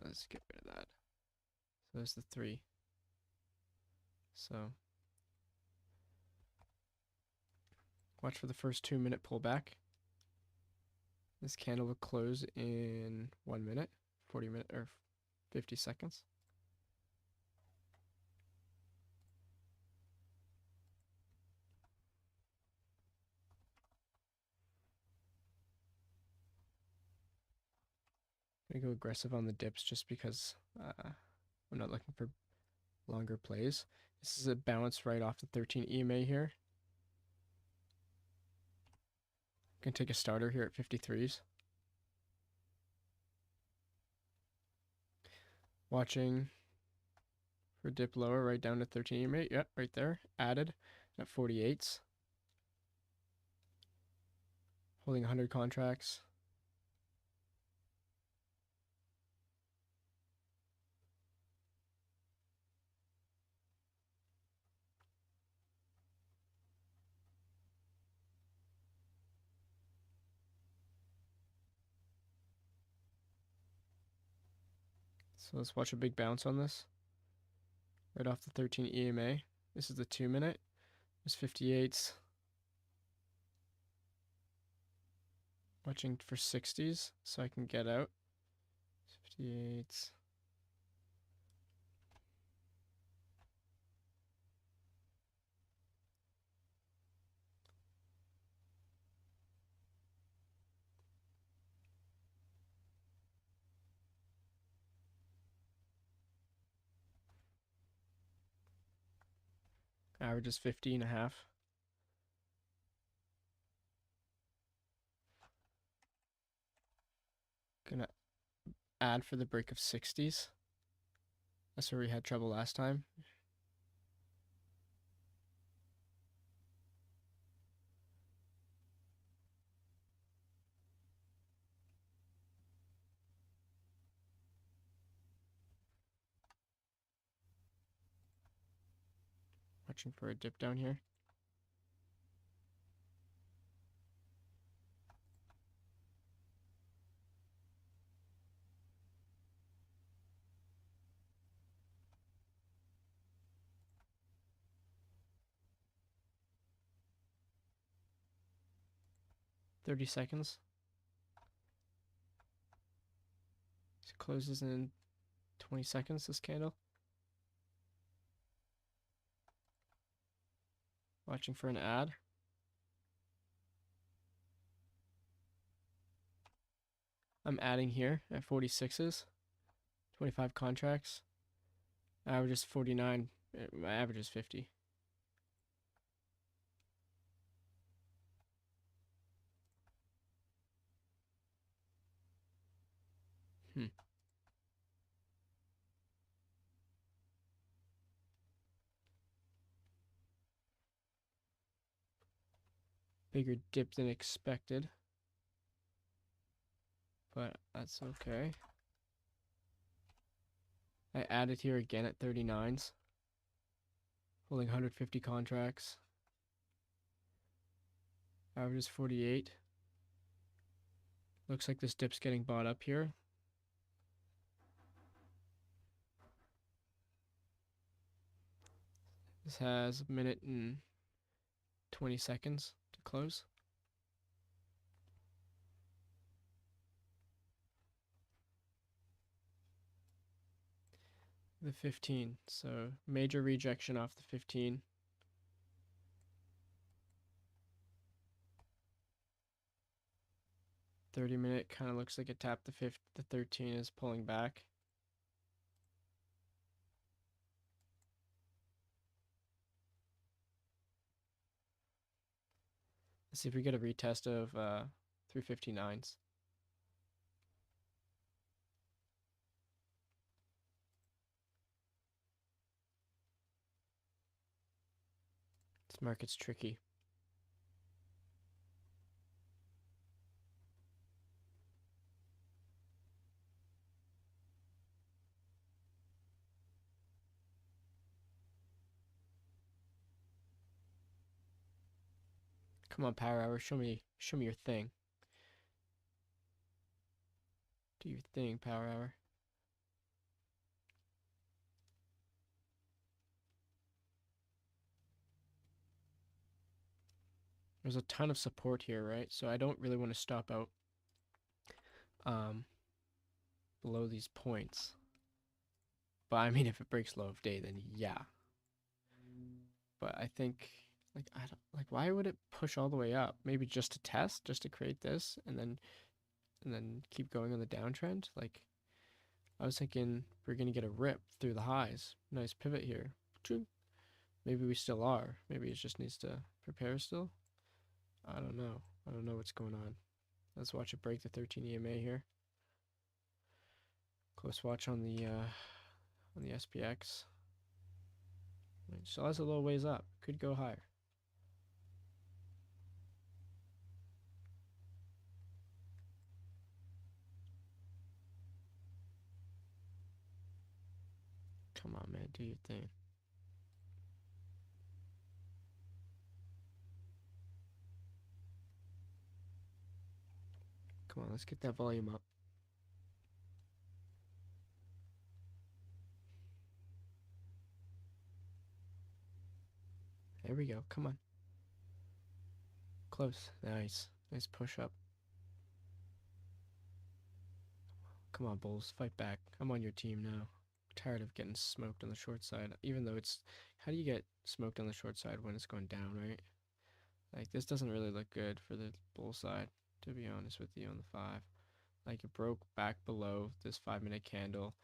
Let's get rid of that. So there's the 3. So watch for the first 2-minute pullback. This candle will close in 1 minute, 40 minutes or 50 seconds. I'm gonna go aggressive on the dips just because I'm not looking for longer plays. This is a bounce right off the 13 EMA here. Can take a starter here at 53s. Watching for dip lower right down to 13 EMA. Yep, right there. Added at 48s. Holding 100 contracts. So let's watch a big bounce on this. Right off the 13 EMA. This is the 2-minute. There's 58s. Watching for 60s so I can get out. 58s. Average is 50.5. Gonna add for the break of 60s. That's where we had trouble last time. Watching for a dip down here. $30 seconds. It closes in 20 seconds, this candle. Watching for an ad. I'm adding here at 46s. 25 contracts. Average is 49. My average is 50. Hmm. Bigger dip than expected, but that's okay. I added here again at 39s, holding 150 contracts. Average is 48. Looks like this dip's getting bought up here. This has a minute and 20 seconds to close. The 15, so major rejection off the 15. .30 kind of looks like it tapped the 13 is pulling back. Let's see if we get a retest of 359s. This market's tricky. Come on, Power Hour, show me your thing. Do your thing, Power Hour. There's a ton of support here, right? So I don't really want to stop out below these points. But I mean, if it breaks low of day, then yeah. But I think, like, I don't like. Why would it push all the way up? Maybe just to test, just to create this, and then keep going on the downtrend. Like, I was thinking we're gonna get a rip through the highs. Nice pivot here. Maybe we still are. Maybe it just needs to prepare still. I don't know. I don't know what's going on. Let's watch it break the 13 EMA here. Close watch on the SPX. Still has a little ways up. Could go higher. Come on, man. Do your thing. Come on, let's get that volume up. There we go. Come on. Close. Nice. Nice push up. Come on, Bulls. Fight back. I'm on your team now. I'm tired of getting smoked on the short side. Even though it's... How do you get smoked on the short side when it's going down, right? Like, this doesn't really look good for the bull side, to be honest with you, on the 5. Like, it broke back below this 5-minute candle.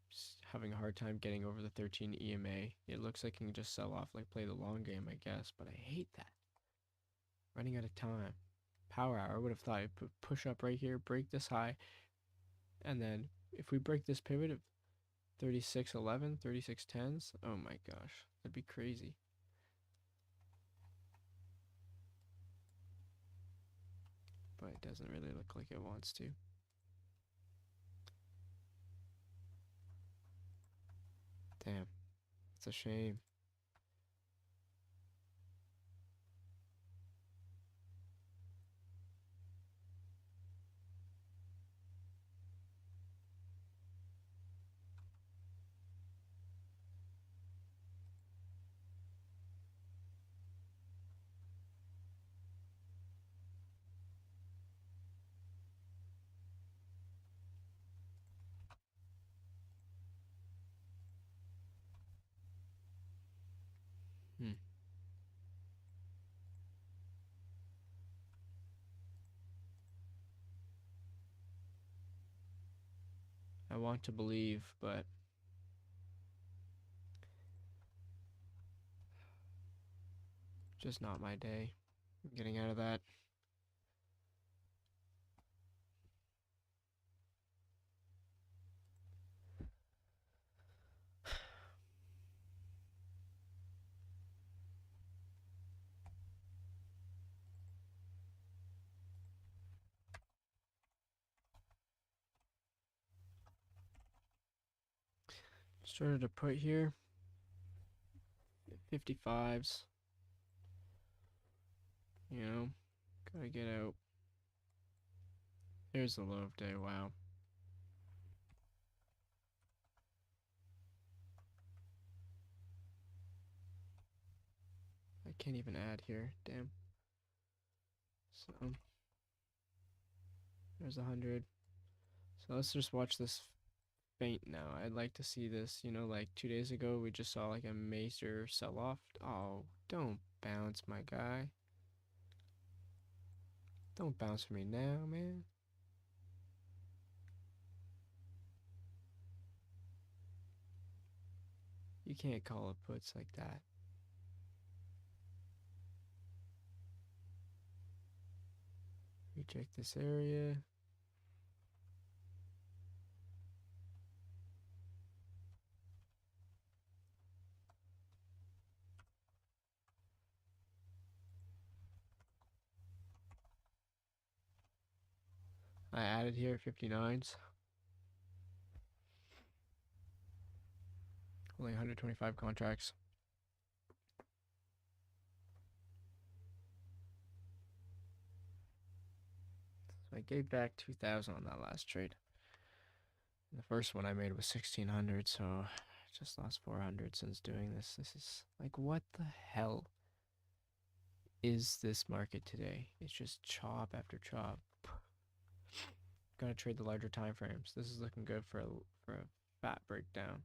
Just having a hard time getting over the 13 EMA. It looks like it can just sell off, like play the long game, I guess, but I hate that. Running out of time. Power hour, I would have thought I'd push up right here, break this high, and then if we break this pivot of 36.11, 36.10s, oh my gosh, that'd be crazy. But it doesn't really look like it wants to. Damn, it's a shame. Hmm. I want to believe, but just not my day. I'm getting out of that. Started to put here. 55s. You know, gotta get out. Here's the low of day. Wow. I can't even add here. Damn. So there's 100. So let's just watch this faint now. I'd like to see this. You know, like 2 days ago, we just saw like a major sell-off. Oh, don't bounce, my guy. Don't bounce for me now, man. You can't call it puts like that. Reject this area. I added here 59s. Only 125 contracts. So I gave back 2,000 on that last trade. The first one I made was 1,600, so I just lost 400 since doing this. This is like, what the hell is this market today? It's just chop after chop. Gotta trade the larger time frames. This is looking good for a fat breakdown.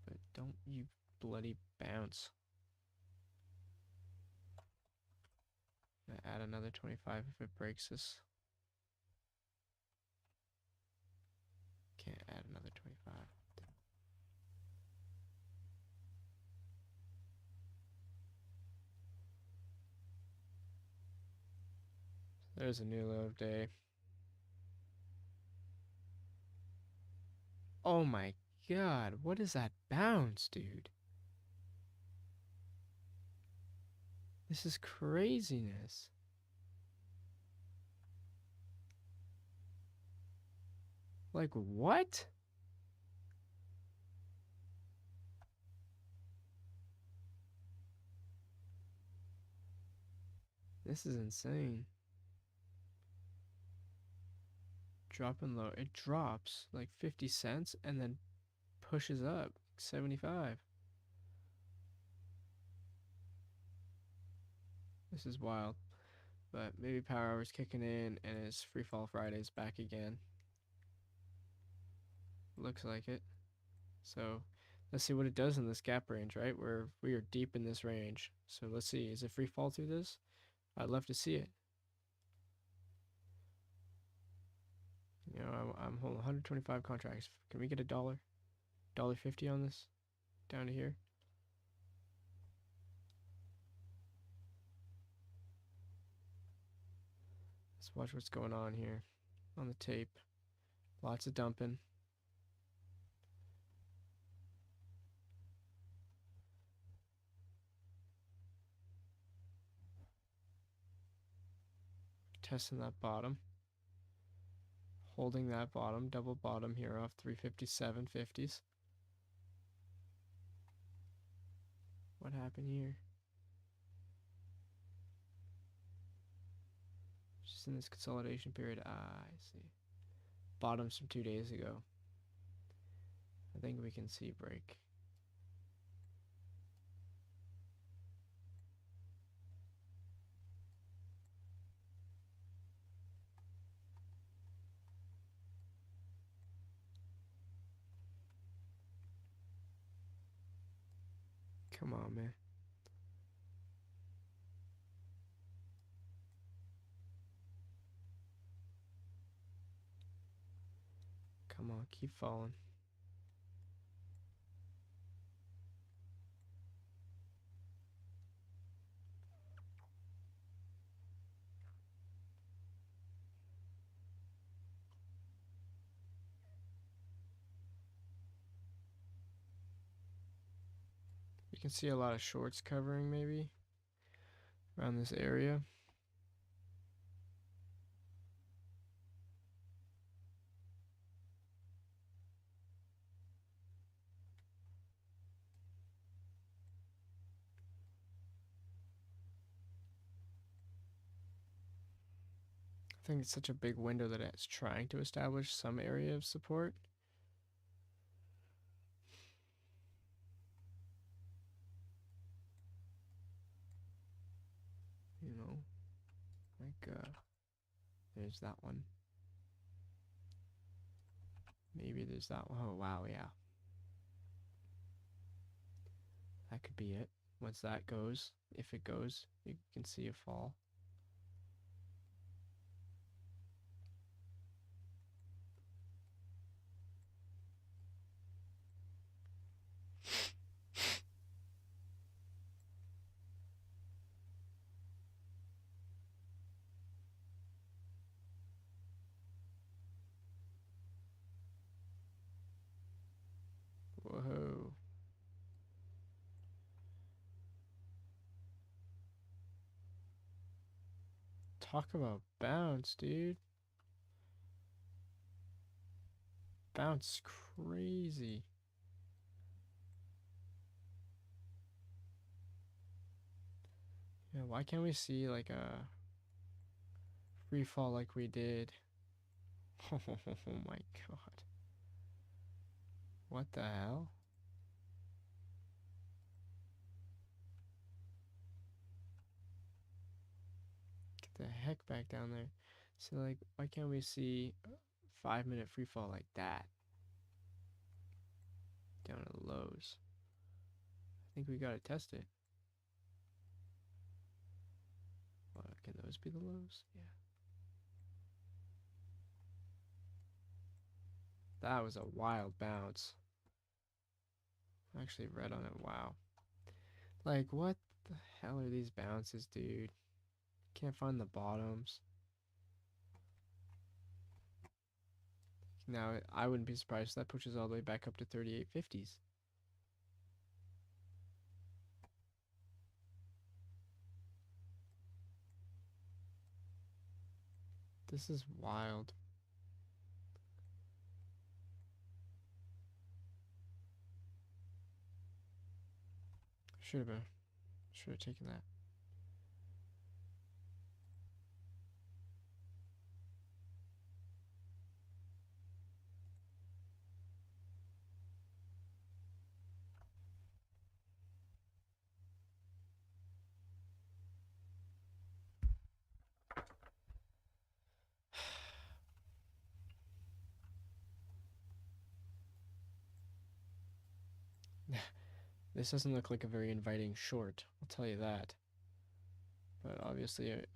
But don't you bloody bounce. Add another 25 if it breaks this. Can't add another 25. There's a new low of day. Oh my god, what is that bounce, dude? This is craziness. Like, what? This is insane. Dropping low. It drops like 50 cents and then pushes up 75. This is wild. But maybe Power Hour's kicking in and it's Free Fall Fridays back again. Looks like it. So let's see what it does in this gap range, right? We are deep in this range. So let's see. Is it free fall through this? I'd love to see it. You know, I'm holding 125 contracts. Can we get $1.50 on this down to here? Let's watch what's going on here on the tape. Lots of dumping. Testing that bottom. Holding that bottom, double bottom here off 357.50s. What happened here? Just in this consolidation period. Ah, I see. Bottoms from 2 days ago. I think we can see break. Come on, man. Come on, keep falling. You can see a lot of shorts covering maybe around this area. think it's such a big window that it's trying to establish some area of support. You know, like, there's that one. Maybe there's that one. Oh, wow, yeah. That could be it. Once that goes, if it goes, you can see a fall. Whoa. Talk about bounce, dude. Bounce crazy. Yeah, why can't we see like a free fall like we did? Oh my god. What the hell? Get the heck back down there. So like, why can't we see a 5-minute free fall like that? Down to the lows. I think we gotta test it. Can those be the lows? Yeah. That was a wild bounce. Actually read on it. Wow. Like, what the hell are these bounces, dude? Can't find the bottoms. Now, I wouldn't be surprised if that pushes all the way back up to 3850s. This is wild. Should have taken that. This doesn't look like a very inviting short, I'll tell you that. But obviously, it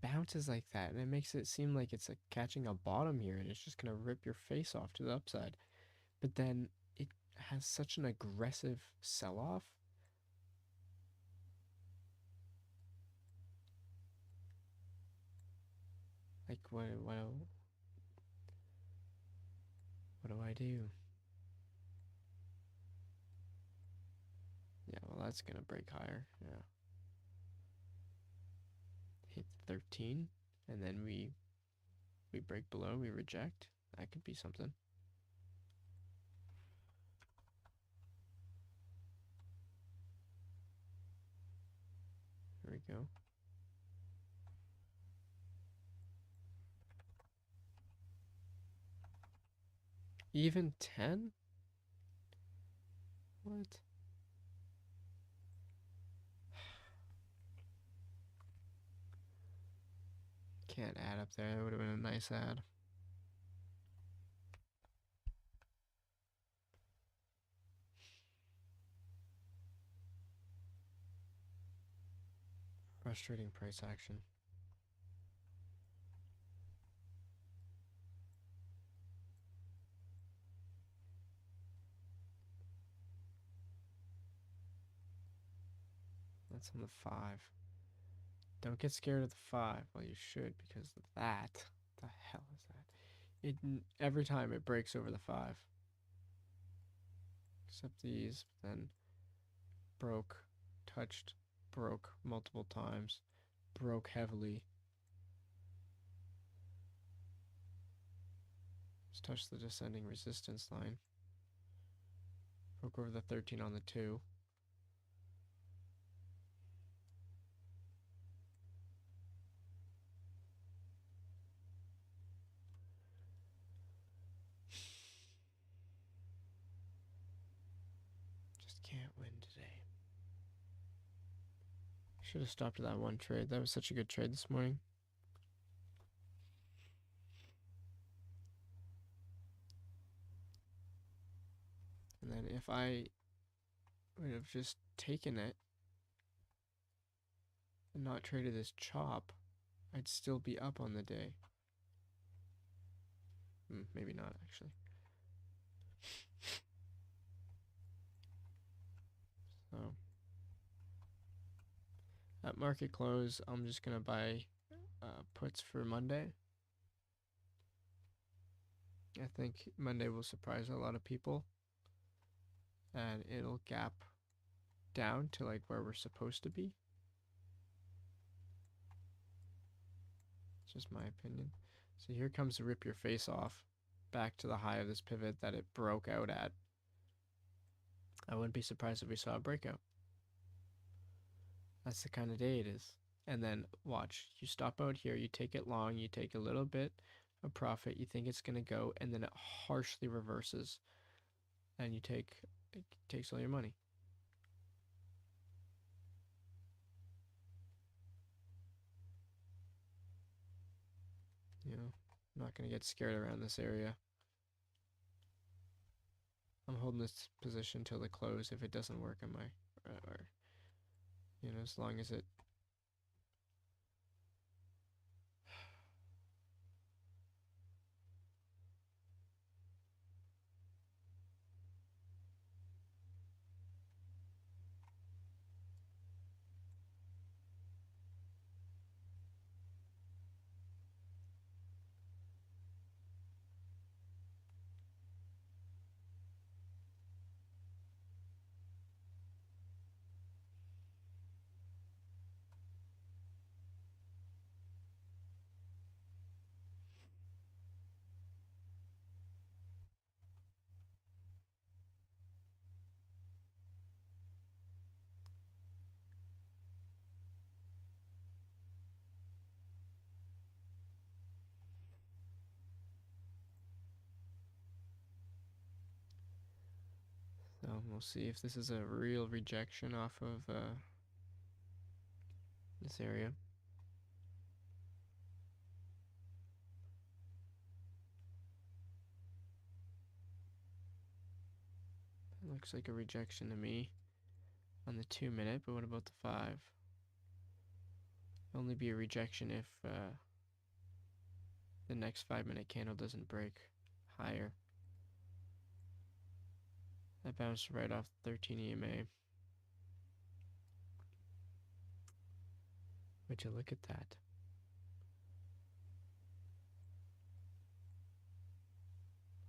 bounces like that, and it makes it seem like it's like catching a bottom here, and it's just gonna rip your face off to the upside. But then it has such an aggressive sell-off. Like, what do I do? Yeah, well, that's gonna break higher. Yeah. Hit 13, and then we break below, we reject. That could be something. Here we go. Even 10? What? Can't add up there. That would have been a nice add. Frustrating price action. That's on the 5. Don't get scared of the 5. Well, you should, because of that. What the hell is that? Every time it breaks over the 5. Except these, then broke, touched, broke multiple times, broke heavily. Just touched the descending resistance line. Broke over the 13 on the 2. today. Should have stopped at that one trade. That was such a good trade this morning. And then if I would have just taken it and not traded this chop, I'd still be up on the day. Maybe not, actually. So at market close, I'm just going to buy puts for Monday. I think Monday will surprise a lot of people. And it'll gap down to like where we're supposed to be. It's just my opinion. So here comes the rip your face off back to the high of this pivot that it broke out at. I wouldn't be surprised if we saw a breakout. That's the kind of day it is. And then watch, you stop out here, you take it long, you take a little bit of profit, you think it's going to go, and then it harshly reverses. And it takes all your money. You know, I'm not going to get scared around this area. I'm holding this position till the close. If it doesn't work, I might, or you know, as long as it. So we'll see if this is a real rejection off of this area. It looks like a rejection to me on the 2 minute, but what about the 5? It'll only be a rejection if the next 5-minute candle doesn't break higher. That bounced right off 13 EMA. Would you look at that?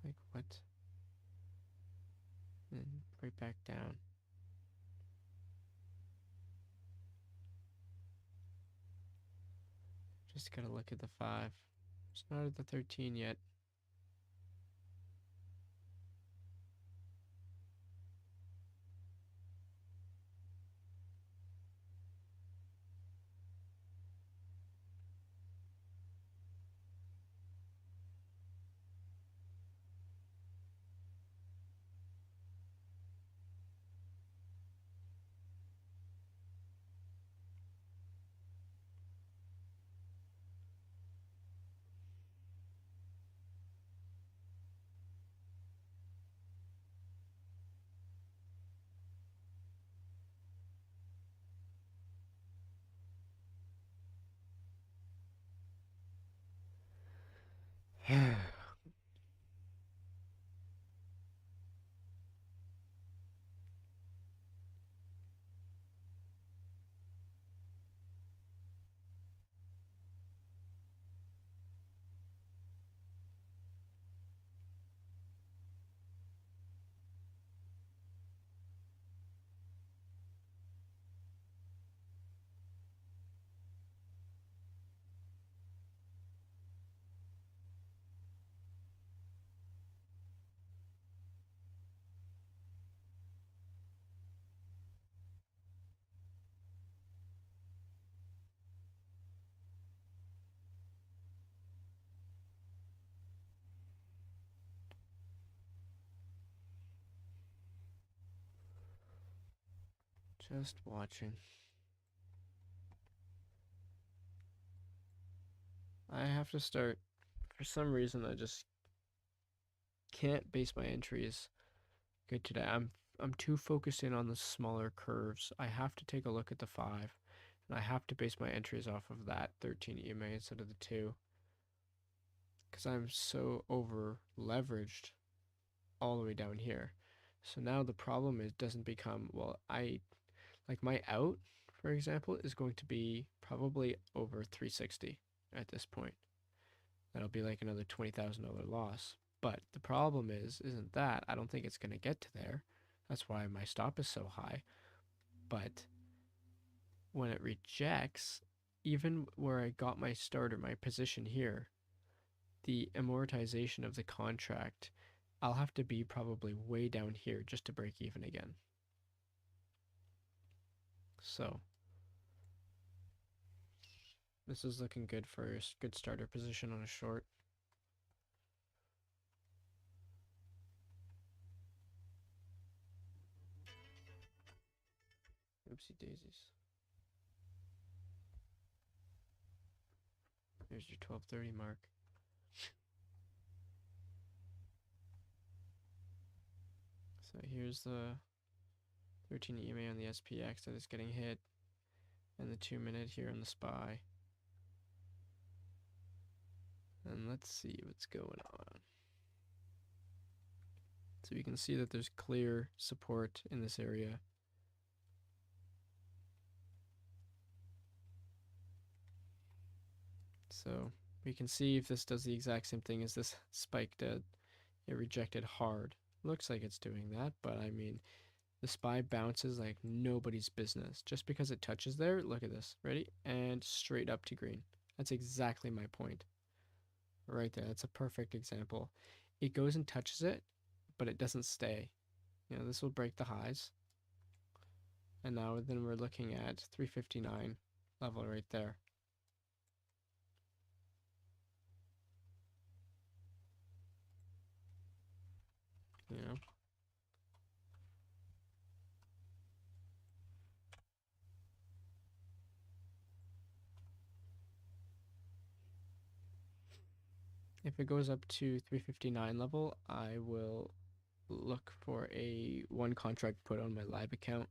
Like what? And right back down. Just gotta look at the 5. It's not at the 13 yet. Just watching. I have to start. For some reason, I just can't base my entries good today. I'm too focused in on the smaller curves. I have to take a look at the 5, and I have to base my entries off of that 13 EMA instead of the 2, because I'm so over leveraged all the way down here. So now the problem is doesn't become, well, I like my out, for example, is going to be probably over 360 at this point. That'll be like another $20,000 loss. But the problem isn't that. I don't think it's going to get to there. That's why my stop is so high. But when it rejects, even where I got my start or my position here, the amortization of the contract, I'll have to be probably way down here just to break even again. So this is looking good for a good starter position on a short. Oopsie daisies. There's your 1230 mark. So here's the 13 EMA on the SPX that is getting hit, and the 2-minute here on the SPY. And let's see what's going on. So you can see that there's clear support in this area. So we can see if this does the exact same thing as this spike did. It rejected hard. Looks like it's doing that, but I mean, the SPY bounces like nobody's business. Just because it touches there, look at this. Ready? And straight up to green. That's exactly my point. Right there. That's a perfect example. It goes and touches it, but it doesn't stay. You know, this will break the highs. And now then we're looking at 359 level right there. You know, if it goes up to 359 level, I will look for a one contract put on my live account.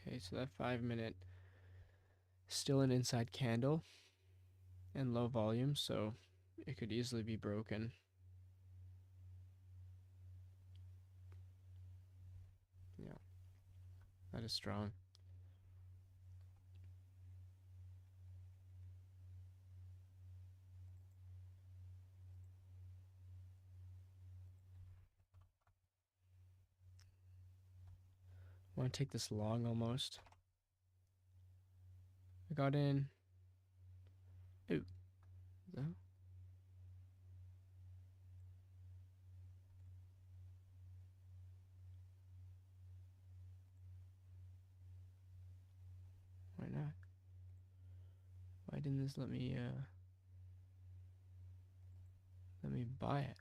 Okay, so that 5-minute still an inside candle and low volume, so it could easily be broken. Yeah, that is strong. I want to take this long almost. I got in. Ooh. No? Why not? Why didn't this let me buy it?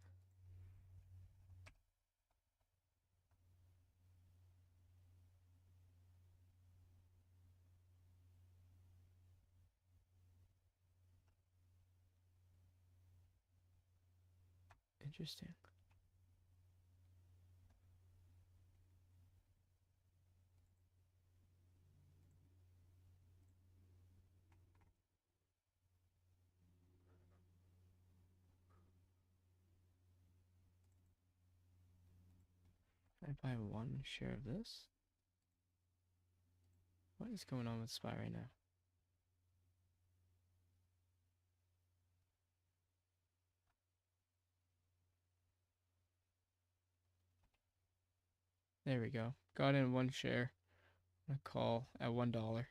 Interesting. I I buy one share of this? What is going on with SPY right now? There we go. Got in one share. I'm gonna call at $1.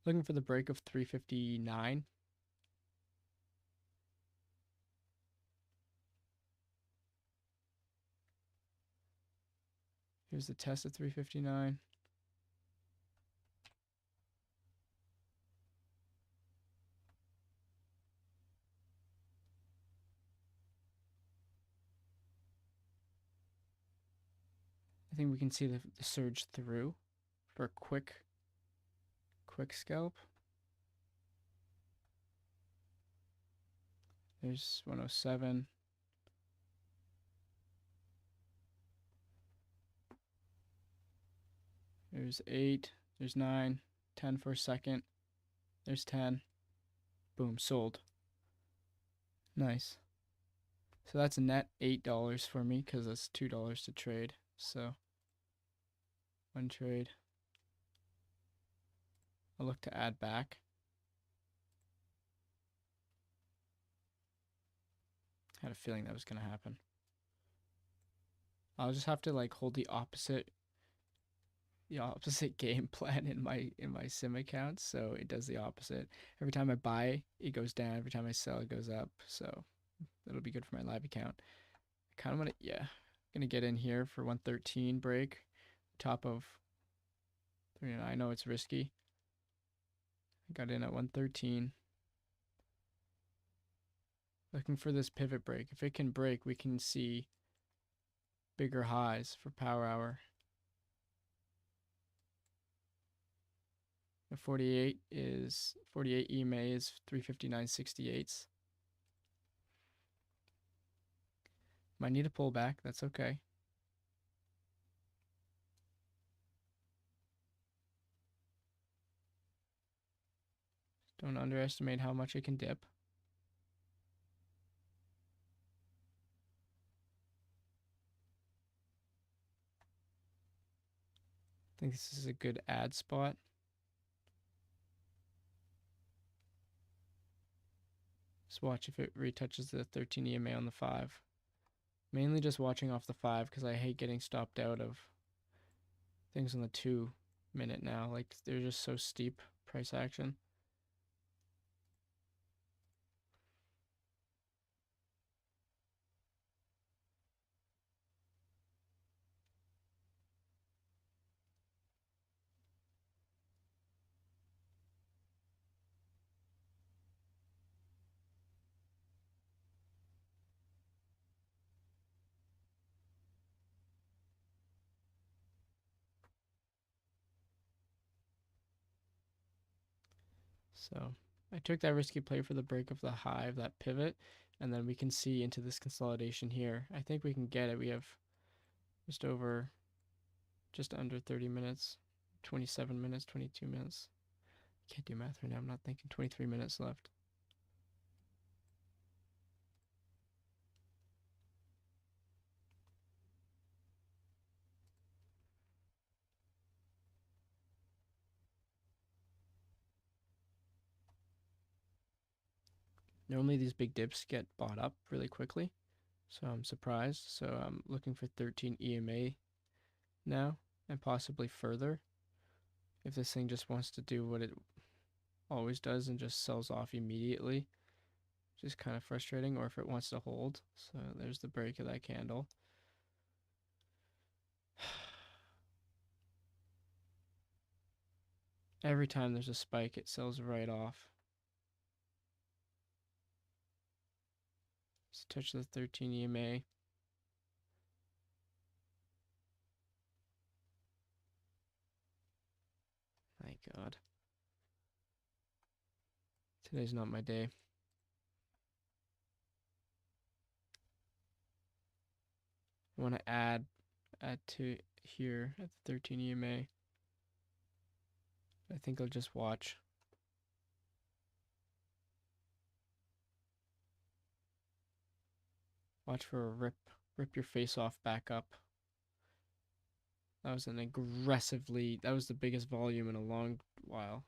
Looking for the break of 359. Here's the test at 359. I think we can see the surge through for a quick scalp. There's 107. There's 8. There's 9. 10 for a second. There's 10. Boom, sold. Nice. So that's a net $8 for me because that's $2 to trade. So one trade. I'll look to add back. I had a feeling that was going to happen. I'll just have to like hold the opposite game plan in my sim account, so it does the opposite. Every time I buy, it goes down. Every time I sell, it goes up. So that'll be good for my live account. I kind of want to, gonna get in here for 113 break, top of 39. I know it's risky. I got in at 113. Looking for this pivot break. If it can break, we can see bigger highs for power hour. The 48 EMA is 359.68. Might need a pullback. That's okay. Don't underestimate how much it can dip. I think this is a good add spot. Just watch if it retouches the 13 EMA on the 5. Mainly just watching off the 5 because I hate getting stopped out of things on the 2-minute now. Like, they're just so steep price action. So I took that risky play for the break of the high of that pivot, and then we can see into this consolidation here. I think we can get it. We have just under 30 minutes, 27 minutes, 22 minutes. Can't do math right now. I'm not thinking. 23 minutes left. Normally these big dips get bought up really quickly, so I'm surprised. So I'm looking for 13 EMA now and possibly further. If this thing just wants to do what it always does and just sells off immediately, which is kind of frustrating, or if it wants to hold. So there's the break of that candle. Every time there's a spike, it sells right off. Let's touch the 13 EMA. My God. Today's not my day. I want to add to here at the 13 EMA. I think I'll just watch. Watch for a Rip your face off back up. That was that was the biggest volume in a long while.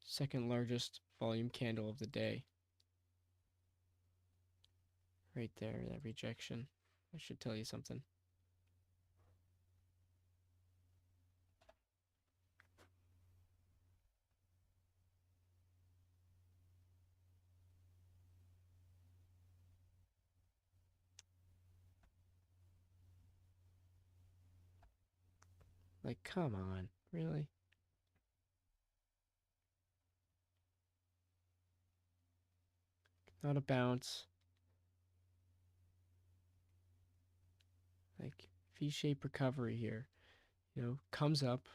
Second largest volume candle of the day. Right there, that rejection. I should tell you something. Like, come on, really? Not a bounce. Like, V-shaped recovery here. You know, comes up,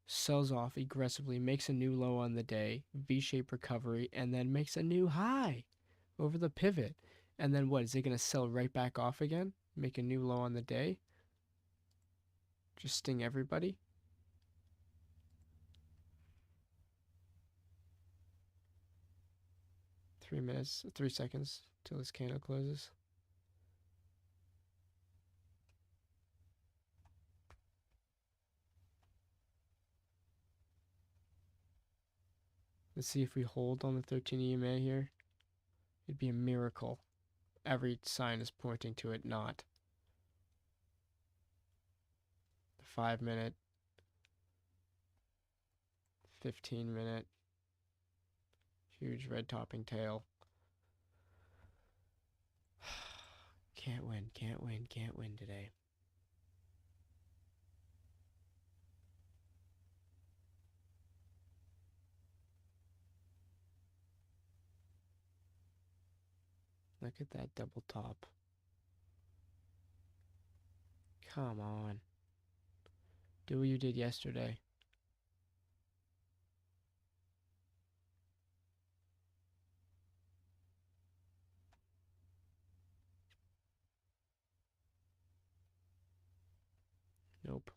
sells off aggressively, makes a new low on the day, V-shaped recovery, and then makes a new high over the pivot. And then what? Is it going to sell right back off again? Make a new low on the day? Just sting everybody? Three seconds till this candle closes. Let's see if we hold on the 13 EMA here. It'd be a miracle. Every sign is pointing to it not. The 5-minute, 15-minute, huge red topping tail. Can't win, can't win, can't win today. Look at that double top. Come on. Do what you did yesterday. Nope.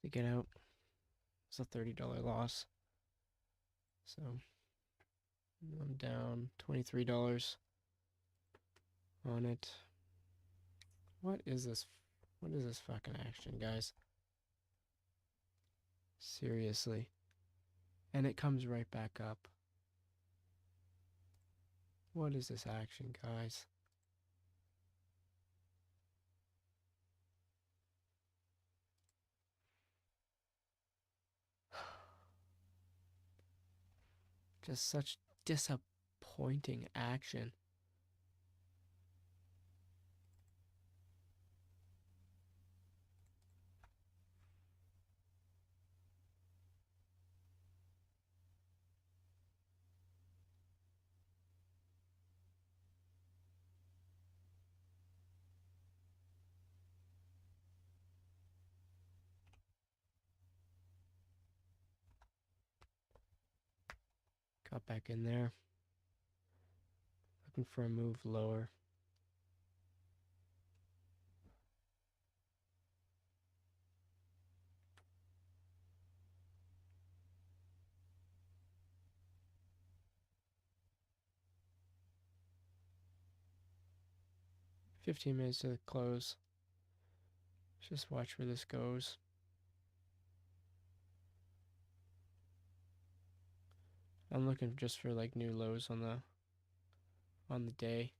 To get out, it's a $30 loss. So I'm down $23 on it. What is this? What is this fucking action, guys? Seriously. And it comes right back up. What is this action, guys? Just such disappointing action. Got back in there. Looking for a move lower. $15 minutes to the close. Just watch where this goes. I'm looking just for like new lows on the day.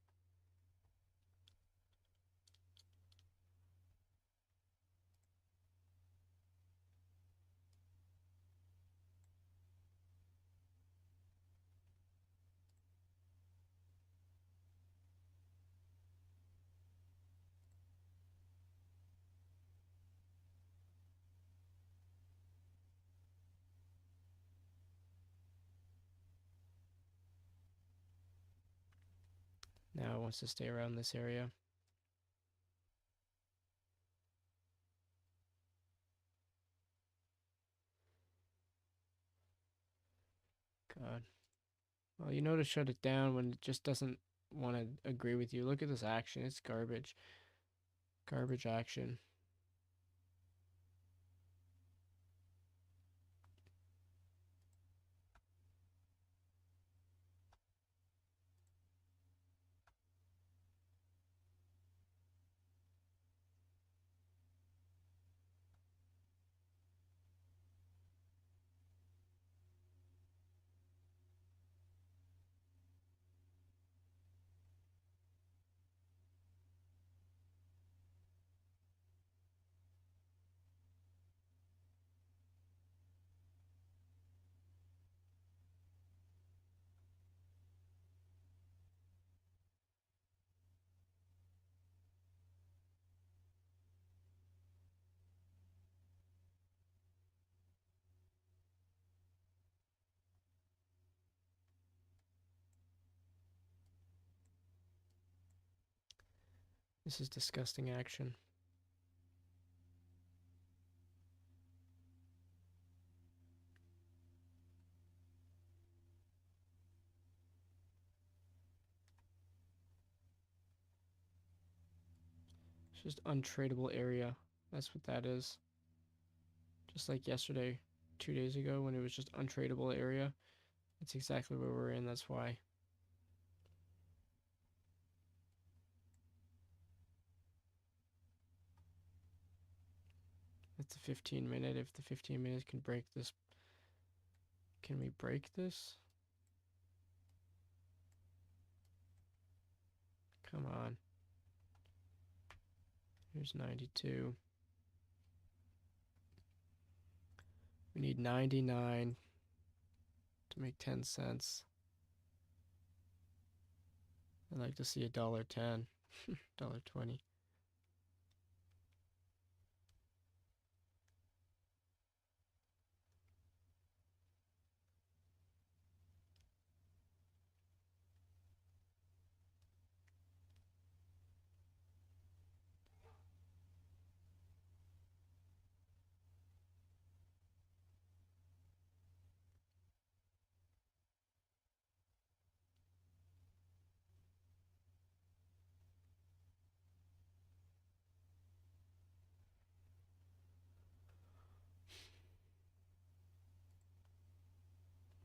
Now it wants to stay around this area. God. Well, you know to shut it down when it just doesn't want to agree with you. Look at this action. It's garbage. Garbage action. This is disgusting action. It's just untradeable area. That's what that is. Just like yesterday, 2 days ago, when it was just untradeable area. That's exactly where we're in. That's why. That's the 15 minute. If the 15 minutes can break this, can we break this? Come on. Here's 92. We need 99 to make 10 cents. I'd like to see $1.10, $1.20.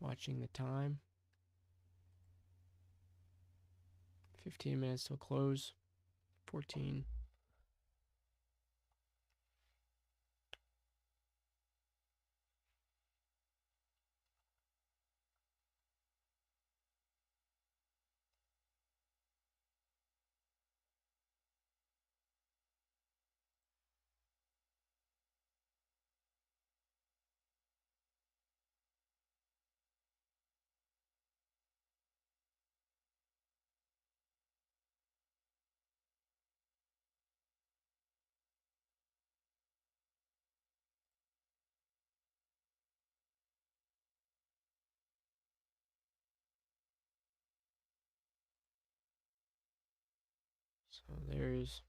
Watching the time. 15 minutes till close. 14. So there's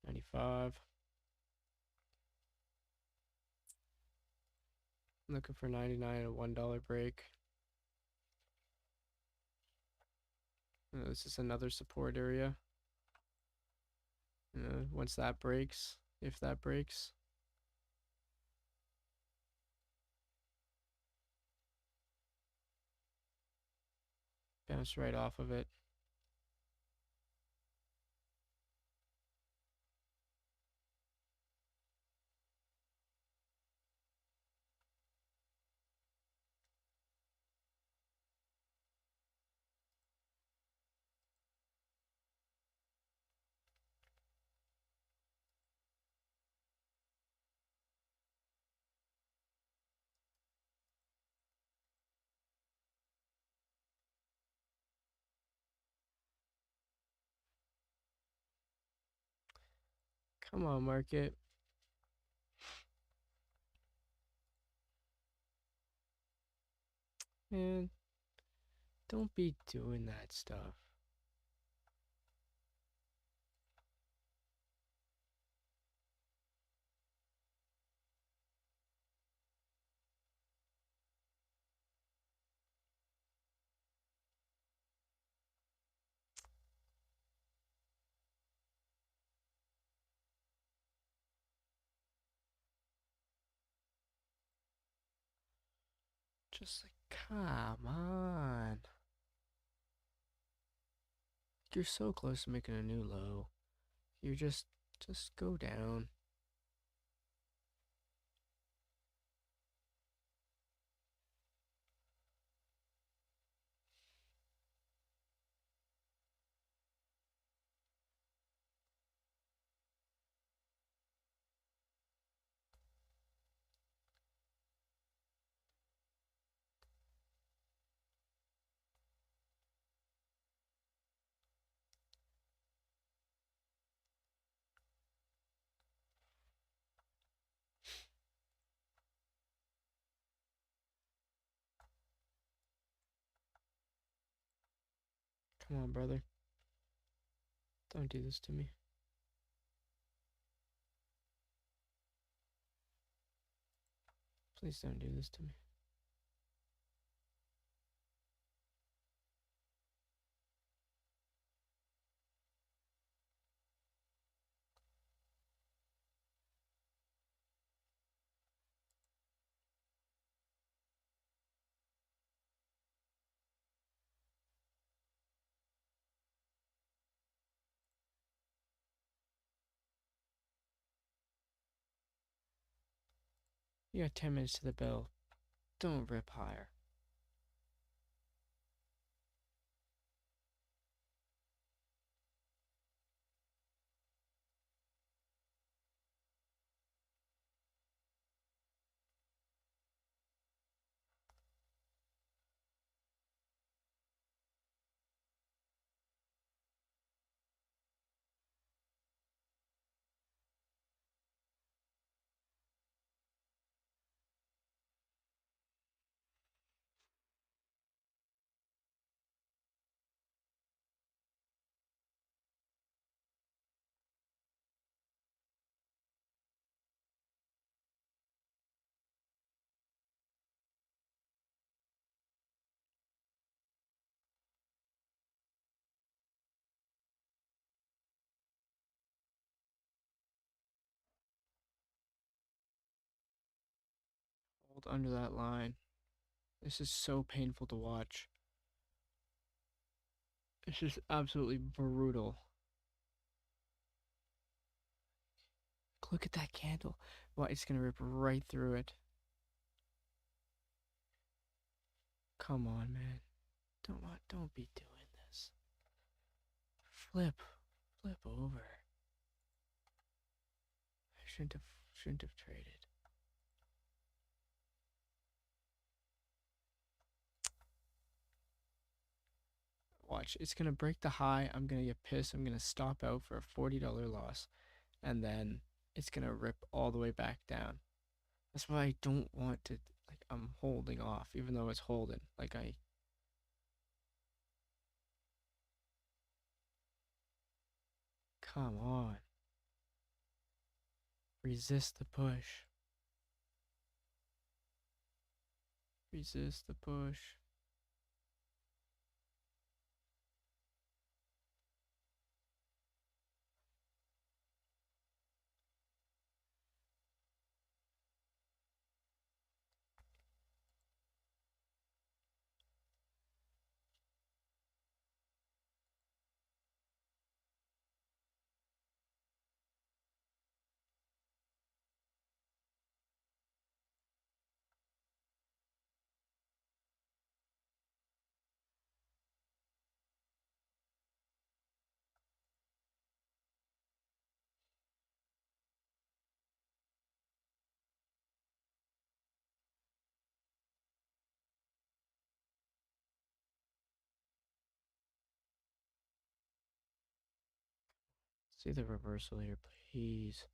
95. I'm looking for 99 at a $1 break. This is another support area. Once that breaks, if that breaks, bounce right off of it. Come on, market. Man, don't be doing that stuff. Just like, come on. You're so close to making a new low. You just go down. Come on, brother. Don't do this to me. Please don't do this to me. You got 10 minutes to the bell. Don't rip higher. Hold under that line. This is so painful to watch. It's just absolutely brutal. Look at that candle. Well, it's gonna rip right through it. Come on, man. Don't be doing this. Flip. Flip over. I shouldn't have traded. Watch, it's gonna break the high. I'm gonna get pissed. I'm gonna stop out for a $40 loss. And then it's gonna rip all the way back down. That's why I don't want to, like, I'm holding off, even though it's holding. Come on. Resist the push. Resist the push. See the reversal here, please.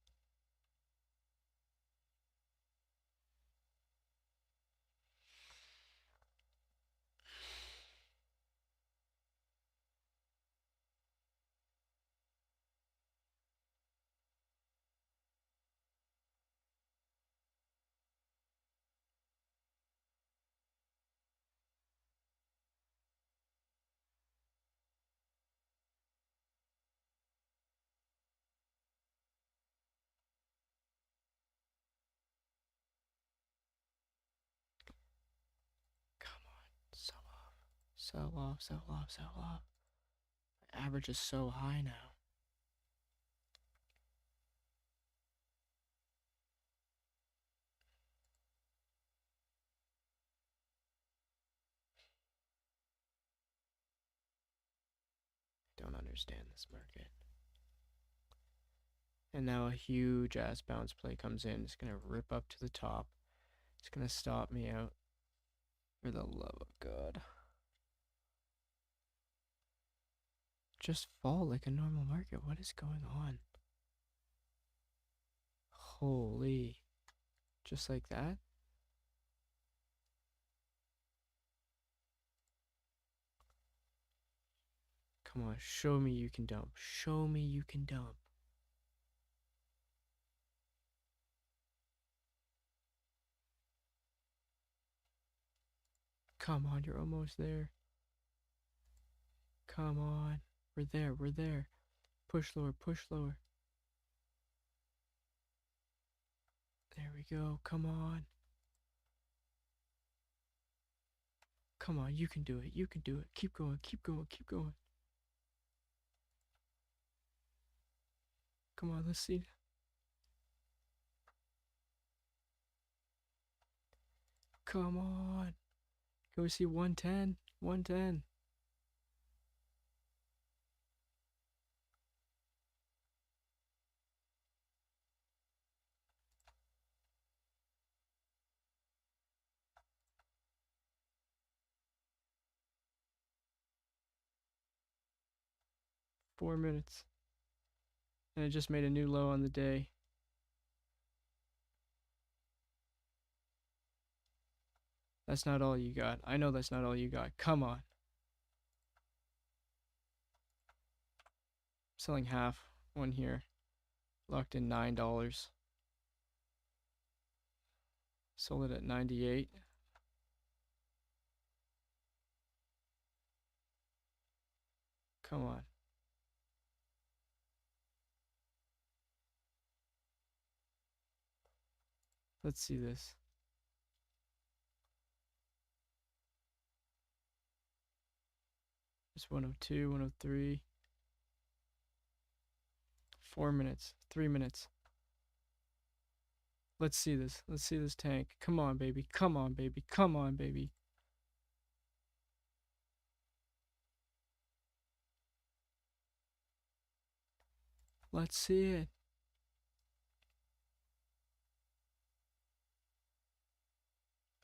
Sell off, sell off, sell off. My average is so high now. Don't understand this market. And now a huge ass bounce play comes in. It's gonna rip up to the top. It's gonna stop me out. For the love of God. Just fall like a normal market. What is going on? Holy. Just like that? Come on, show me you can dump. Show me you can dump. Come on, you're almost there. Come on. We're there, we're there. Push lower, push lower. There we go. Come on. Come on, you can do it. You can do it. Keep going, keep going, keep going. Come on, let's see. Come on. Can we see 110? 110. Four minutes. And it just made a new low on the day. That's not all you got. I know that's not all you got. Come on. Selling half. One here. Locked in $9. Sold it at 98. Come on. Let's see this. It's 102, 103. 4 minutes. 3 minutes. Let's see this. Let's see this tank. Come on, baby. Come on, baby. Come on, baby. Let's see it.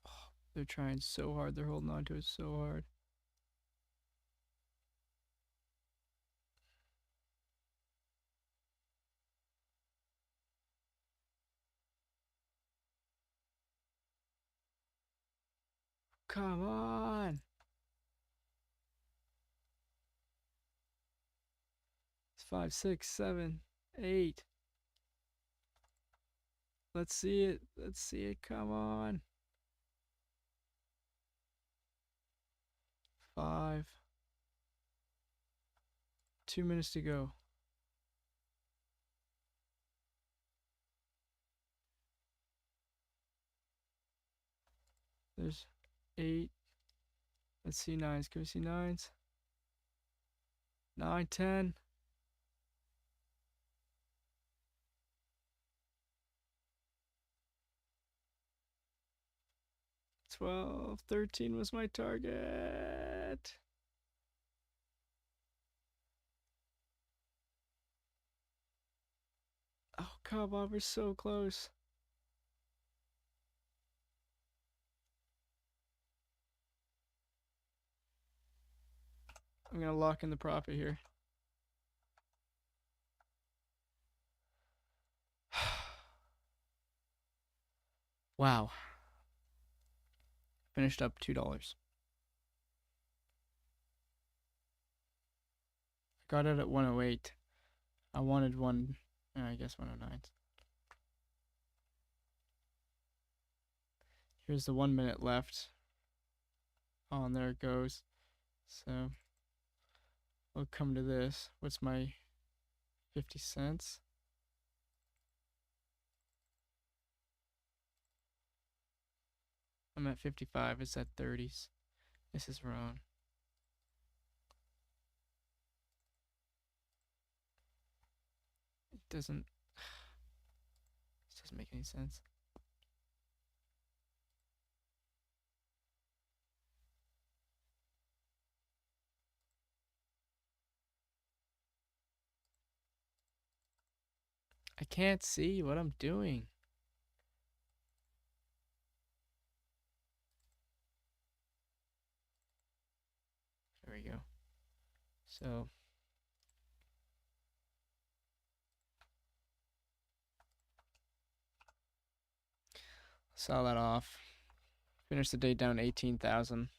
Oh, they're trying so hard. They're holding on to it so hard. Come on. It's 5, 6, 7, 8. Let's see it. Let's see it. Come on. 5. 2 minutes to go. There's 8. Let's see 9s. Can we see 9s? 9, 10. 12, 13 was my target. Oh, come on, we're so close. I'm going to lock in the profit here. Wow. Finished up $2. I got it at 108. I wanted I guess 109. Here's the 1 minute left. Oh, and there it goes. So we'll come to this. What's my 50 cents? I'm at 55. It's at 30s. This is wrong. doesn't make any sense. I can't see what I'm doing. There we go. So sell that off. Finish the day down 18,000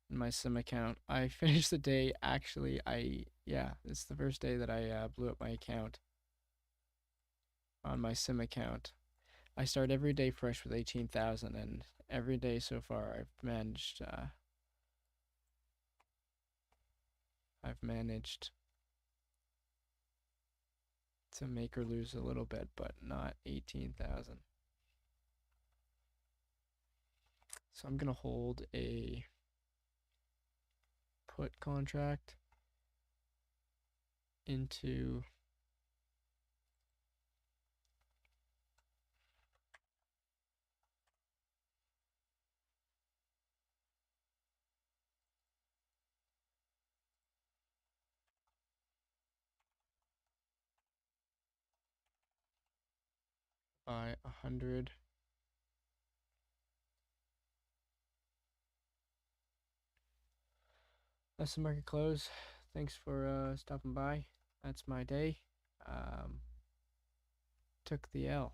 in my sim account. I finished the day actually. Yeah, this is the first day that I blew up my account on my sim account. I start every day fresh with 18,000, and every day so far I've managed to make or lose a little bit, but not 18,000. So I'm gonna hold a put contract into by 100. That's the market close. Thanks for stopping by. That's my day. Took the L.